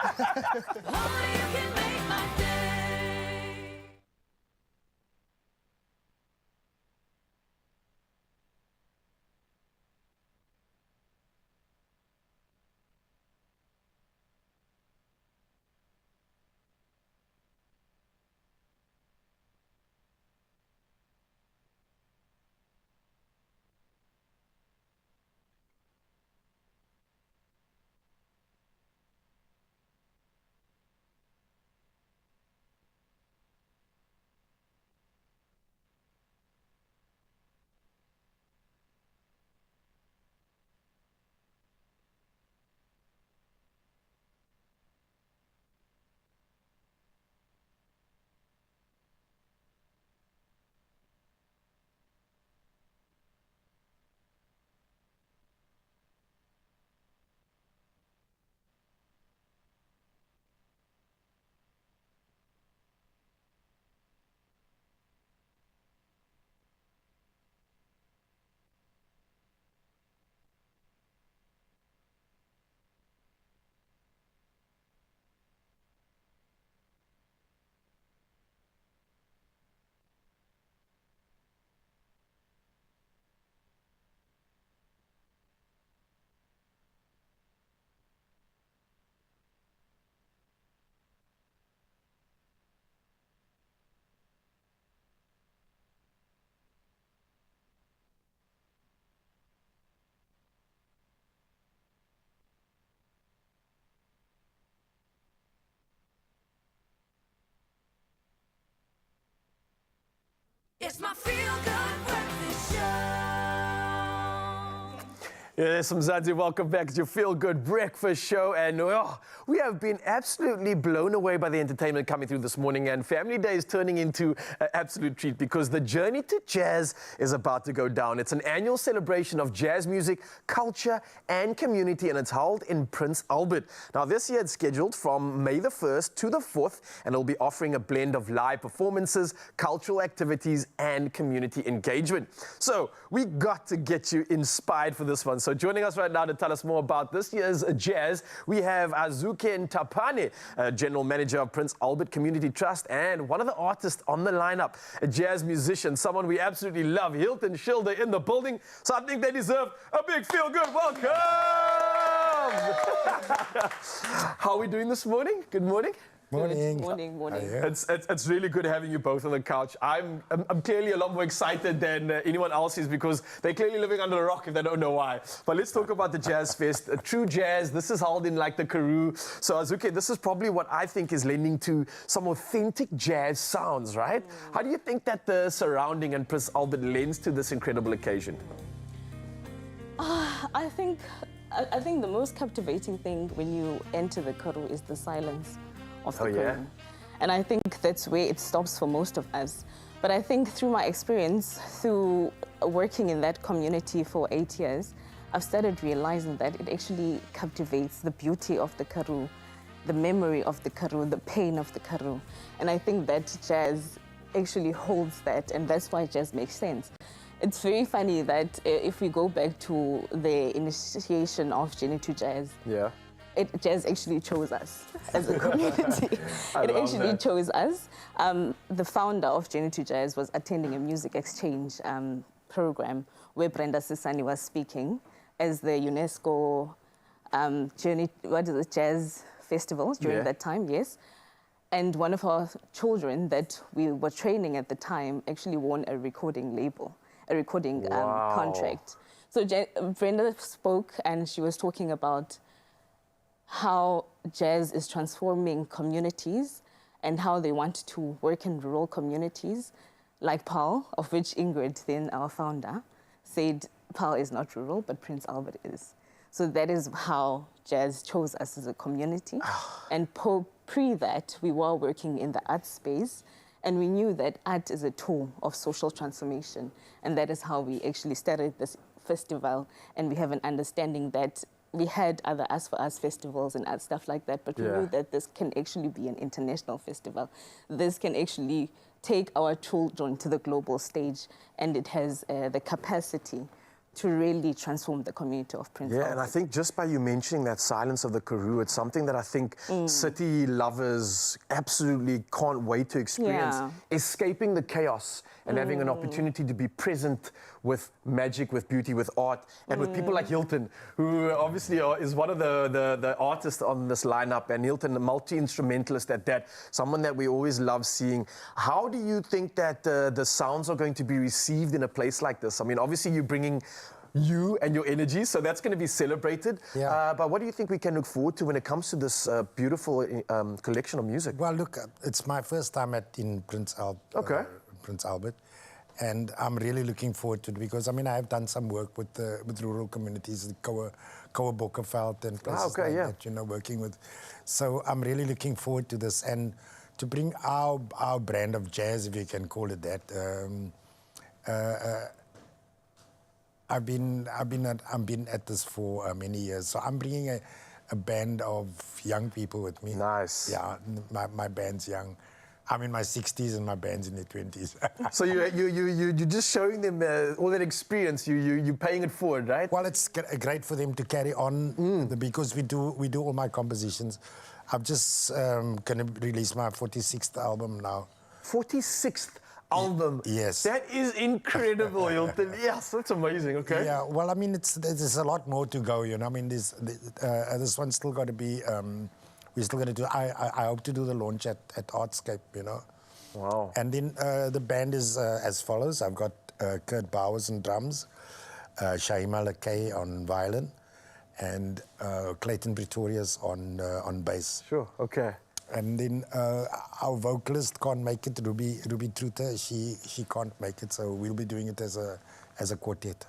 It's my feel-good breakfast show. Yes, Mzansi, welcome back to your Feel Good Breakfast Show. And we have been absolutely blown away by the entertainment coming through this morning. And Family Day is turning into an absolute treat because the Journey to Jazz is about to go down. It's an annual celebration of jazz music, culture, and community, and it's held in Prince Albert. Now, this year it's scheduled from May the 1st to the 4th, and it'll be offering a blend of live performances, cultural activities, and community engagement. So we got to get you inspired for this one. So joining us right now to tell us more about this year's jazz, we have Azuke Ntapane, General Manager of Prince Albert Community Trust, and one of the artists on the lineup, a jazz musician, someone we absolutely love, Hilton Schilder in the building. So I think they deserve a big feel-good welcome. How are we doing this morning? Good morning. Morning. Morning, morning. It's really good having you both on the couch. I'm clearly a lot more excited than anyone else is because they're clearly living under a rock if they don't know why. But let's talk about the Jazz Fest. True jazz, this is held in like the Karoo. So Azuke, this is probably what I think is lending to some authentic jazz sounds, right? How do you think that the surrounding and Prince Albert lends to this incredible occasion? I think the most captivating thing when you enter the Karoo is the silence of the Karoo. And I think that's where it stops for most of us. But I think through my experience, through working in that community for 8 years, I've started realizing that it actually captivates the beauty of the Karoo, the memory of the Karoo, the pain of the Karoo. And I think that jazz actually holds that, and that's why jazz makes sense. It's very funny that if we go back to the initiation of Journey to Jazz, jazz actually chose us as a community. It actually chose us. The founder of Journey to Jazz was attending a music exchange program where Brenda Sisani was speaking as the UNESCO Jazz Festival during that time, And one of our children that we were training at the time actually won a recording label, a recording contract. So Brenda spoke and she was talking about how jazz is transforming communities and how they want to work in rural communities, like Paul, of which Ingrid, then our founder, said Paarl is not rural, but Prince Albert is. So that is how jazz chose us as a community. And pre that, we were working in the art space, and we knew that art is a tool of social transformation. And that is how we actually started this festival. And we have an understanding that we had other Us for Us festivals and stuff like that, but we knew that this can actually be an international festival. This can actually take our children to the global stage, and it has the capacity to really transform the community of Prince Albert. And I think just by you mentioning that Silence of the Karoo, it's something that I think city lovers absolutely can't wait to experience. Escaping the chaos and having an opportunity to be present with magic, with beauty, with art, and with people like Hilton, who obviously is one of the artists on this lineup, and Hilton, a multi-instrumentalist at that, someone that we always love seeing. How do you think that the sounds are going to be received in a place like this? I mean, obviously you're bringing you and your energy, so that's going to be celebrated. But what do you think we can look forward to when it comes to this beautiful collection of music? Well, look, it's my first time in Prince Albert, and I'm really looking forward to it because, I mean, I've done some work with rural communities, the Koa Bokkerveld and places like that, you know, working with. So I'm really looking forward to this and to bring our brand of jazz, if you can call it that. I've been at this for many years, so I'm bringing a band of young people with me. Nice. Yeah, my band's young. I'm in my 60s and my band's in their 20s. So you're just showing them all that experience. You're paying it forward, right? Well, it's great for them to carry on because we do all my compositions. I'm just gonna release my 46th album now. 46th album. Yes. That is incredible, Hilton. Yes, that's amazing. Okay. Yeah. Well, I mean, there's a lot more to go. You know, I mean, this one's still got to be. We're still going to do. I hope to do the launch at Artscape. You know. Wow. And then the band is as follows. I've got Kurt Bowers on drums, Shaima Lakay on violin, and Clayton Pretorius on bass. Sure. Okay. And then our vocalist can't make it, Ruby Truter. She can't make it, so we'll be doing it as a quartet.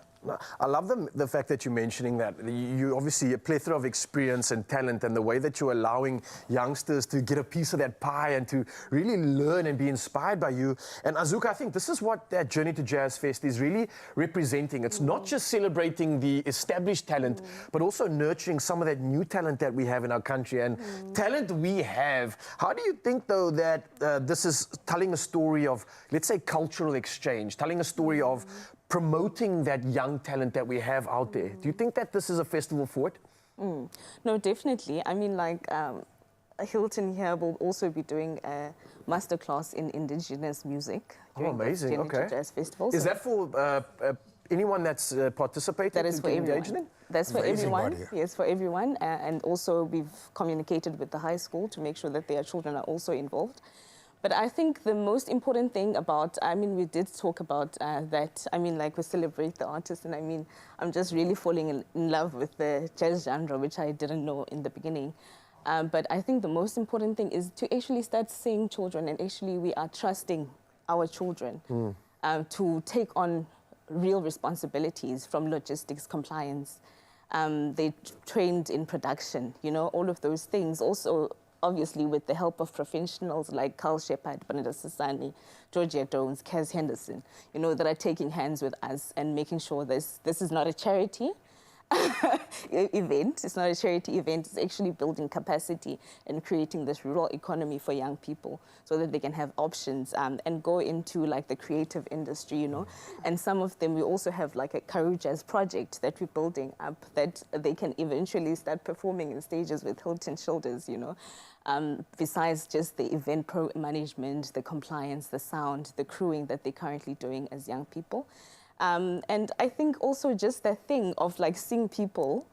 I love the fact that you're mentioning that. You obviously a plethora of experience and talent, and the way that you're allowing youngsters to get a piece of that pie and to really learn and be inspired by you. And Azuka, I think this is what that Journey to Jazz Fest is really representing. It's not just celebrating the established talent, but also nurturing some of that new talent that we have in our country. And talent we have. How do you think, though, that this is telling a story of, let's say, cultural exchange, telling a story of promoting that young talent that we have out there? Do you think that this is a festival for it? No, definitely. I mean, like, Hilton here will also be doing a masterclass in indigenous music during the Journey to Jazz Festival. Is that for anyone that's participating? That is for everyone. That's for everyone. Yes, for everyone. And also we've communicated with the high school to make sure that their children are also involved. But I think the most important thing about, I mean, we did talk about that, I mean, like, we celebrate the artists, and I mean, I'm just really falling in love with the jazz genre, which I didn't know in the beginning. But I think the most important thing is to actually start seeing children, and actually we are trusting our children to take on real responsibilities from logistics, compliance. They trained in production, you know, all of those things. Also, obviously, with the help of professionals like Carl Shepard, Banada Sasani, Georgia Jones, Kaz Henderson, you know, that are taking hands with us and making sure this is not a charity event. It's not a charity event. It's actually building capacity and creating this rural economy for young people so that they can have options and go into, like, the creative industry, you know. And some of them, we also have, like, a Karoo Jazz project that we're building up that they can eventually start performing in stages with Hilton Shoulders, you know. Besides just the event management, the compliance, the sound, the crewing that they're currently doing as young people. And I think also just that thing of, like, seeing people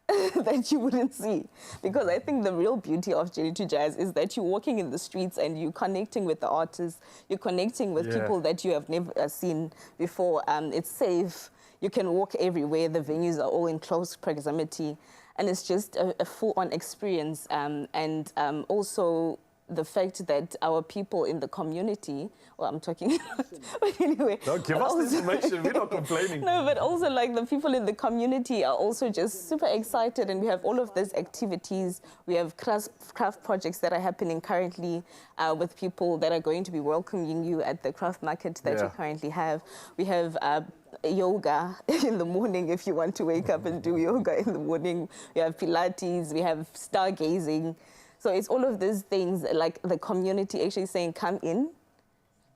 that you wouldn't see. Because I think the real beauty of Journey to Jazz is that you're walking in the streets and you're connecting with the artists, you're connecting with people that you have never seen before. It's safe, you can walk everywhere, the venues are all in close proximity. And it's just a full-on experience. Also, the fact that our people in the community, well, I'm talking, but anyway. No, give us the information, we're not complaining. No, but also like the people in the community are also just super excited, and we have all of these activities. We have craft projects that are happening currently with people that are going to be welcoming you at the craft market that you currently have. We have yoga in the morning if you want to wake up and do yoga in the morning. We have Pilates, we have stargazing. So it's all of these things, like the community actually saying, come in,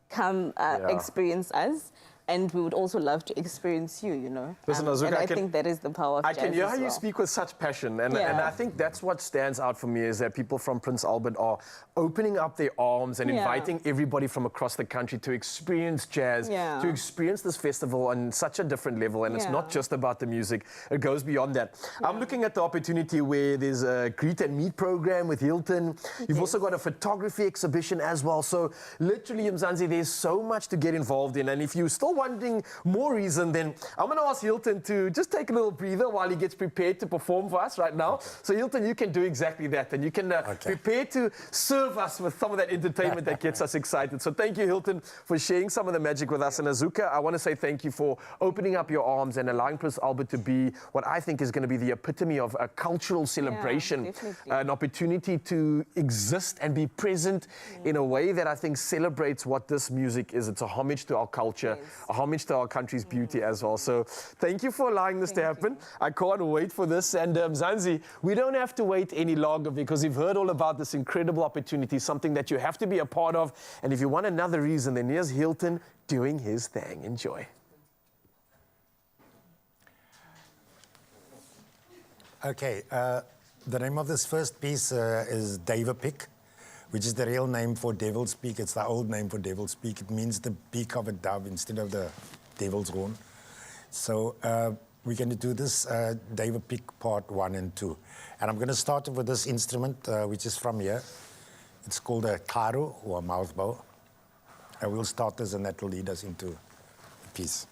come experience us. And we would also love to experience you, you know. Listen, Azuka, and I think that is the power of jazz. I can hear as how you well. speak with such passion. And I think that's what stands out for me, is that people from Prince Albert are opening up their arms and inviting everybody from across the country to experience jazz, to experience this festival on such a different level. And it's not just about the music, it goes beyond that. I'm looking at the opportunity where there's a greet and meet program with Hilton. You've also got a photography exhibition as well. So literally, Mzansi, there's so much to get involved in. And if you're still wanting more reason, then I'm going to ask Hilton to just take a little breather while he gets prepared to perform for us right now. So Hilton, you can do exactly that, and you can prepare to serve us with some of that entertainment that gets us excited. So thank you, Hilton, for sharing some of the magic with us. And Azuka, I want to say thank you for opening up your arms and allowing Prince Albert to be what I think is going to be the epitome of a cultural celebration, an opportunity to exist and be present in a way that I think celebrates what this music is. It's a homage to our culture, a homage to our country's beauty as well. So thank you for allowing this to happen. I can't wait for this. And Mzansi, we don't have to wait any longer, because you've heard all about this incredible opportunity, something that you have to be a part of. And if you want another reason, then here's Hilton doing his thing. Enjoy. Okay, the name of this first piece is Dietary, which is the real name for devil's peak. It's the old name for devil's peak. It means the beak of a dove instead of the devil's horn. So we're going to do this Dietary part 1 and 2. And I'm going to start with this instrument, which is from here. It's called a karo, or a mouth bow. And we'll start this, and that will lead us into the piece.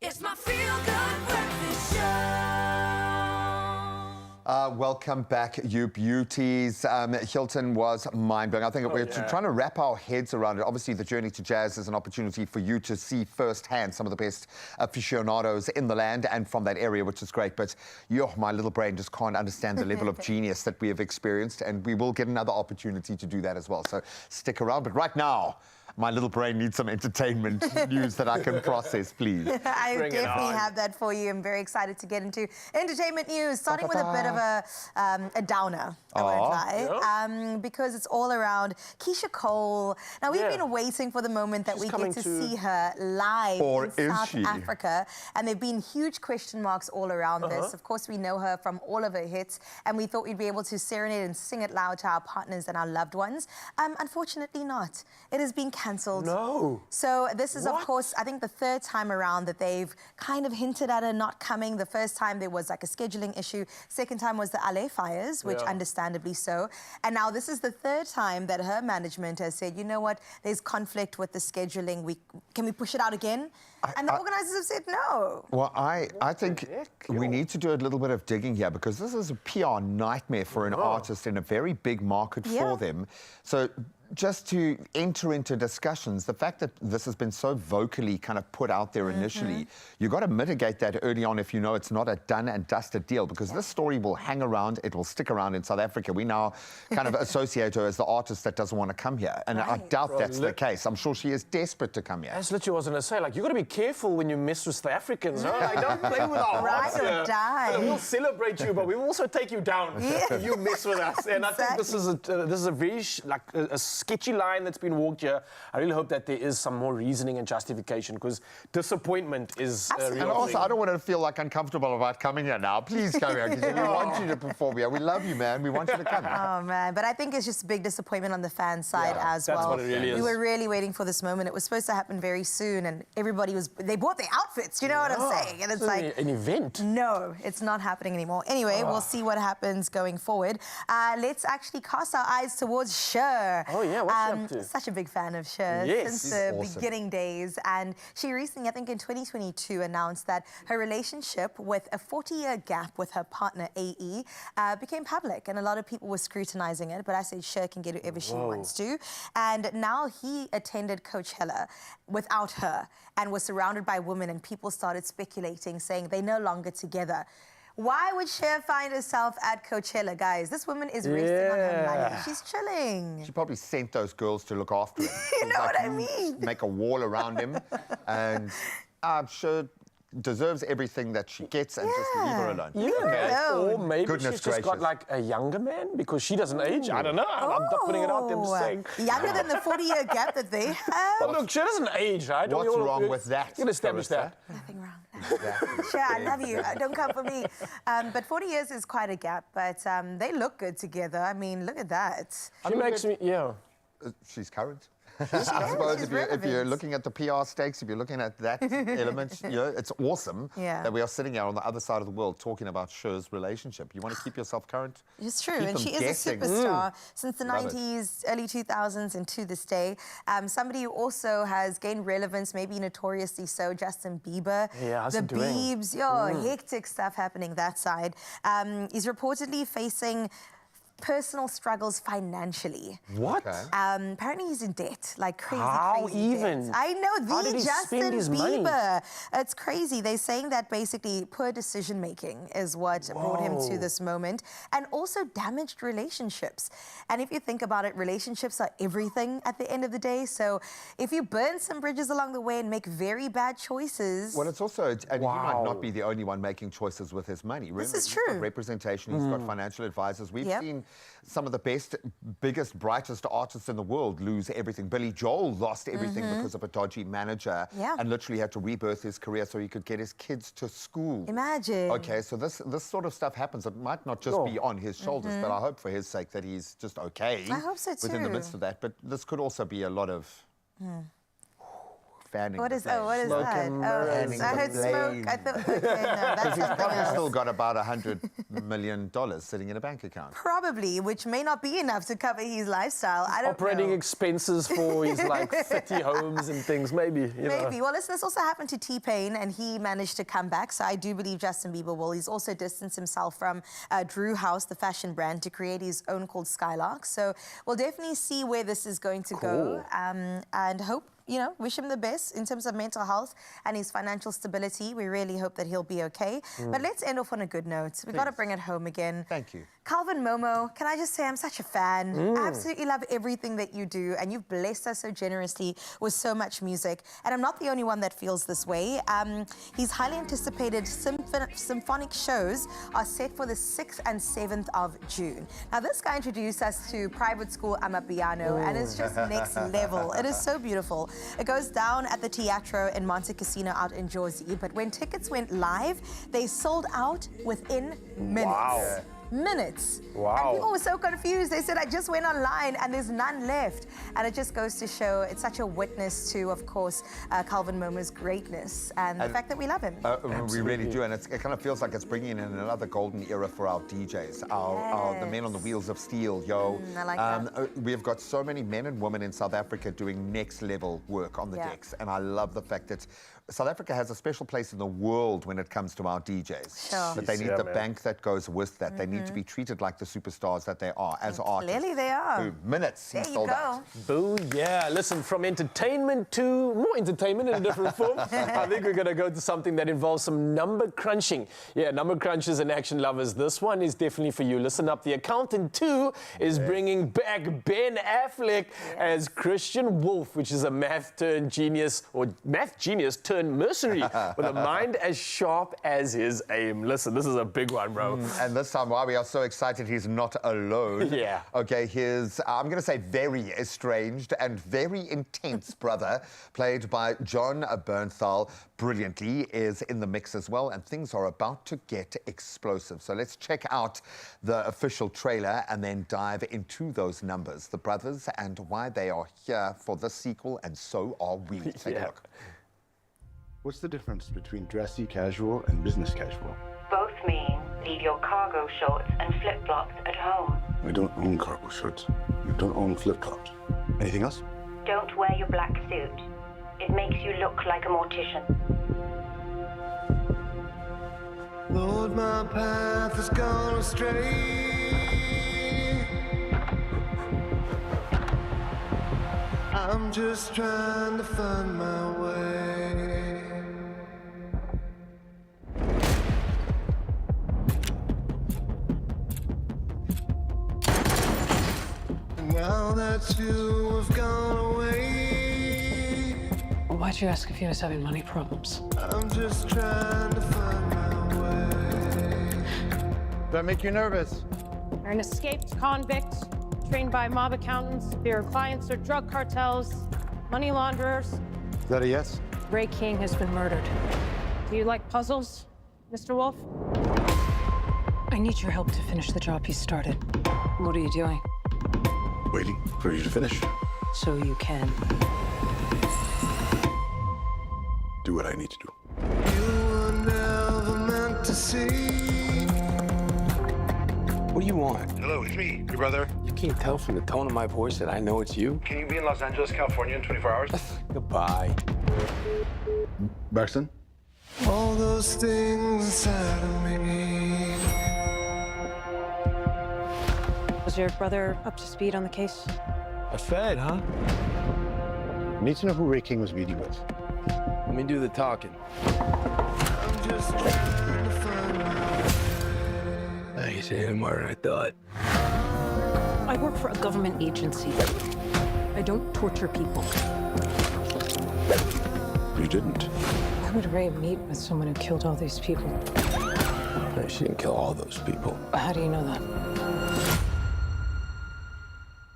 It's my feel-good breakfast show. Welcome back, you beauties. Hilton was mind-blowing. I think we're trying to wrap our heads around it. Obviously, the journey to jazz is an opportunity for you to see firsthand some of the best aficionados in the land and from that area, which is great. But my little brain just can't understand the level of genius that we have experienced, and we will get another opportunity to do that as well. So stick around. But right now, my little brain needs some entertainment news that I can process, please. I definitely have that for you. I'm very excited to get into entertainment news, starting with a bit of a downer, I won't lie, because it's all around Keisha Cole. Now, we've been waiting for the moment that we get to see her live in South Africa, and there have been huge question marks all around this. Of course, we know her from all of her hits, and we thought we'd be able to serenade and sing it loud to our partners and our loved ones. Unfortunately not. It has been cancelled. No. So this is, of course, I think the third time around that they've kind of hinted at her not coming. The first time there was like a scheduling issue. Second time was the LA fires, which understandably so. And now this is the third time that her management has said, you know what, there's conflict with the scheduling. Can we push it out again? And the organisers have said no. Well, I think we need to do a little bit of digging here, because this is a PR nightmare for an artist in a very big market for them. So just to enter into discussions, the fact that this has been so vocally kind of put out there initially, you've got to mitigate that early on if you know it's not a done and dusted deal, because this story will hang around, it will stick around in South Africa. We now kind of associate her as the artist that doesn't want to come here, and I doubt that's the case. I'm sure she is desperate to come here. That's literally what I was going to say. Like, you've got to be careful when you mess with the Africans, huh? Like, don't play with our hearts. Ride or die. We'll celebrate you, but we will also take you down if you mess with us. And I think this is a very a sketchy line that's been walked here. I really hope that there is some more reasoning and justification, because disappointment is a real And also, thing. I don't want to feel like uncomfortable about coming here now. Please come here, because we want you to perform here. We love you, man. We want you to come. Oh, man. But I think it's just a big disappointment on the fan side as well. That's what it really is. We were really waiting for this moment. It was supposed to happen very soon, and everybody they bought their outfits, you know what I'm saying? And it's like an event. No, it's not happening anymore. Anyway, we'll see what happens going forward. Let's actually cast our eyes towards Cher. Oh, yeah, what's she up to? Such a big fan of Cher since the beginning days. And she recently, I think in 2022, announced that her relationship with a 40-year gap with her partner, AE, became public. And a lot of people were scrutinizing it, but I said Cher can get whoever she wants to. And now he attended Coachella without her and was surrounded by women, and people started speculating, saying they're no longer together. Why would Cher find herself at Coachella, guys? This woman is resting on her money. She's chilling. She probably sent those girls to look after him. You know what I mean? Make a wall around him, and I'm sure deserves everything that she gets, and just leave her alone. Or maybe she's just got like a younger man, because she doesn't age. I don't know. I'm not putting it out there. I'm just saying. Younger than the 40-year gap that they have. But look, she doesn't age, right? What's wrong with that? You can establish that. Nothing wrong. Sure, I love you. Don't come for me. But 40 years is quite a gap, but they look good together. I mean, look at that. She makes me, She's current. I suppose if you're looking at the PR stakes, if you're looking at that element, it's awesome that we are sitting here on the other side of the world talking about Cher's relationship. You want to keep yourself current? It's true, and she is a superstar since the 90s, early 2000s, and to this day. Somebody who also has gained relevance, maybe notoriously so, Justin Bieber. Yeah, how's the he doing? Biebs, hectic stuff happening that side. He's reportedly facing personal struggles financially. What? Apparently he's in debt, like crazy, How crazy even? debt. I know, How did he Justin spend his Bieber. money? It's crazy. They're saying that basically poor decision making is what brought him to this moment, and also damaged relationships. And if you think about it, relationships are everything at the end of the day. So if you burn some bridges along the way and make very bad choices. Well, it's also, and he might not be the only one making choices with his money. Remember, This is he's true. got representation, he's got financial advisors. We've seen some of the best, biggest, brightest artists in the world lose everything. Billy Joel lost everything because of a dodgy manager and literally had to rebirth his career so he could get his kids to school. Imagine. Okay, so this sort of stuff happens. It might not just be on his shoulders, but I hope for his sake that he's just okay. I hope so within the too. midst of that. But this could also be a lot of fanning What the is flames. what is Smoke that? and Oh, Fanning I the heard smoke. flames. I thought, okay, no, that's Because he's something probably else. still got about $100 million sitting in a bank account. Probably, which may not be enough to cover his lifestyle. I don't Operating know. expenses for his like 30 homes and things, maybe. You know. Maybe. Well, listen, this also happened to T-Pain, and he managed to come back. So I do believe Justin Bieber will. He's also distanced himself from Drew House, the fashion brand, to create his own called Skylark. So we'll definitely see where this is going to go, and hope, wish him the best in terms of mental health and his financial stability. We really hope that he'll be okay. But let's end off on a good note. We've got to bring it home again. Thank you. Calvin Momo, can I just say I'm such a fan. Absolutely love everything that you do, and you've blessed us so generously with so much music. And I'm not the only one that feels this way. His highly anticipated symphonic shows are set for the 6th and 7th of June. Now, this guy introduced us to Private School Amapiano, and it's just next level. It is so beautiful. It goes down at the Teatro in Monte Cassino out in Jersey, but when tickets went live, they sold out within minutes. Wow. Minutes. Wow. And people were so confused. They said, I just went online and there's none left. And it just goes to show it's such a witness to, of course, Calvin Momo's greatness and the fact that we love him. We really do, and it kind of feels like it's bringing in another golden era for our DJs, the men on the wheels of steel, I like that. We've got so many men and women in South Africa doing next level work on the decks, and I love the fact that South Africa has a special place in the world when it comes to our DJs. Sure. But they need the bank that goes with that. They need to be treated like the superstars that they are as artists. Clearly they are. Boom. Minutes. There you sold go. out. Boo, yeah. Listen, from entertainment to more entertainment in a different form, I think we're going to go to something that involves some number crunching. Yeah, number crunchers and action lovers. This one is definitely for you. Listen up. The Accountant 2 is bringing back Ben Affleck as Christian Wolf, which is a math genius turned mercenary with a mind as sharp as his aim. Listen, this is a big one, bro. And this time, why we are so excited, he's not alone. Yeah. Okay, his, I'm going to say very estranged and very intense brother, played by John Bernthal, brilliantly, is in the mix as well, and things are about to get explosive. So let's check out the official trailer and then dive into those numbers, the brothers, and why they are here for this sequel, and so are we. Take a look. What's the difference between dressy casual and business casual? Both mean leave your cargo shorts and flip-flops at home. I don't own cargo shorts. I don't own flip-flops. Anything else? Don't wear your black suit. It makes you look like a mortician. Lord, my path has gone astray. I'm just trying to find my way. Now that you have gone away, Why'd you ask if he was having money problems? I'm just trying to find my way. Does that make you nervous? You're an escaped convict, trained by mob accountants. Your clients are drug cartels, money launderers. Is that a yes? Ray King has been murdered. Do you like puzzles, Mr. Wolf? I need your help to finish the job he started. What are you doing? Waiting for you to finish. So you can. Do what I need to do. You were never meant to see. What do you want? Hello, it's me, your brother. You can't tell from the tone of my voice that I know it's you. Can you be in Los Angeles, California in 24 hours? Goodbye. Braxton? All those things inside of me. Was your brother up to speed on the case? A Fed, huh? I need to know who Ray King was meeting with. Let me do the talking. I'm just trying to find my way. He's hit more than I thought. I work for a government agency. I don't torture people. You didn't. Why would Ray meet with someone who killed all these people? No, she didn't kill all those people. How do you know that?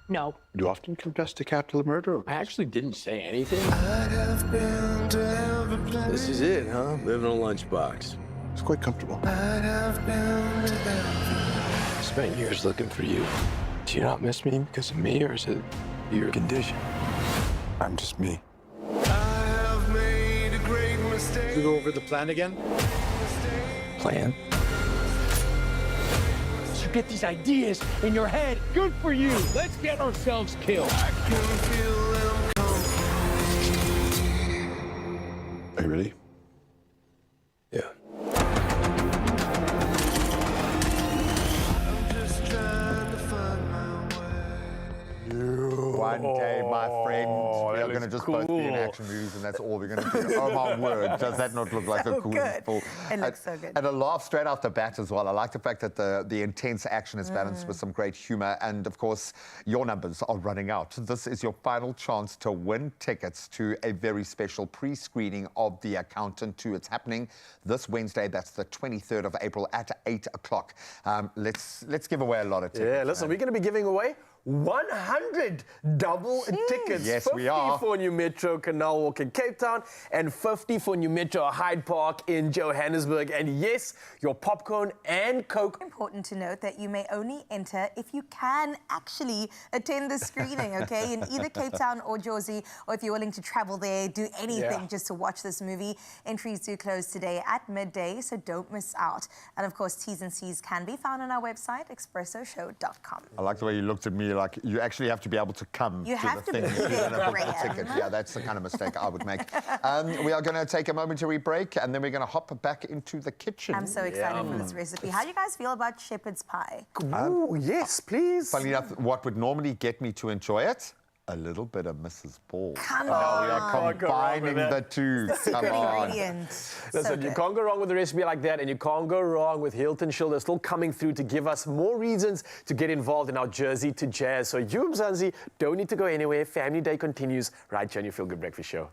No. Do you often confess to capital murder? I actually didn't say anything. I have been to every place. This is it, huh? Living on a lunchbox. It's quite comfortable. I have been to every I spent years looking for you. Do you not miss me because of me, or is it your condition? I'm just me. I have Should we go over the plan again? Plan? You get these ideas in your head. Good for you. Let's get ourselves killed. Are you ready? Yeah. One day, my friend, we are going to just both be in action movies, and that's all we're going to do. Oh my word, does that not look like a cool film? It looks so good. And a laugh straight off the bat as well. I like the fact that the intense action is balanced with some great humor, and of course, your numbers are running out. This is your final chance to win tickets to a very special pre-screening of The Accountant 2. It's happening this Wednesday. That's the 23rd of April at 8 o'clock. Let's give away a lot of tickets. Yeah, listen, we're going to be giving away 100 double tickets. Yes, 50 we are. for New Metro Canal Walk in Cape Town and 50 for New Metro Hyde Park in Johannesburg. And yes, your popcorn and Coke. Important to note that you may only enter if you can actually attend the screening, okay, in either Cape Town or Jersey, or if you're willing to travel there, do anything just to watch this movie. Entries do close today at midday, so don't miss out. And of course, T's and C's can be found on our website, expressoshow.com. I like the way you looked at me like you actually have to be able to come You to have the to thing. be You there, don't have to book Graham. the ticket. Yeah, that's the kind of mistake I would make. We are going to take a momentary break, and then we're going to hop back into the kitchen. I'm so excited for this recipe. How do you guys feel about shepherd's pie? Oh, yes, please. Funny enough, what would normally get me to enjoy it? A little bit of Mrs. Ball. Come Now we are Can't go wrong with combining that. the two. Come on. Listen, you can't go wrong with a recipe like that, and you can't go wrong with Hilton Schilder still coming through to give us more reasons to get involved in our Jersey to Jazz. So you, Mzansi, don't need to go anywhere. Family Day continues right here on your Feel Good Breakfast Show.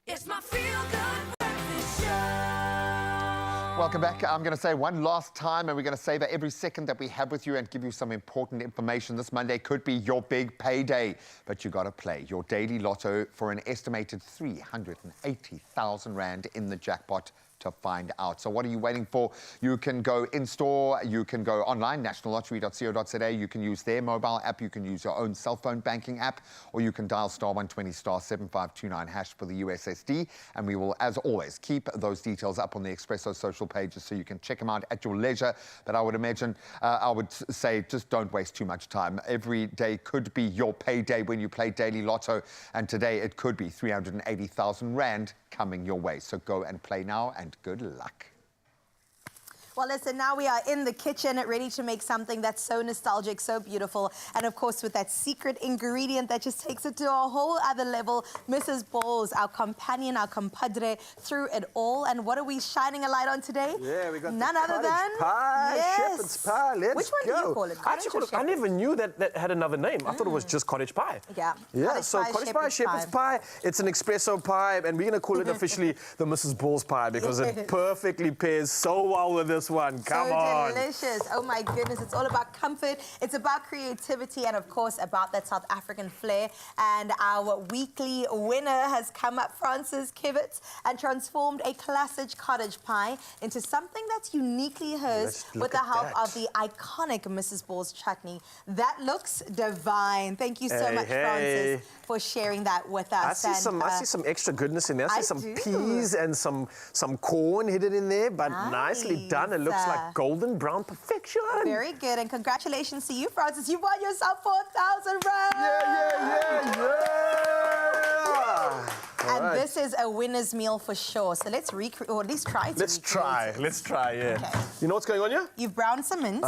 It's my feel-good breakfast show. Welcome back. I'm going to say one last time, and we're going to savor every second that we have with you and give you some important information. This Monday could be your big payday, but you got to play your daily lotto for an estimated 380,000 Rand in the jackpot to find out. So what are you waiting for? You can go in-store, you can go online, nationallottery.co.za, you can use their mobile app, you can use your own cell phone banking app, or you can dial *120 *7529# for the USSD, and we will, as always, keep those details up on the Expresso social pages so you can check them out at your leisure. But I would imagine, I would say, just don't waste too much time. Every day could be your payday when you play Daily Lotto, and today it could be 380,000 Rand coming your way. So go and play now, and good luck. Well, listen, now we are in the kitchen ready to make something that's so nostalgic, so beautiful. And of course, with that secret ingredient that just takes it to a whole other level, Mrs. Balls, our companion, our compadre through it all. And what are we shining a light on today? Yeah, we got none other than pie, yes. shepherd's pie. Let's Which one go. do you call it? I actually call it, I never knew that had another name. I thought it was just cottage pie. Yeah. Yeah, so cottage pie, shepherd's pie. It's an espresso pie, and we're going to call it officially the Mrs. Balls pie because it perfectly pairs so well with this one. Come on. Delicious. Oh my goodness. It's all about comfort. It's about creativity and of course about that South African flair. And our weekly winner has come up, Francis Kivitz, and transformed a classic cottage pie into something that's uniquely hers with the help of the iconic Mrs. Balls chutney. That looks divine. Thank you so much, Francis, for sharing that with us. I see some extra goodness in there. I see some peas and some corn hidden in there, but nicely done. It looks like golden brown perfection. Very good, and congratulations to you, Francis. You won yourself 4,000 Rand. Yeah. And this is a winner's meal for sure. So let's recreate, or at least try to Let's try, yeah. Okay. You know what's going on here? You've browned some mince.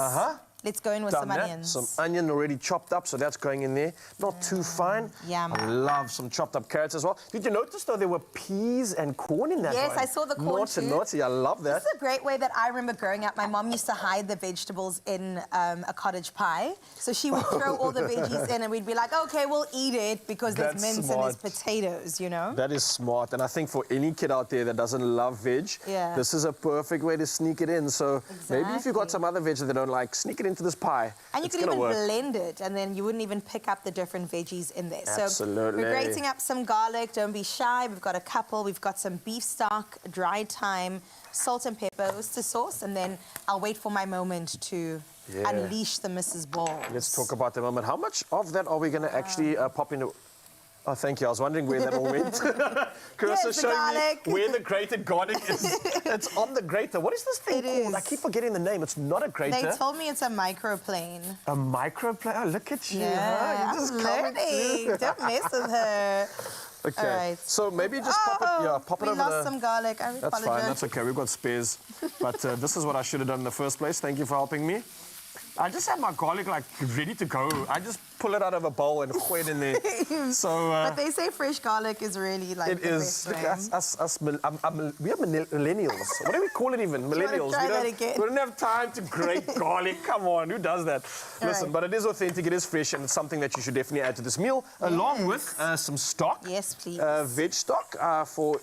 Let's go in with some onions. Some onion already chopped up, so that's going in there. Not too fine. Yum. I love some chopped up carrots as well. Did you notice, though, there were peas and corn in that Yes, one? I saw the corn too. Naughty, I love that. This is a great way that I remember growing up. My mom used to hide the vegetables in a cottage pie. So she would throw all the veggies in and we'd be like, okay, we'll eat it because there's mince and there's potatoes, you know? That is smart. And I think for any kid out there that doesn't love veg, this is a perfect way to sneak it in. So maybe if you've got some other veg that they don't like, sneak it into this pie. And you can even blend it, and then you wouldn't even pick up the different veggies in there. Absolutely. So we're grating up some garlic. Don't be shy. We've got a couple. We've got some beef stock, dried thyme, salt and pepper, oyster sauce, and then I'll wait for my moment to unleash the Mrs. Balls. Let's talk about the moment. How much of that are we going to actually pop into? Oh, thank you. I was wondering where that all went. Carissa showing me where the grated garlic is. It's on the grater. What is this thing called? I keep forgetting the name. It's not a grater. They told me it's a microplane. A microplane? Oh, look at you. Yeah, I'm learning. Don't mess with her. Okay. All right. So maybe just pop it over We lost some garlic. I apologize. That's fine. That's okay. We've got spares. But this is what I should have done in the first place. Thank you for helping me. I just have my garlic like ready to go. I just pull it out of a bowl and throw it in there. So, but they say fresh garlic is really like it is. Look, we are millennials. What do we call it even? Millennials. We don't have time to grate garlic. Come on, who does that? Listen, but it is authentic, it is fresh, and it's something that you should definitely add to this meal, along with some stock. Yes, please. Veg stock for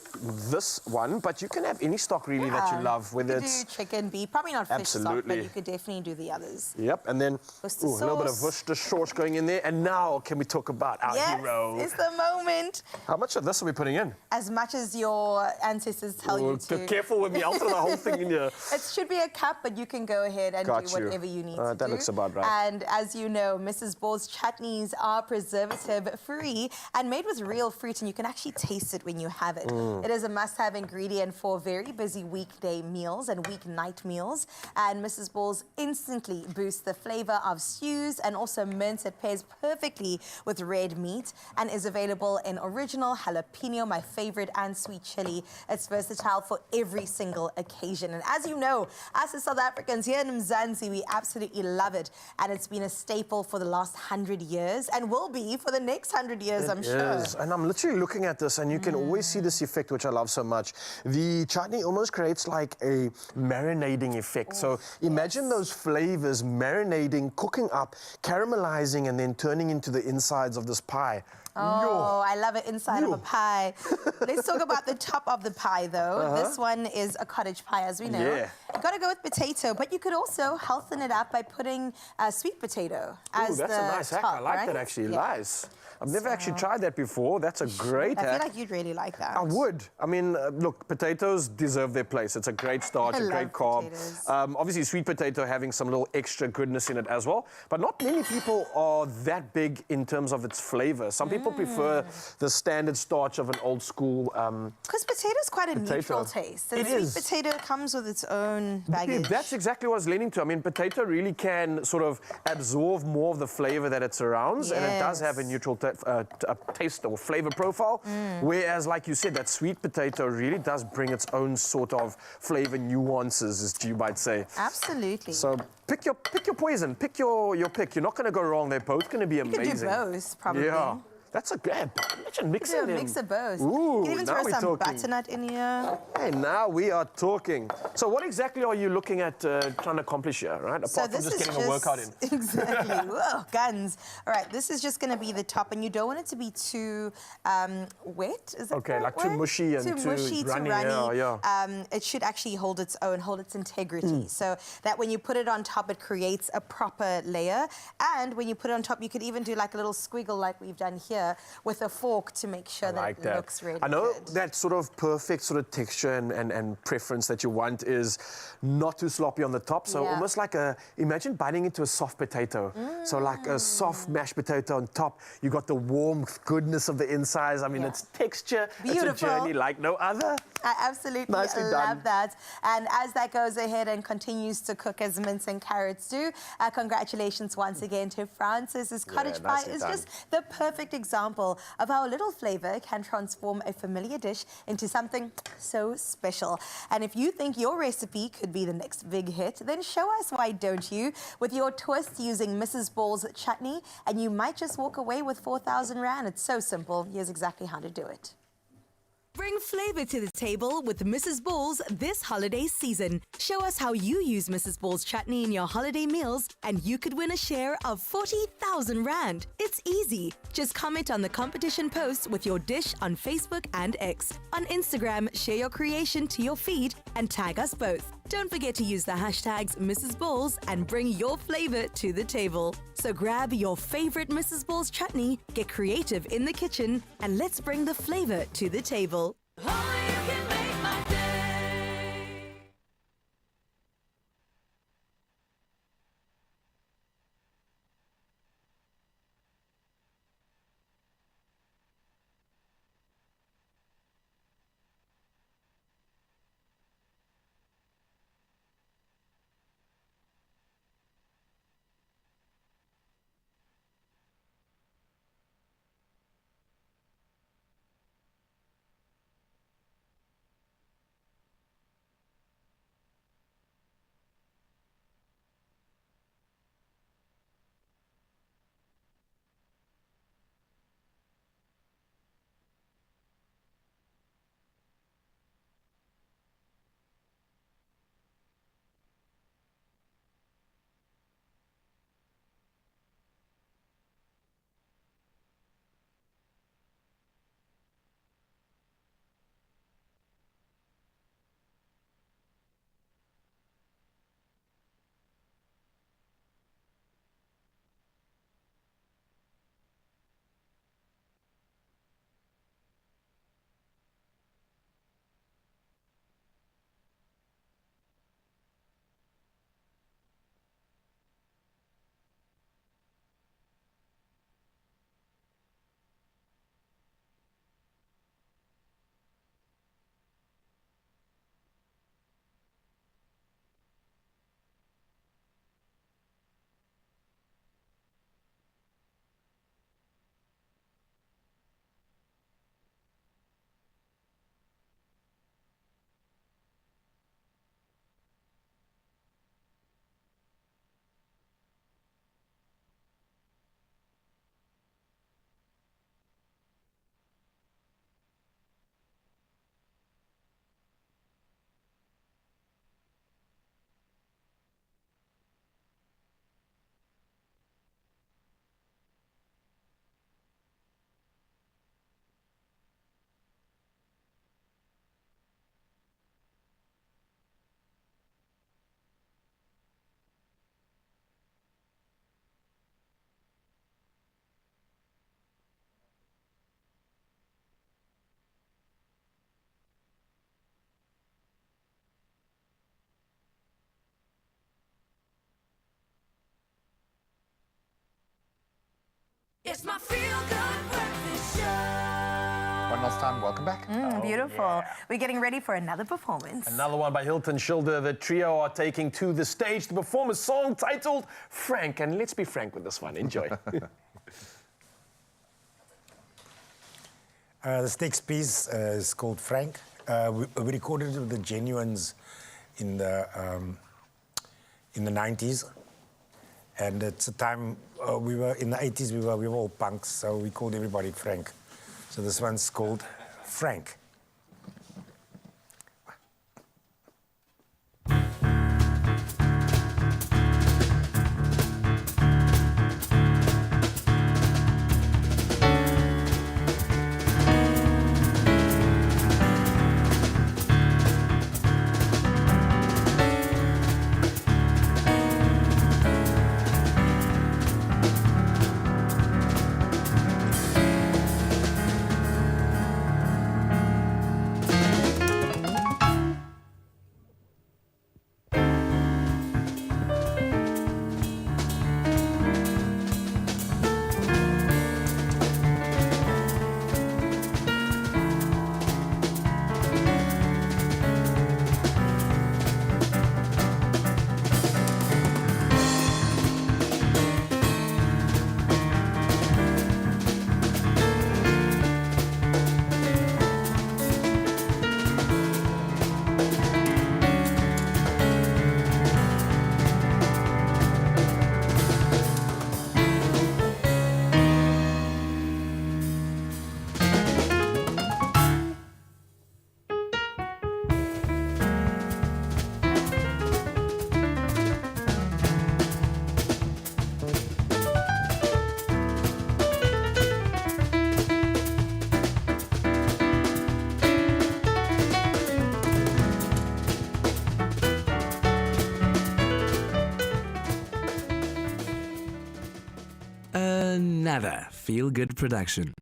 this one, but you can have any stock really that you love. Whether you could do chicken, beef, probably not fish stock, but you could definitely do the others. Yep, and then a little bit of Worcester sauce going in there. And now, can we talk about our hero? It's the moment. How much of this are we putting in? As much as your ancestors tell you to. Be careful with me. I'll throw the whole thing in here. It should be a cup, but you can go ahead and do whatever you need to do. That looks about right. And as you know, Mrs. Balls chutneys are preservative-free and made with real fruit, and you can actually taste it when you have it. It is a must-have ingredient for very busy weekday meals and weeknight meals. And Mrs. Balls instantly boosts the flavor of stews and also mince. It pairs perfectly with red meat and is available in original, jalapeno, my favorite, and sweet chili. It's versatile for every single occasion. And as you know, us as South Africans here in Mzansi, we absolutely love it. And it's been a staple for the last 100 years and will be for the next 100 years, I'm sure. It is. And I'm literally looking at this and you can always see this effect, which I love so much. The chutney almost creates like a marinating effect. So imagine those flavors marinating, cooking up, caramelizing, and then turning into the insides of this pie. Oh, I love it inside of a pie. Let's talk about the top of the pie, though. This one is a cottage pie, as we know. Yeah. You got to go with potato, but you could also healthen it up by putting sweet potato as that's the a nice hack. top, I like right? that, actually. Yeah. Nice. I've never actually tried that before. That's a great I hack. feel like you'd really like that. I would. I mean, look, potatoes deserve their place. It's a great starch, I a great love carb. potatoes. Obviously, sweet potato having some little extra goodness in it as well. But not many people are that big in terms of its flavor. Some people prefer the standard starch of an old school. Because potato's quite a neutral taste. And sweet potato comes with its own baggage. Yeah, that's exactly what I was leaning to. I mean, potato really can sort of absorb more of the flavor that it surrounds, and it does have a neutral taste or flavor profile. Whereas, like you said, that sweet potato really does bring its own sort of flavor nuances, as you might say. Absolutely. So pick your poison, pick your pick. You're not going to go wrong. They're both going to be amazing. You can do both, probably. Yeah. That's a good. Imagine mixing them. Mix of both. Ooh, you can even now throw we're some talking. butternut in here. Hey, now we are talking. So what exactly are you looking at trying to accomplish here, right? Apart from just getting a workout in. Exactly. Whoa, guns. All right, this is just going to be the top, and you don't want it to be too wet. Is that okay, like too mushy and too runny. Yeah. It should actually hold its own, hold its integrity, so that when you put it on top, it creates a proper layer. And when you put it on top, you could even do like a little squiggle like we've done here with a fork to make sure that it looks really I know good. that sort of perfect sort of texture and preference that you want is not too sloppy on the top. So almost like imagine biting into a soft potato. So like a soft mashed potato on top. You got the warm goodness of the insides. I mean, it's texture. Beautiful. It's a journey like no other. I absolutely love that. And as that goes ahead and continues to cook as mince and carrots do, congratulations once again to Francis. His cottage pie is just the perfect example of how a little flavor can transform a familiar dish into something so special. And if you think your recipe could be the next big hit, then show us why don't you with your twist using Mrs. Ball's chutney, and you might just walk away with 4,000 Rand. It's so simple. Here's exactly how to do it. Bring flavor to the table with Mrs. Ball's this holiday season. Show us how you use Mrs. Ball's chutney in your holiday meals, and you could win a share of 40,000 Rand. It's easy. Just comment on the competition post with your dish on Facebook and X. On Instagram, share your creation to your feed and tag us both. Don't forget to use the hashtags Mrs. Balls and bring your flavor to the table. So grab your favorite Mrs. Balls chutney, get creative in the kitchen, and let's bring the flavor to the table. one last time, welcome back. Beautiful. We're getting ready for another performance. Another one by Hilton Schilder. The trio are taking to the stage to perform a song titled Frank. And let's be frank with this one. Enjoy. This next piece is called Frank. We recorded it with the Genuines in the 90s. And it's a time, we were in the 80s, we were all punks, so we called everybody Frank. So this one's called Frank. Another feel-good production.